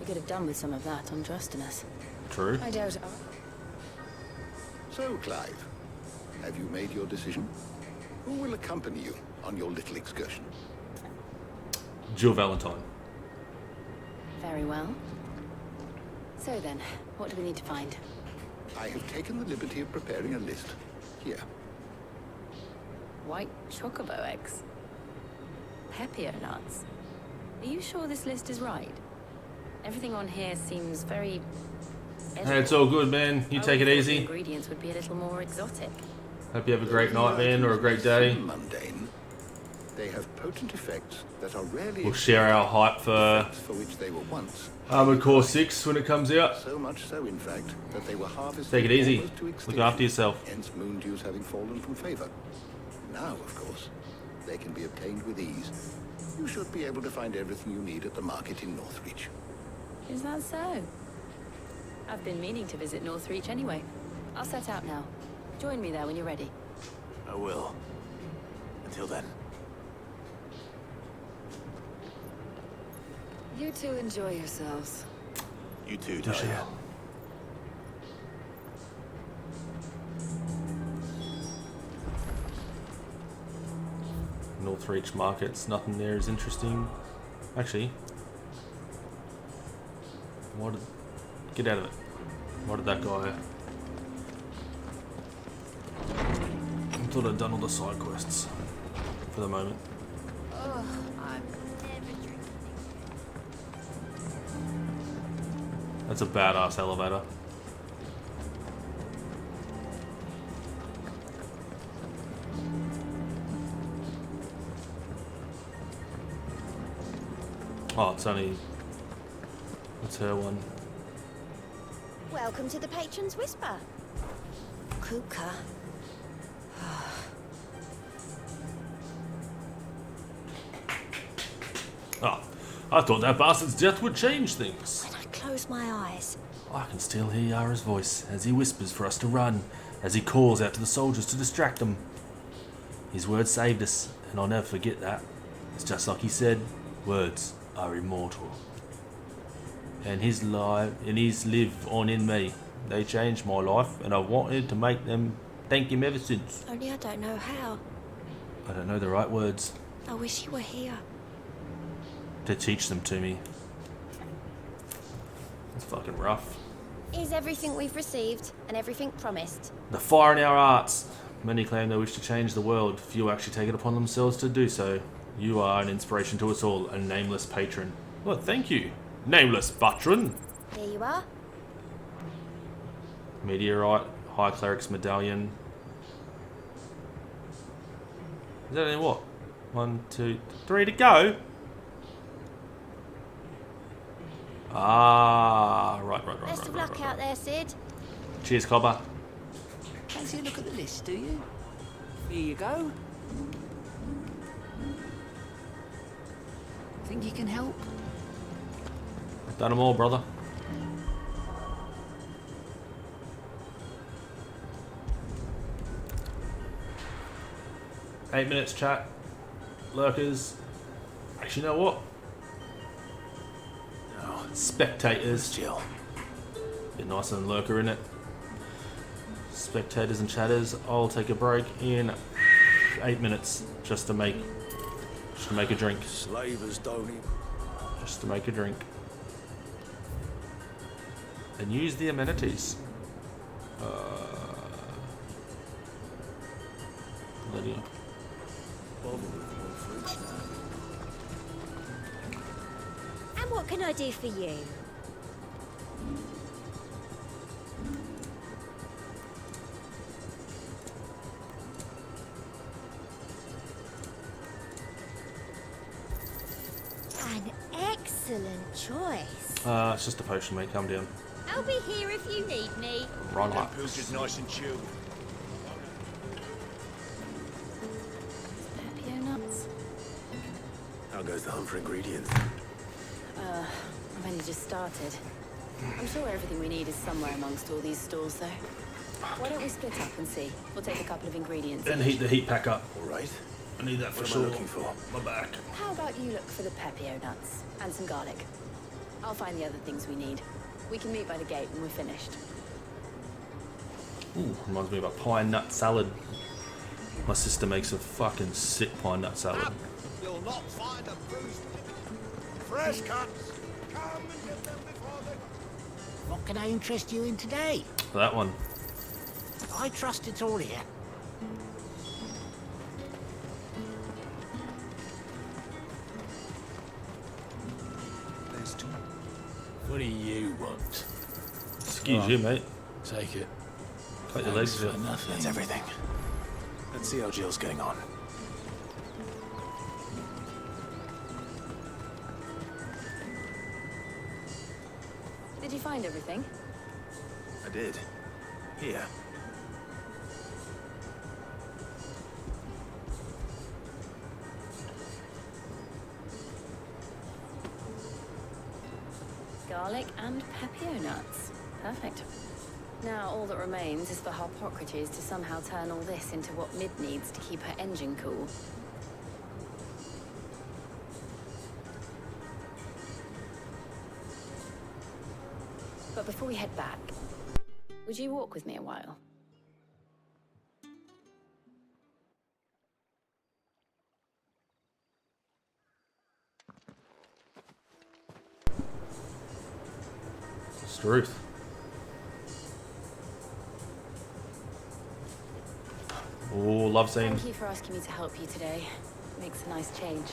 We could have done with some of that on Trustinus. True. I doubt. So, Clive, have you made your decision? Who will accompany you on your little excursion? Jill Valentine. Very well. So then, what do we need to find? I have taken the liberty of preparing a list. Here. White chocobo eggs. Pepio nuts. Are you sure this list is right? Everything on here seems very... Hey, it's all good, man. You take it easy. Ingredients would be a little more exotic. Hope you have a great night, man, or a great day. Mundane. They have potent effects that are rarely. We'll share our hype for which they were once. Armored Core 6 when it comes out. So much so, in fact, that they were harvested. Take it easy. almost to Look extinction, after yourself. Hence, moon dews having fallen from favor. Now, of course, they can be obtained with ease. You should be able to find everything you need at the market in Northreach. Is that so? I've been meaning to visit Northreach anyway. I'll set out now. Join me there when you're ready. I will. Until then. You two enjoy yourselves. You too, Dahlia. Northreach markets, nothing there is interesting. Actually, what did... Get out of it. What did that guy... I thought I'd done all the side quests for the moment. Oh, I'm never drinking. That's a badass elevator. Oh, it's only... What's her one? Welcome to the Patron's Whisper. Kuka. Oh, I thought that bastard's death would change things. When I close my eyes. I can still hear Yara's voice as he whispers for us to run, as he calls out to the soldiers to distract them. His words saved us, and I'll never forget that. It's just like he said, words are immortal. And his live on in me. They changed my life, and I've wanted to make them thank him ever since. Only I don't know how. I don't know the right words I wish you were here. to teach them to me. It's fucking rough. Is everything we've received and everything promised? The fire in our hearts. Many claim they wish to change the world. Few actually take it upon themselves to do so. You are an inspiration to us all, a nameless patron. Well, thank you. Nameless patron. Here you are. Meteorite, High Cleric's Medallion. Is that in what? 1, 2, 3 to go? Ah, right. Best of luck out there, Sid. Cheers, Cobber. Fancy a look at the list, do you? Here you go. Think you can help? Done them all, brother. Eight minutes, chat. Lurkers. Actually, you know what? No. Spectators. Jill. Bit nicer than lurker, innit? Spectators and chatters. I'll take a break in 8 minutes just to make a drink. Slavers don't eat. Just to make a drink. And use the amenities. Lydia. bother with one for each now. And what can I do for you? An excellent choice. It's just a potion, mate. Calm down. I'll be here if you need me. Relax. Who's just nice and chilled. Pepio nuts. How goes the hunt for ingredients? I've only just started. I'm sure everything we need is somewhere amongst all these stores, though. Why don't we split up and see? We'll take a couple of ingredients. And heat the heat pack up. All right. I need that for What sure. am I looking for? My back. How about you look for the Pepio nuts and some garlic? I'll find the other things we need. We can meet by the gate when we're finished. Ooh, reminds me of a pine nut salad. My sister makes a fucking sick pine nut salad. You'll not find a bruised fresh cuts. Come and get them before they... What can I interest you in today? That one. I trust it's all here. There's two. What do you want? Excuse you, mate. Take it. Cut your legs for out. nothing. That's everything. Let's see how Jill's getting on. Did you find everything? I did. Here. Garlic and Pepio nuts. Perfect. Now all that remains is for Harpocrates to somehow turn all this into what Mid needs to keep her engine cool. But before we head back, would you walk with me a while? Struth. Oh, love scene. Thank you for asking me to help you today. Makes a nice change.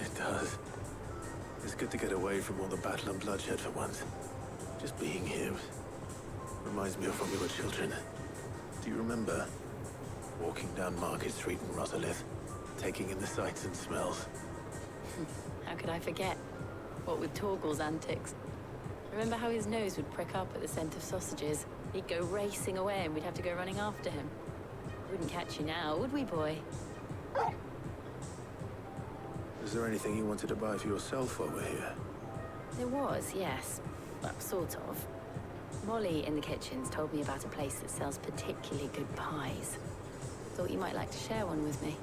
It does. It's good to get away from all the battle and bloodshed for once. Just being here reminds me of when we were children. Do you remember walking down Market Street in Rosalith, taking in the sights and smells? How could I forget? What with Torgal's antics. Remember how his nose would prick up at the scent of sausages? He'd go racing away and we'd have to go running after him. Wouldn't catch you now, would we, boy? Is there anything you wanted to buy for yourself while we're here? There was, yes. Well, sort of. Molly in the kitchens told me about a place that sells particularly good pies. Thought you might like to share one with me.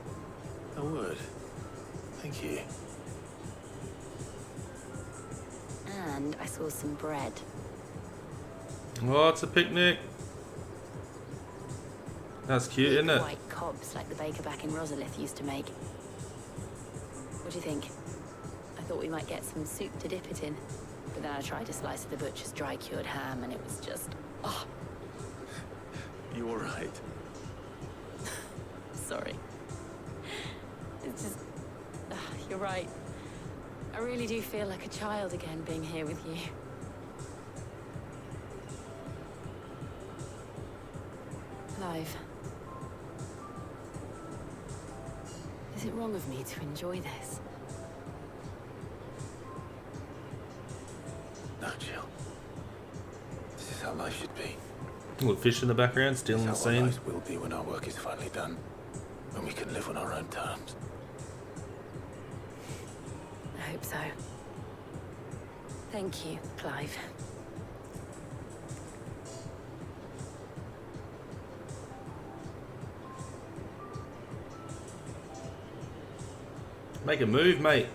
I would. Thank you. And I saw some bread. Oh, it's a picnic. That's cute, isn't it? White cobs like the baker back in Rosalith used to make. What do you think? I thought we might get some soup to dip it in. But then I tried a slice of the butcher's dry-cured ham and it was just... oh. You all right? Sorry. It's just... you're right. I really do feel like a child again being here with you. Clive. Is it wrong of me to enjoy this? No, Jill. This is how life should be. Little fish in the background, still in the This is how our scene. lives will be when our work is finally done. When we can live on our own terms. I hope so. Thank you, Clive. Make a move, mate.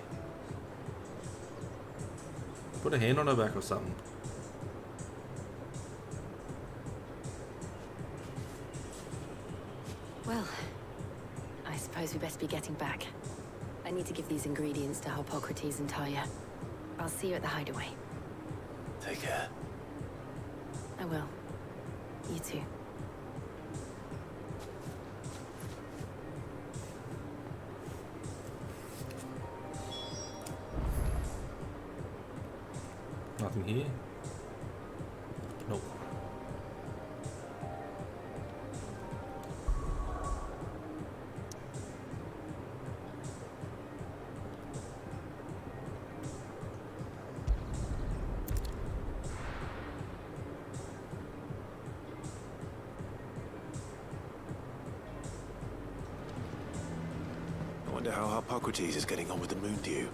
Put a hand on her back or something. Well, I suppose we best be getting back. I need to give these ingredients to Harpocrates and Talia. I'll see you at the hideaway. Take care. I will. You too. here? Nope. I wonder how Hippocrates is getting on with the moon dew.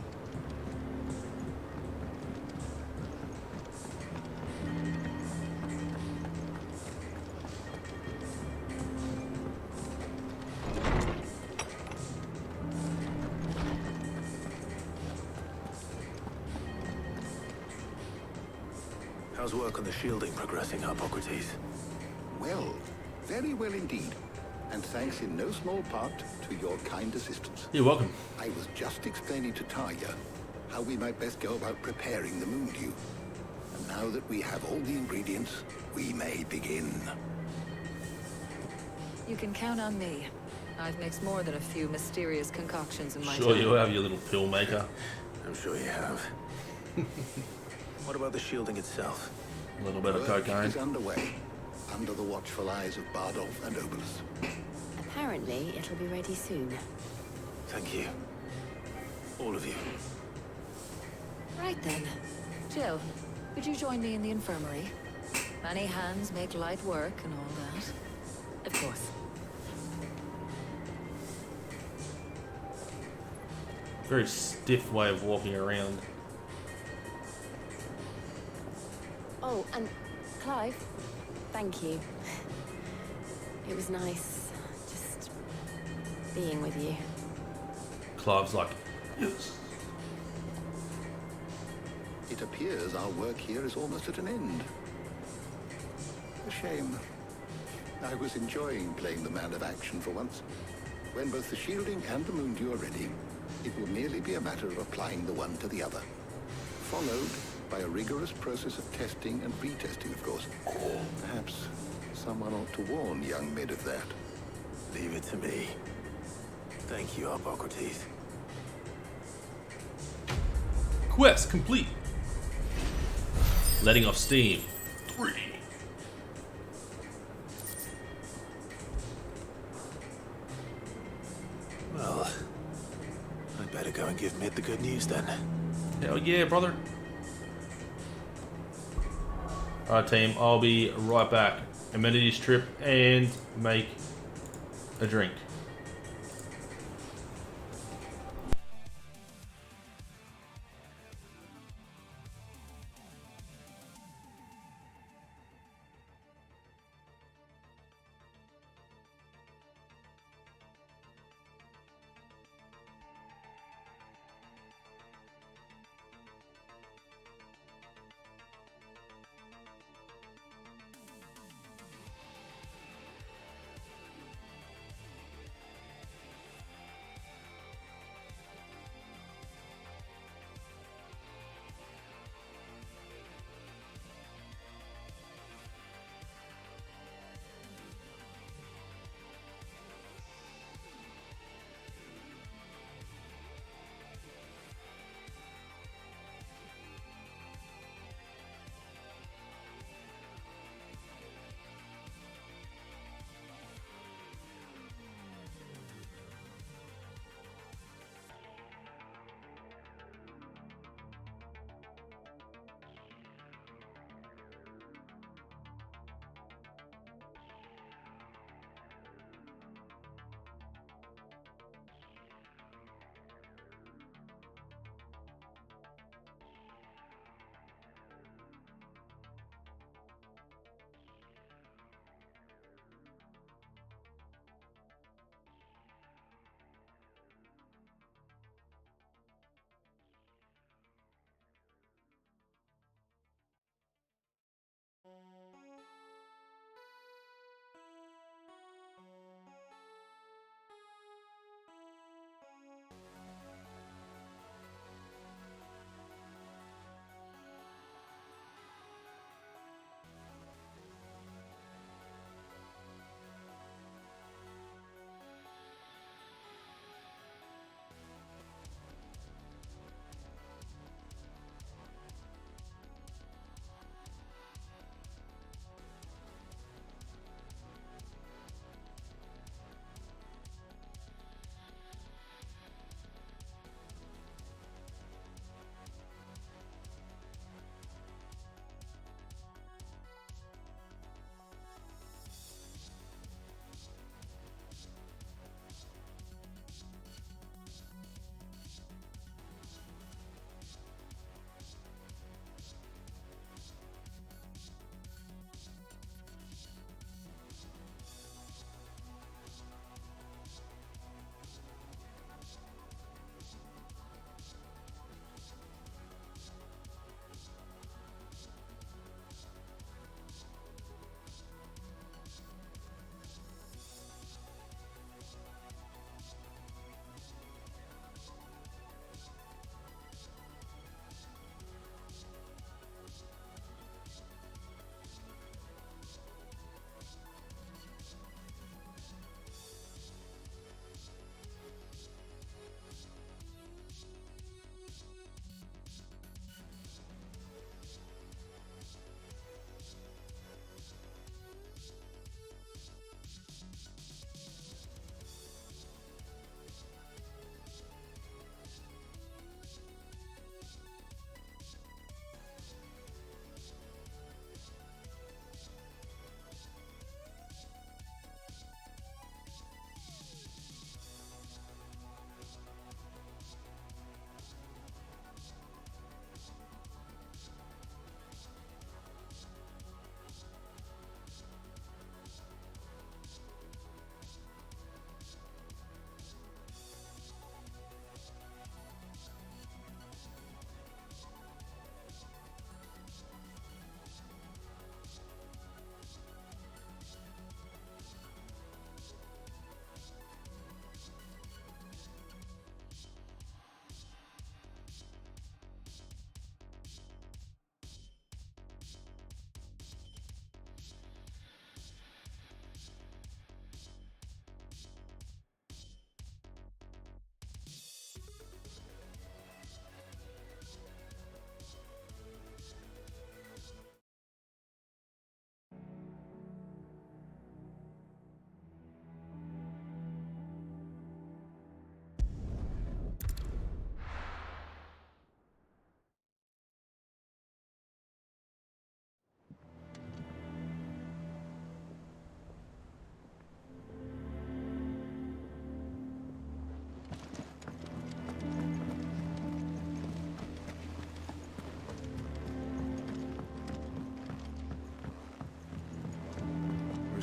How's work on the shielding progressing, Hippocrates? Well, very well indeed. And thanks in no small part to your kind assistance. You're welcome. I was just explaining to Talia how we might best go about preparing the moon dew. And now that we have all the ingredients, we may begin. You can count on me. I've mixed more than a few mysterious concoctions in my Sure, time. you have your little pill maker. I'm sure you have. What about the shielding itself? A little bit of cocaine. Is underway, under the watchful eyes of Bardolph and Obolus. Apparently, it'll be ready soon. Thank you. All of you. Right then. Jill, would you join me in the infirmary? Many hands make light work and all that. Of course. Very stiff way of walking around. Oh, and Clive, thank you. It was nice just being with you. Clive's like, yes. It appears our work here is almost at an end. A shame. I was enjoying playing the man of action for once. When both the shielding and the moon dew are ready, it will merely be a matter of applying the one to the other. Followed by a rigorous process of testing and retesting, of course. Perhaps someone ought to warn young Mid of that. Leave it to me. Thank you, Hippocrates. Quest complete. Letting off steam. 3. Well, I'd better go and give Mid the good news then. Hell yeah, brother. Alright team, I'll be right back. Amenities trip and make a drink.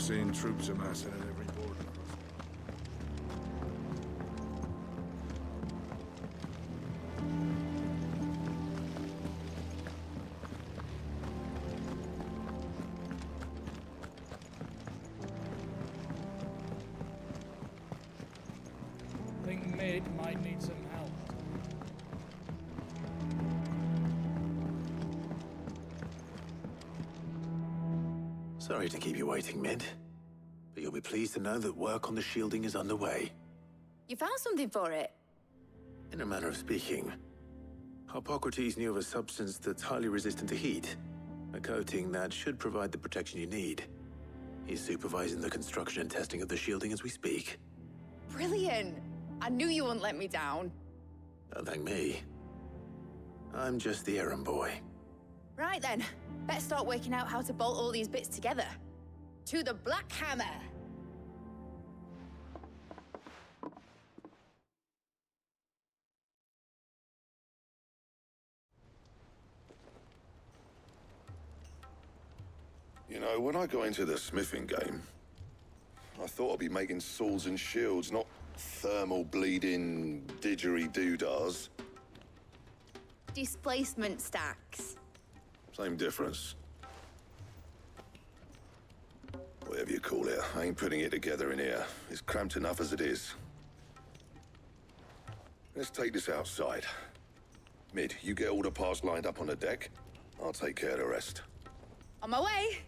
seen troops amassing at every border crossing. Think Mid might need some help. Sorry to keep you waiting, Mid. But you'll be pleased to know that work on the shielding is underway. You found something for it? In a manner of speaking, Hippocrates knew of a substance that's highly resistant to heat. A coating that should provide the protection you need. He's supervising the construction and testing of the shielding as we speak. Brilliant! I knew you wouldn't let me down. Don't thank me. I'm just the errand boy. Right then, better start working out how to bolt all these bits together. To the Black Hammer! You know, when I got into the smithing game, I thought I'd be making swords and shields, not thermal bleeding didgeridoo-dahs. Displacement stacks. Same difference. Whatever you call it, I ain't putting it together in here. It's cramped enough as it is. Let's take this outside. Mid, you get all the parts lined up on the deck. I'll take care of the rest. On my way!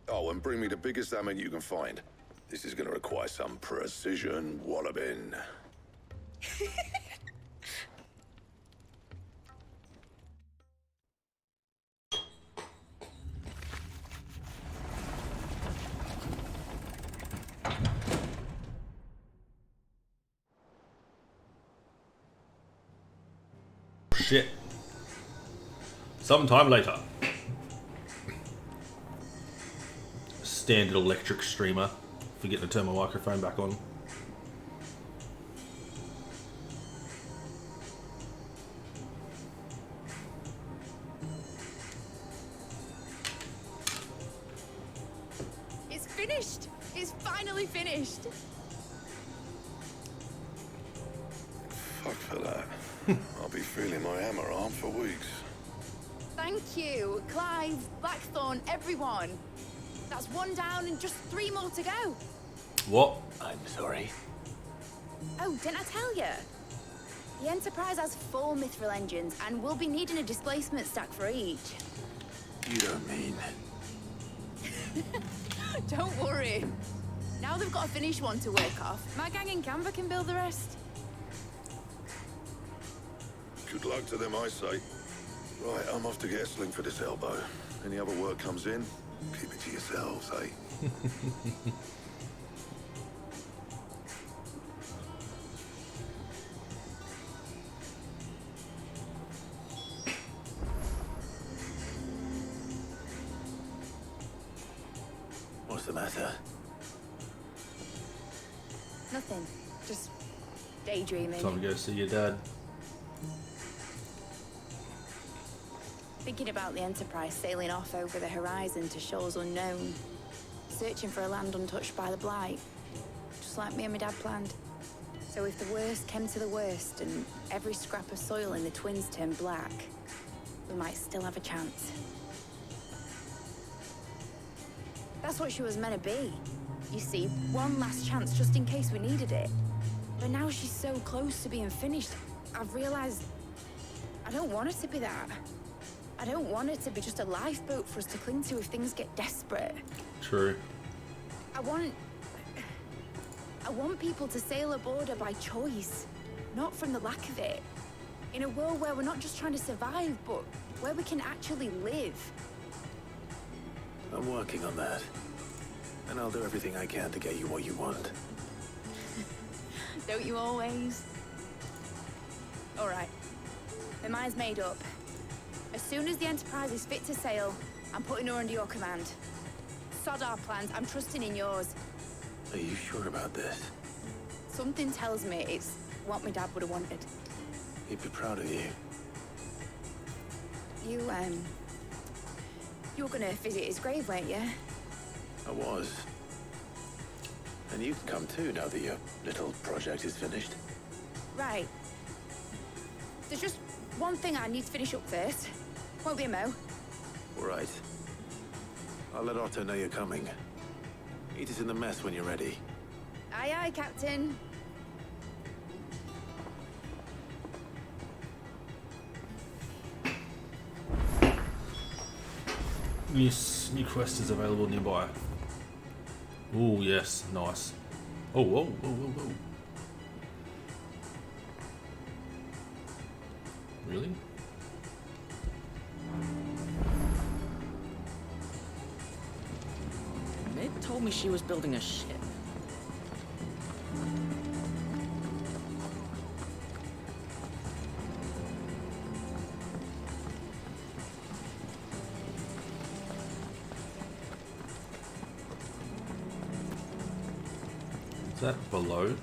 Oh, and bring me the biggest hammer you can find. This is gonna require some precision walloping. Shit. Sometime later. Standard electric streamer. Forget to turn my microphone back on. It's finished! It's finally finished! Fuck for that. I'll be feeling my hammer arm for weeks. Thank you, Clive, Blackthorn, everyone. That's one down and just 3 more to go. What? I'm sorry. Oh, didn't I tell you? The Enterprise has 4 mithril engines and we'll be needing a displacement stack for each. You don't mean... Don't worry. Now they've got a finished one to work off. My gang in Canva can build the rest. Good luck to them, I say. Right, I'm off to get a sling for this elbow. Any other work comes in, keep it to yourselves, eh? What's the matter? Nothing. Just daydreaming. Time to go see your dad. Thinking about the Enterprise sailing off over the horizon to shores unknown. Searching for a land untouched by the Blight. Just like me and my dad planned. So if the worst came to the worst and every scrap of soil in the Twins turned black, we might still have a chance. That's what she was meant to be. You see, one last chance just in case we needed it. But now she's so close to being finished, I've realized I don't want it to be that. I don't want it to be just a lifeboat for us to cling to if things get desperate. True. I want people to sail aboard her by choice, not from the lack of it. In a world where we're not just trying to survive, but where we can actually live. I'm working on that. And I'll do everything I can to get you what you want. Don't you always? All right. My mind's made up. As soon as the Enterprise is fit to sail, I'm putting her under your command. Sod our plans, I'm trusting in yours. Are you sure about this? Something tells me it's what my dad would have wanted. He'd be proud of you. You were gonna visit his grave, weren't you? I was. And you can come too now that your little project is finished. Right. There's just one thing I need to finish up first. Won't be a mo. All right. I'll let Otto know you're coming. Eat us in the mess when you're ready. Aye, aye, Captain. New quest is available nearby. Oh yes, nice. Oh, whoa, whoa, whoa, whoa. Really? Mid told me she was building a ship. Is that below?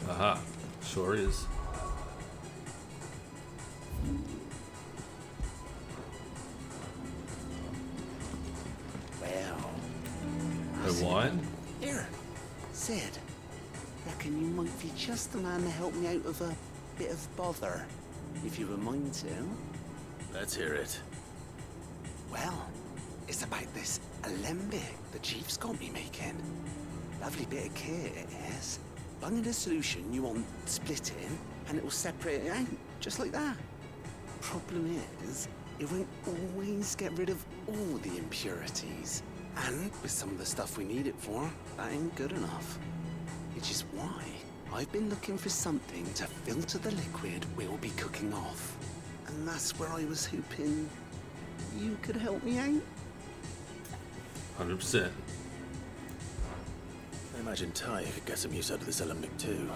Aha, sure is. Well, The wine? here, Sid. Reckon you might be just the man to help me out of a bit of bother, if you were mind to. Let's hear it. Well, it's about this alembic the chief's got me making. Lovely bit of kit it is. Bung in a solution you want splitting, and it will separate it out, just like that. Problem is, it won't always get rid of all the impurities. And with some of the stuff we need it for, that ain't good enough. Which is why I've been looking for something to filter the liquid we'll be cooking off. And that's where I was hoping you could help me out. 100%. I imagine Ty could get some use out of this alembic too.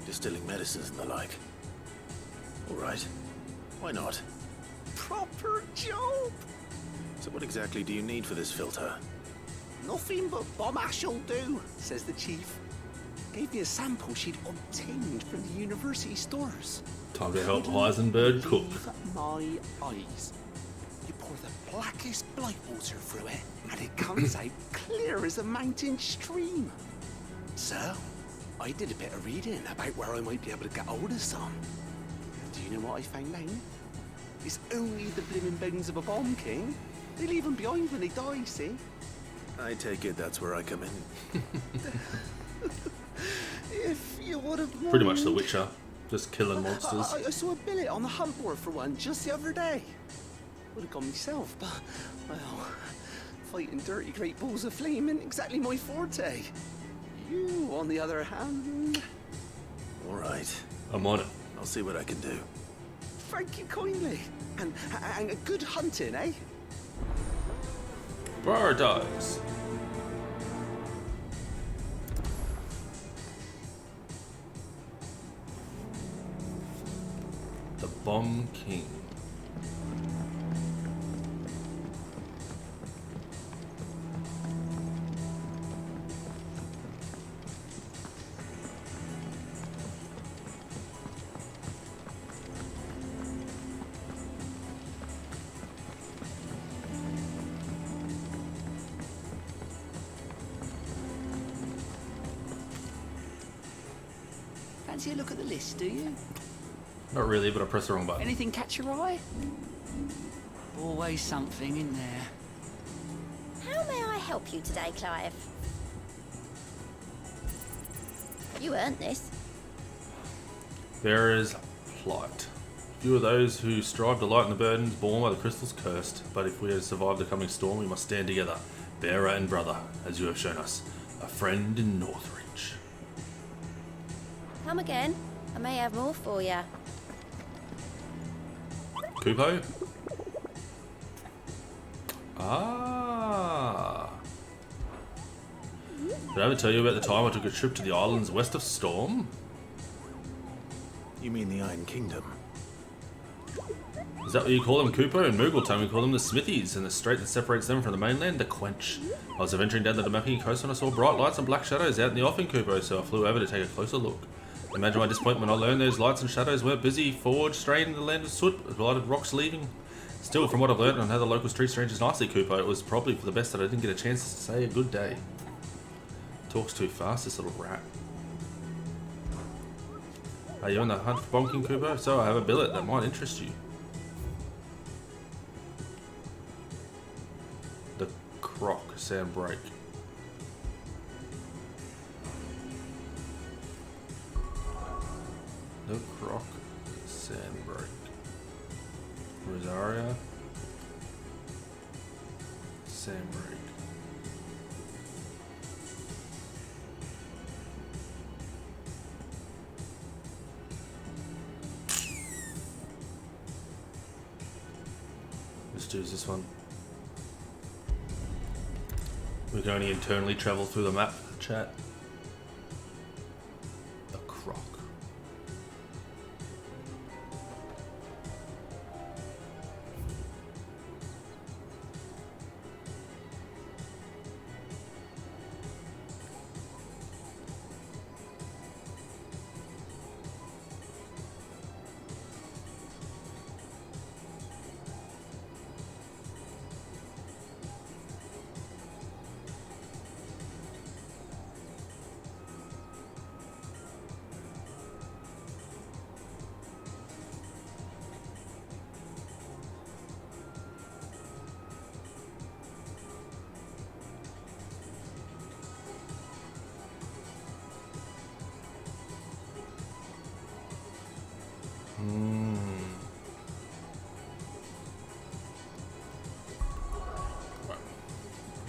Distilling medicines and the like. All right. Why not? Proper job! So what exactly do you need for this filter? Nothing but bomb ash'll do, says the chief. Gave me a sample she'd obtained from the university stores. Time to help Heisenberg cook. Believe my eyes. You pour the blackest blight water through it, and it comes out clear as a mountain stream. So, I did a bit of reading about where I might be able to get hold of some. Do you know what I found out? It's only the blimmin' bones of a bomb king. They leave them behind when they die, see? I take it that's where I come in. If you would have Pretty much The Witcher. Just killing monsters. I saw a billet on the hunt board for one just the other day. Would have gone myself, but, well, fighting dirty great balls of flame isn't exactly my forte. You, on the other hand... All right. I'm on it. I'll see what I can do. Thank you kindly. And a good hunting, eh? Paradise. The Bomb King. Fancy a look at the list, do you? Not really, but I pressed the wrong button. Anything catch your eye? Always something in there. How may I help you today, Clive? You earned this. Bearer's plight. Few are those who strive to lighten the burdens borne by the crystals cursed, but if we are to survive the coming storm, we must stand together, bearer and brother, as you have shown us, a friend in Northridge. Come again. I may have more for you. Kupo? Ah. Did I ever tell you about the time I took a trip to the islands west of Storm? You mean the Iron Kingdom? Is that what you call them, Kupo? In Moogle time we call them the Smithies, and the strait that separates them from the mainland, the Quench. I was adventuring down the Damakian coast when I saw bright lights and black shadows out in the offing, Kupo, so I flew over to take a closer look. Imagine my disappointment when I learned those lights and shadows weren't busy forged straight into the land of soot, with blighted rocks leaving. Still, from what I've learned on how the local street strangers nicely, Cooper, it was probably for the best that I didn't get a chance to say a good day. Talks too fast, this little rat. Are you on the hunt for bonking, Cooper? So I have a billet that might interest you. The Croc Sandbreak. The Croc Sandbreak. Rosaria Sandbreak. Let's choose this one. We can only internally travel through the map, chat. The Croc.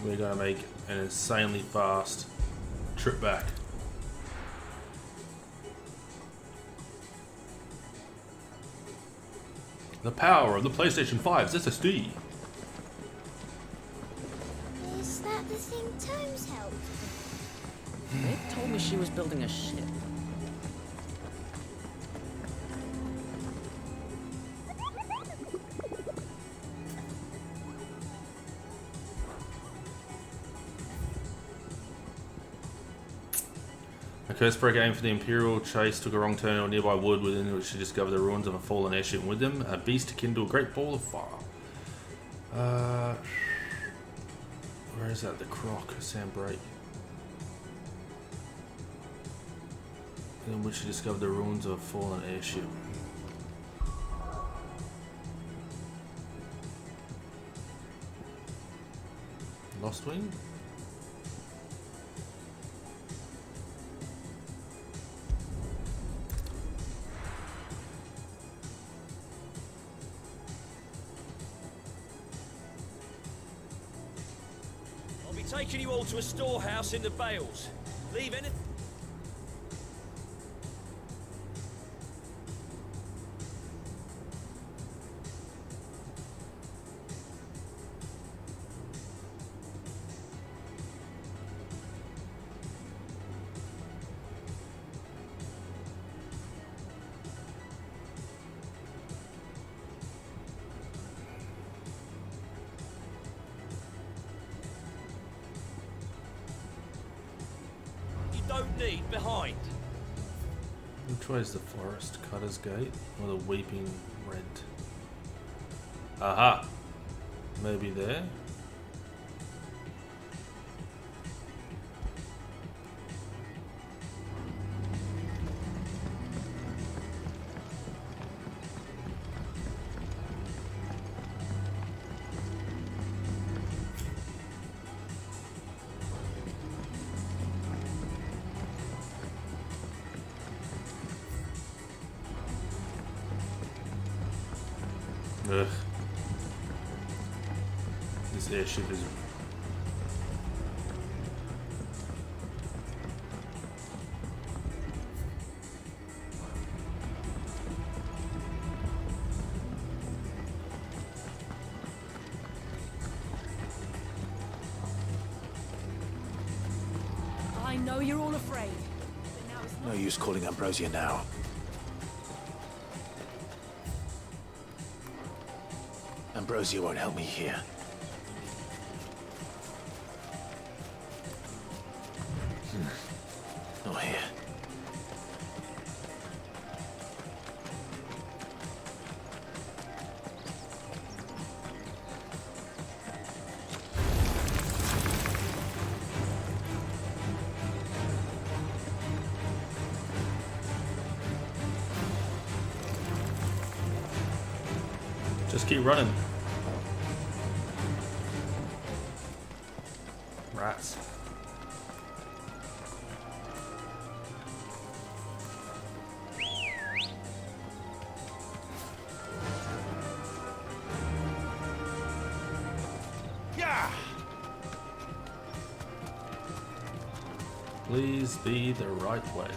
We're going to make an insanely fast trip back. The power of the PlayStation 5's SSD. Is that the thing Tomes helped? They told me she was building a ship. A curse-break aim for the Imperial chase took a wrong turn in a nearby wood, within which she discovered the ruins of a fallen airship, and with them a beast to kindle a great ball of fire. Where is that? The Croc Sandbreak. In which she discovered the ruins of a fallen airship. Lost Wing? I'll be taking you all to a storehouse in the Bales. Leave anything. Don't need behind. Which way is the Forest Cutter's Gate or the Weeping Red? Aha! Maybe there? Ugh. This airship is... I know you're all afraid. No use calling Ambrosia now. Ambrosia won't help me here. Not here. Just keep running. Rats. Yeah. Please be the right way.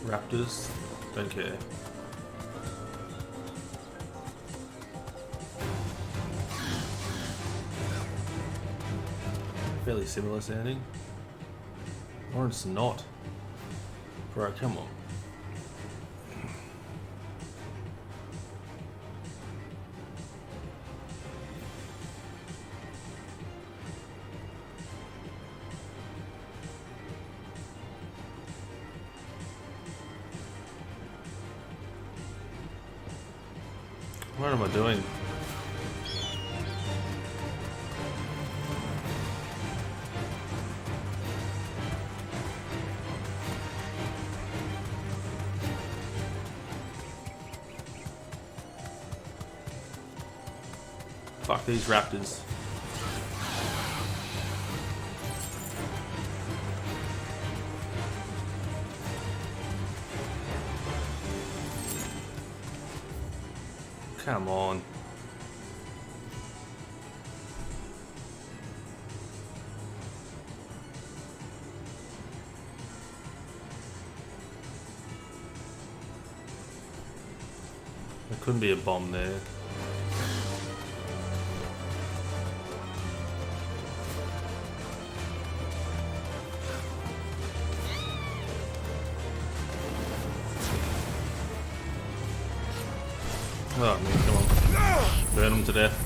Raptors, don't care. Fairly similar sounding. Or it's not. Bro, come on. What am I doing? Fuck these raptors. Come on. There couldn't be a bomb there. Oh man, come on. Burn them to death.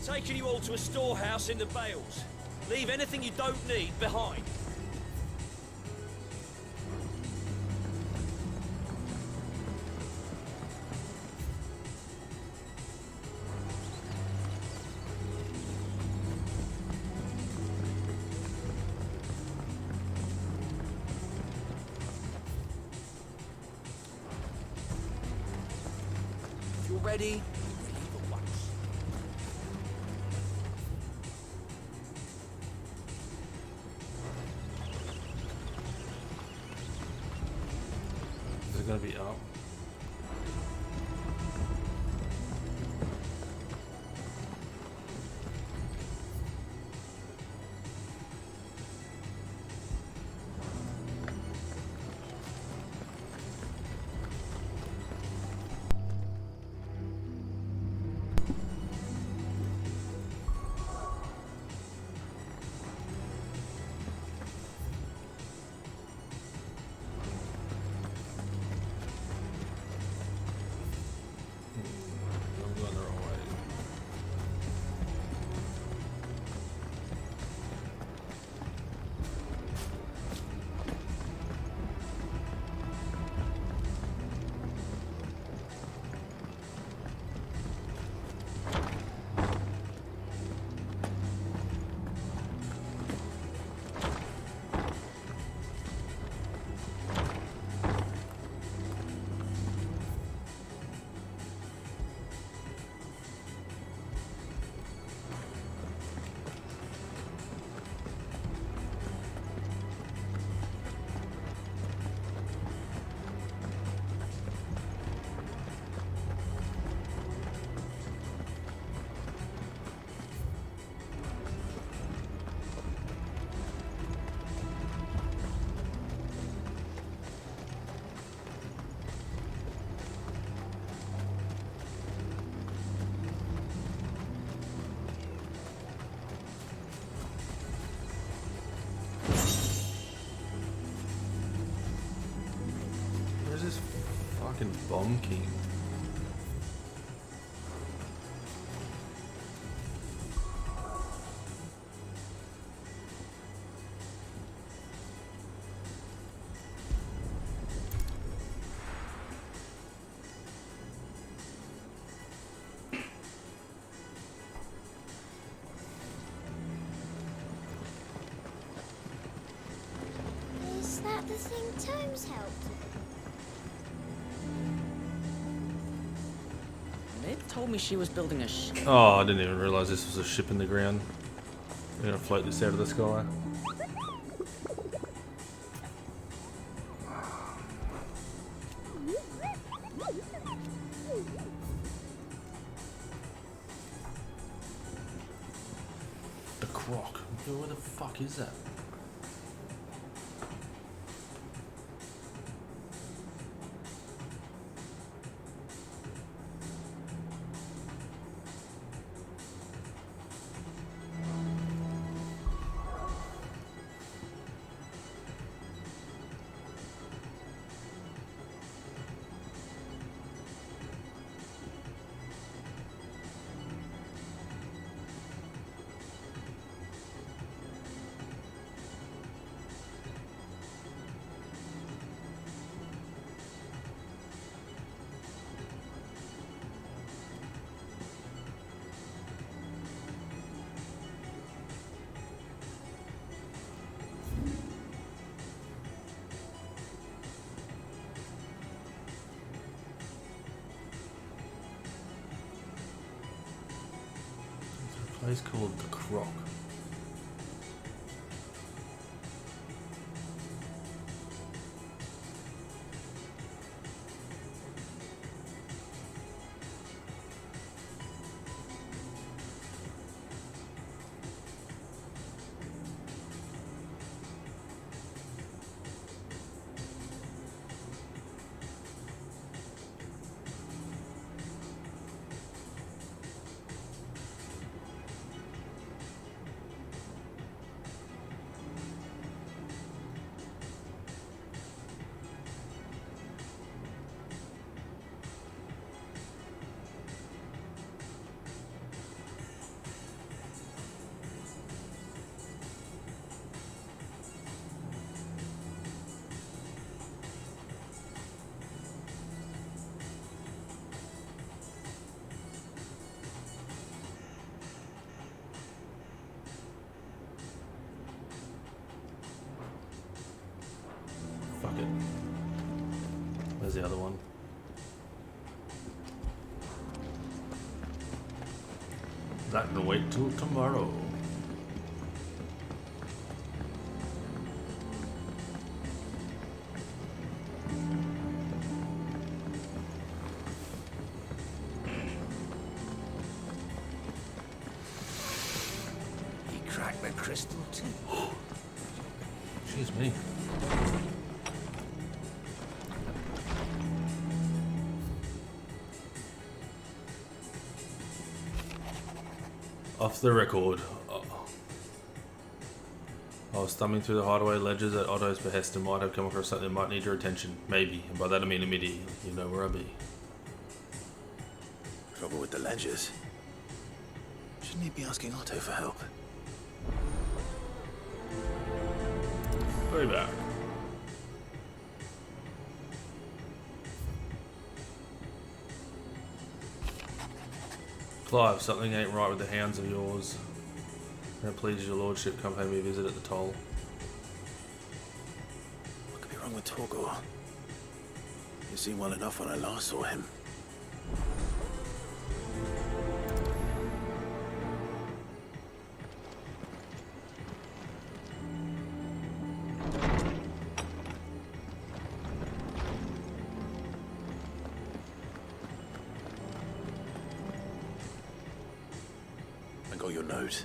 Taking you all to a storehouse in the Bales. Leave anything you don't need behind. If you're ready, Gonna be up. Fucking Bomb King. Is that the thing Tomes helped? They told me she was building a ship. Oh, I didn't even realise this was a ship in the ground. I'm gonna float this out of the sky. The croc. Where the fuck is that? A place called the Croc. Fuck it. Where's the other one? That can wait till tomorrow. He cracked the crystal too. Excuse me. Off the record, I was thumbing through the hideaway ledgers at Otto's behest and might have come across something that might need your attention. Maybe, and by that I mean immediately. You know where I be. Trouble with the ledgers. Shouldn't he be asking Otto for help? Way back. Clive, something ain't right with the hounds of yours. Now please your lordship come pay me a visit at the toll. What could be wrong with Torgor? He seemed well enough when I last saw him. I got your note.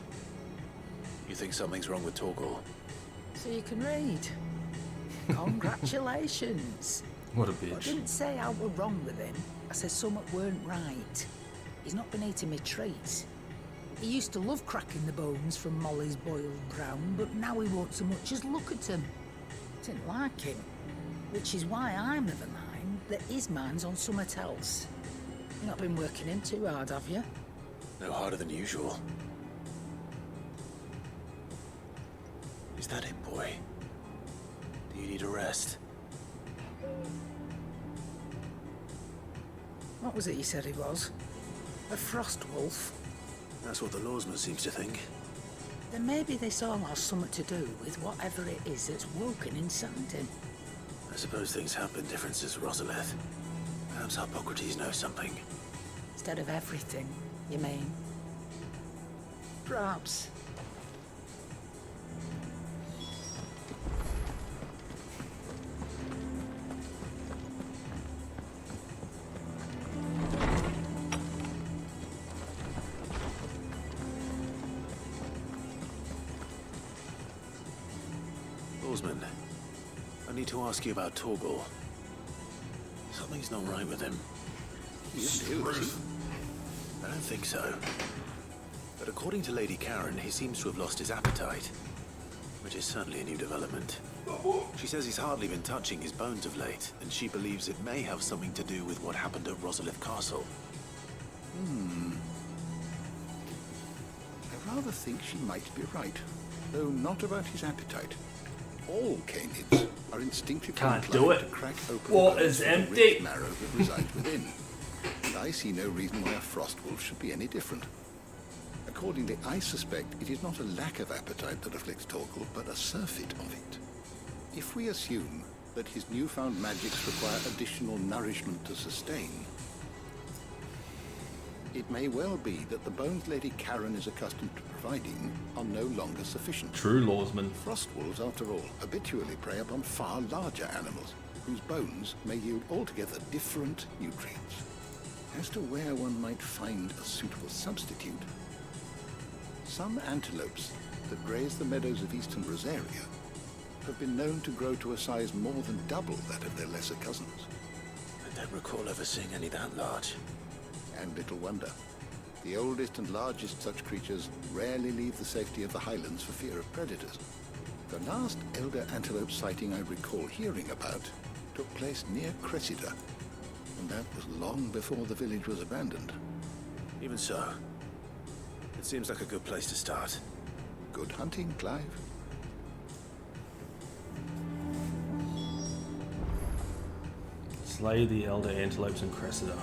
You think something's wrong with Torgor? So you can read. Congratulations. What a I bitch. didn't say I were wrong with him. I said something weren't right. He's not been eating me treats. He used to love cracking the bones from Molly's boiled brown, but now he won't so much as look at them. Didn't like him. Which is why I'm of a mind that his mind's on something else. You've not been working him too hard, have you? No harder than usual. Is that it, boy? Do you need a rest? What was it he said he was? A frost wolf? That's what the lawsman seems to think. Then maybe this all has something to do with whatever it is that's woken inside him. I suppose things have been different since Rosalith. Perhaps Hippocrates knows something. Instead of everything, you mean? Perhaps. Lawsman, I need to ask you about Torgal. Something's not right with him. I don't think so. But according to Lady Karen, he seems to have lost his appetite, which is certainly a new development. She says he's hardly been touching his bones of late, and she believes it may have something to do with what happened at Rosalith Castle. I rather think she might be right, though not about his appetite. All canids are instinctively Can't do inclined it. to crack open What the is rich empty? marrow that resides within. And I see no reason why a frost wolf should be any different. Accordingly, I suspect it is not a lack of appetite that afflicts Torgal, but a surfeit of it. If we assume that his newfound magics require additional nourishment to sustain, it may well be that the bones Lady Karen is accustomed to providing are no longer sufficient. True, lawsman. Frost wolves, after all, habitually prey upon far larger animals, whose bones may yield altogether different nutrients. As to where one might find a suitable substitute, some antelopes that graze the meadows of eastern Rosaria have been known to grow to a size more than double that of their lesser cousins. I don't recall ever seeing any that large. And little wonder. The oldest and largest such creatures rarely leave the safety of the highlands for fear of predators. The last elder antelope sighting I recall hearing about took place near Cressida, and that was long before the village was abandoned. Even so, it seems like a good place to start. Good hunting, Clive. Slay the elder antelopes in Cressida.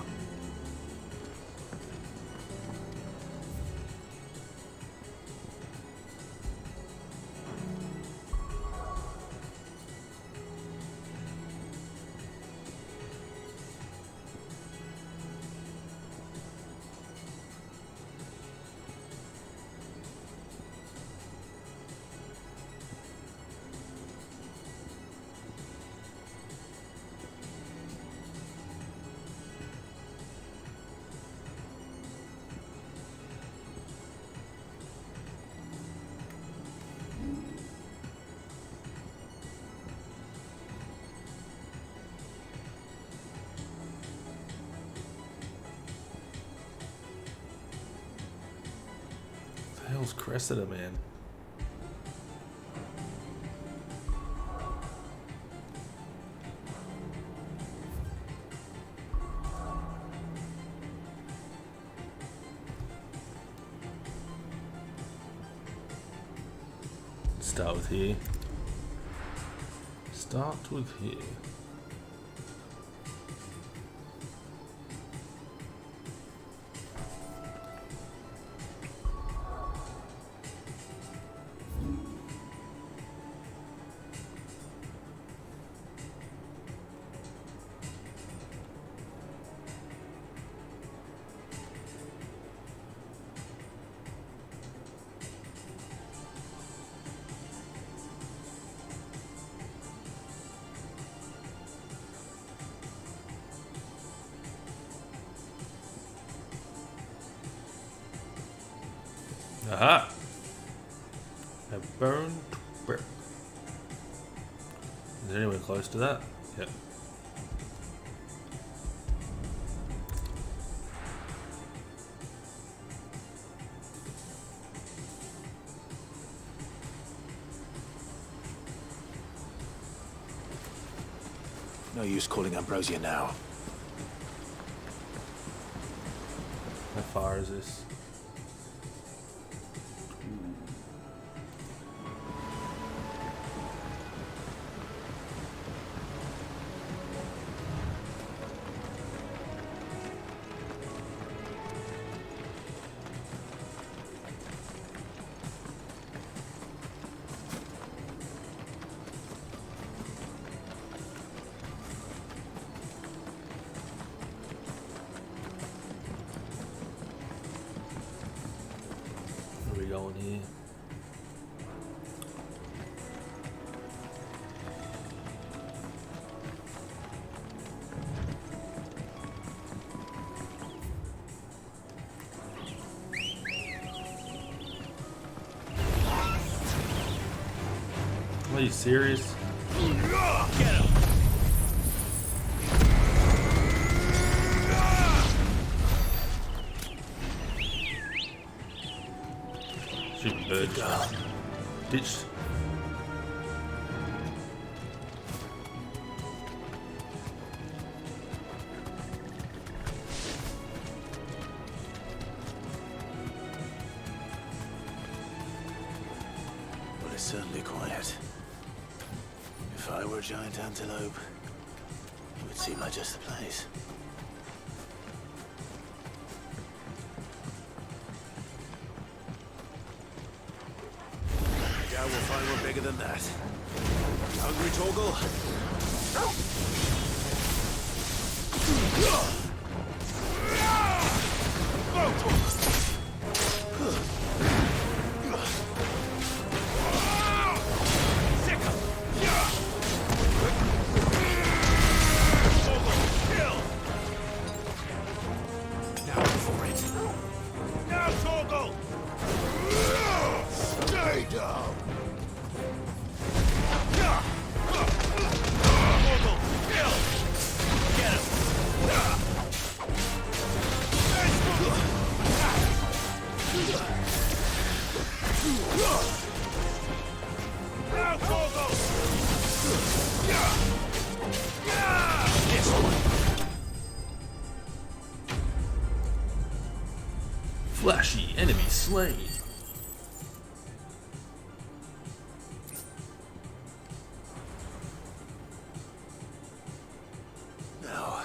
The hell's Cressida, man? Start with here. Start with here. Aha! A burned brick. Is there anyone close to that? Yep. No use calling Ambrosia now. How far is this? Where are we going here? Are you serious? Get him! Shooting birds. Ditched. Well, it's certainly quiet. If I were a giant antelope, it would seem like just the place. I doubt we'll find one bigger than that. You hungry, Torgal? Now for it. Now, Torgal! Stay down! Flashy enemy slain. Now.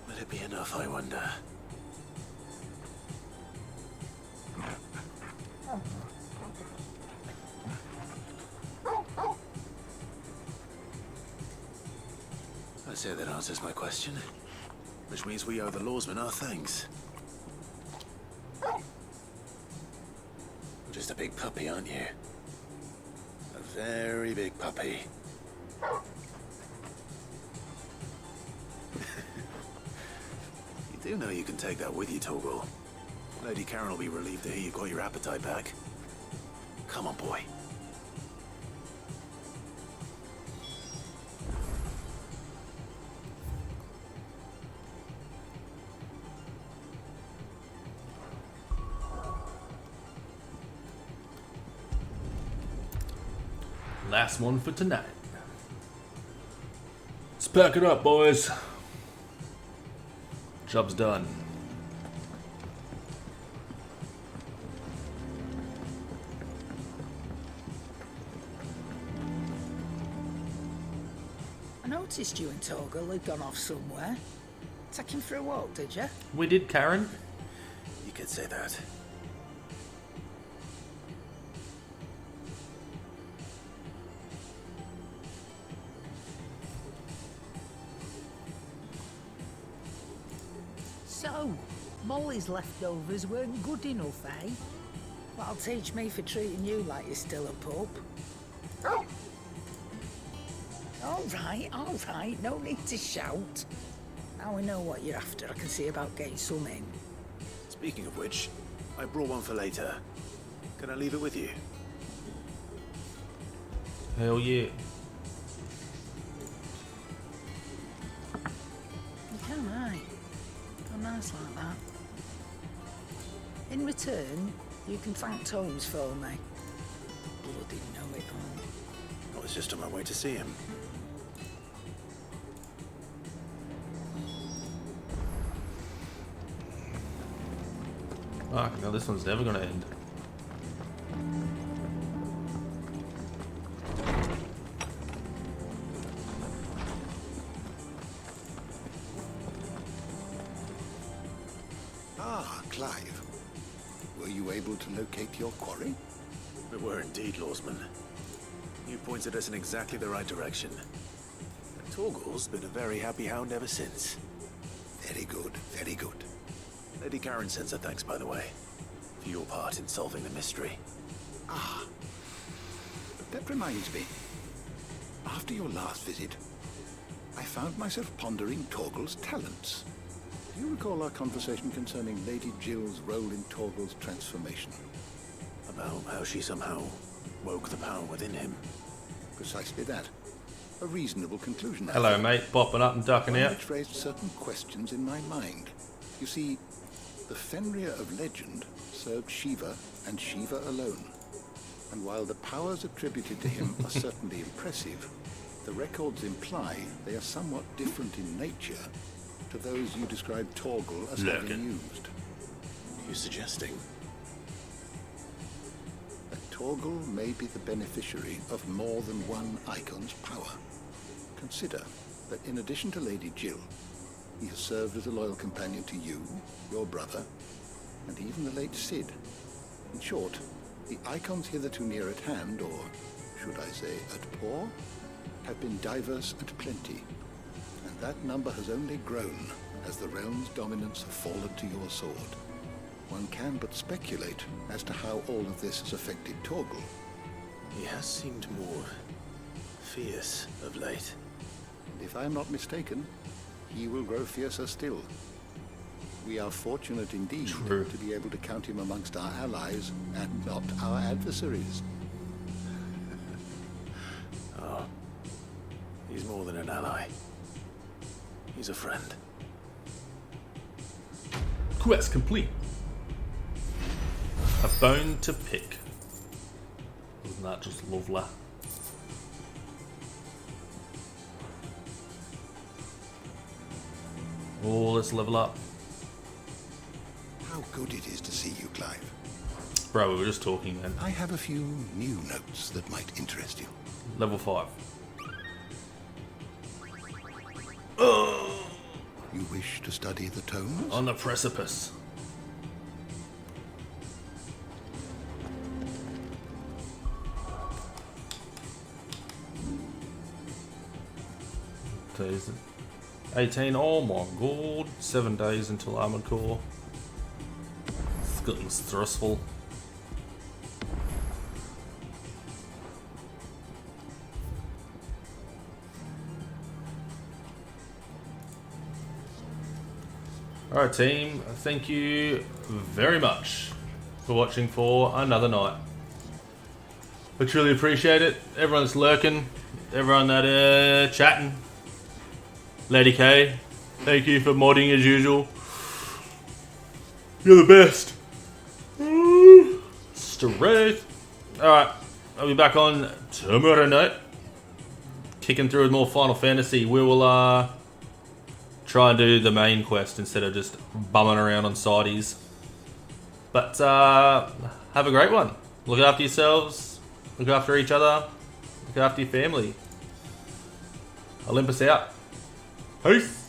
Will it be enough, I wonder? I say that answers my question. Which means we owe the lawsmen our thanks. You're just a big puppy, aren't you? A very big puppy. You do know you can take that with you, Torgal. Lady Karen will be relieved to hear you got your appetite back. Come on, boy. Last one for tonight. Let's pack it up, boys. Job's done. I noticed you and Torgal had gone off somewhere. Take him for a walk, did you? We did, Karen. You could say that. So, Molly's leftovers weren't good enough, eh? That'll teach me for treating you like you're still a pup. All right, no need to shout. Now we know what you're after, I can see about getting some in. Speaking of which, I brought one for later. Can I leave it with you? Hell yeah. You can, aye. How nice like that. In return, you can thank Tomes for me. bloody know it all. I was just on my way to see him. Fuck, now this one's never gonna end. Ah, Clive. Were you able to locate your quarry? We were indeed, Lawsman. You pointed us in exactly the right direction. Torgal's been a very happy hound ever since. Very good, very good. Lady Karen sends her thanks, by the way, for your part in solving the mystery. Ah, that reminds me. After your last visit, I found myself pondering Torgal's talents. Do you recall our conversation concerning Lady Jill's role in Torgal's transformation? About how she somehow woke the power within him. Precisely that. A reasonable conclusion. Hello, mate. Popping up and ducking out. Which raised certain questions in my mind. You see, the Fenrir of legend served Shiva and Shiva alone. And while the powers attributed to him are certainly impressive, the records imply they are somewhat different in nature to those you described Torgal as having used. You're suggesting? That Torgal may be the beneficiary of more than one icon's power. Consider that in addition to Lady Jill, he has served as a loyal companion to you, your brother, and even the late Cid. In short, the icons hitherto near at hand, or should I say at paw, have been diverse and plenty, and that number has only grown as the realm's dominance have fallen to your sword. One can but speculate as to how all of this has affected Torgal. He has seemed more fierce of late. And if I am not mistaken, he will grow fiercer still. We are fortunate indeed to be able to count him amongst our allies and not our adversaries. Oh, he's more than an ally. He's a friend. Quest complete. A bone to pick. Isn't that just lovely? Oh, let's level up. How good it is to see you, Clive. Bro, we were just talking, man. I have a few new notes that might interest you. Level 5. You wish to study the tomes? On the precipice. Days. 18. Oh my god. 7 days until Armored Core. It's getting stressful. Alright team, thank you very much for watching for another night. I truly appreciate it. Everyone that's lurking, everyone that chatting. Lady K, thank you for modding as usual. You're the best. Straight. Alright, I'll be back on tomorrow night. Kicking through with more Final Fantasy. We will try and do the main quest instead of just bumming around on sideys. But have a great one. Look after yourselves. Look after each other. Look after your family. Olympus out. Peace.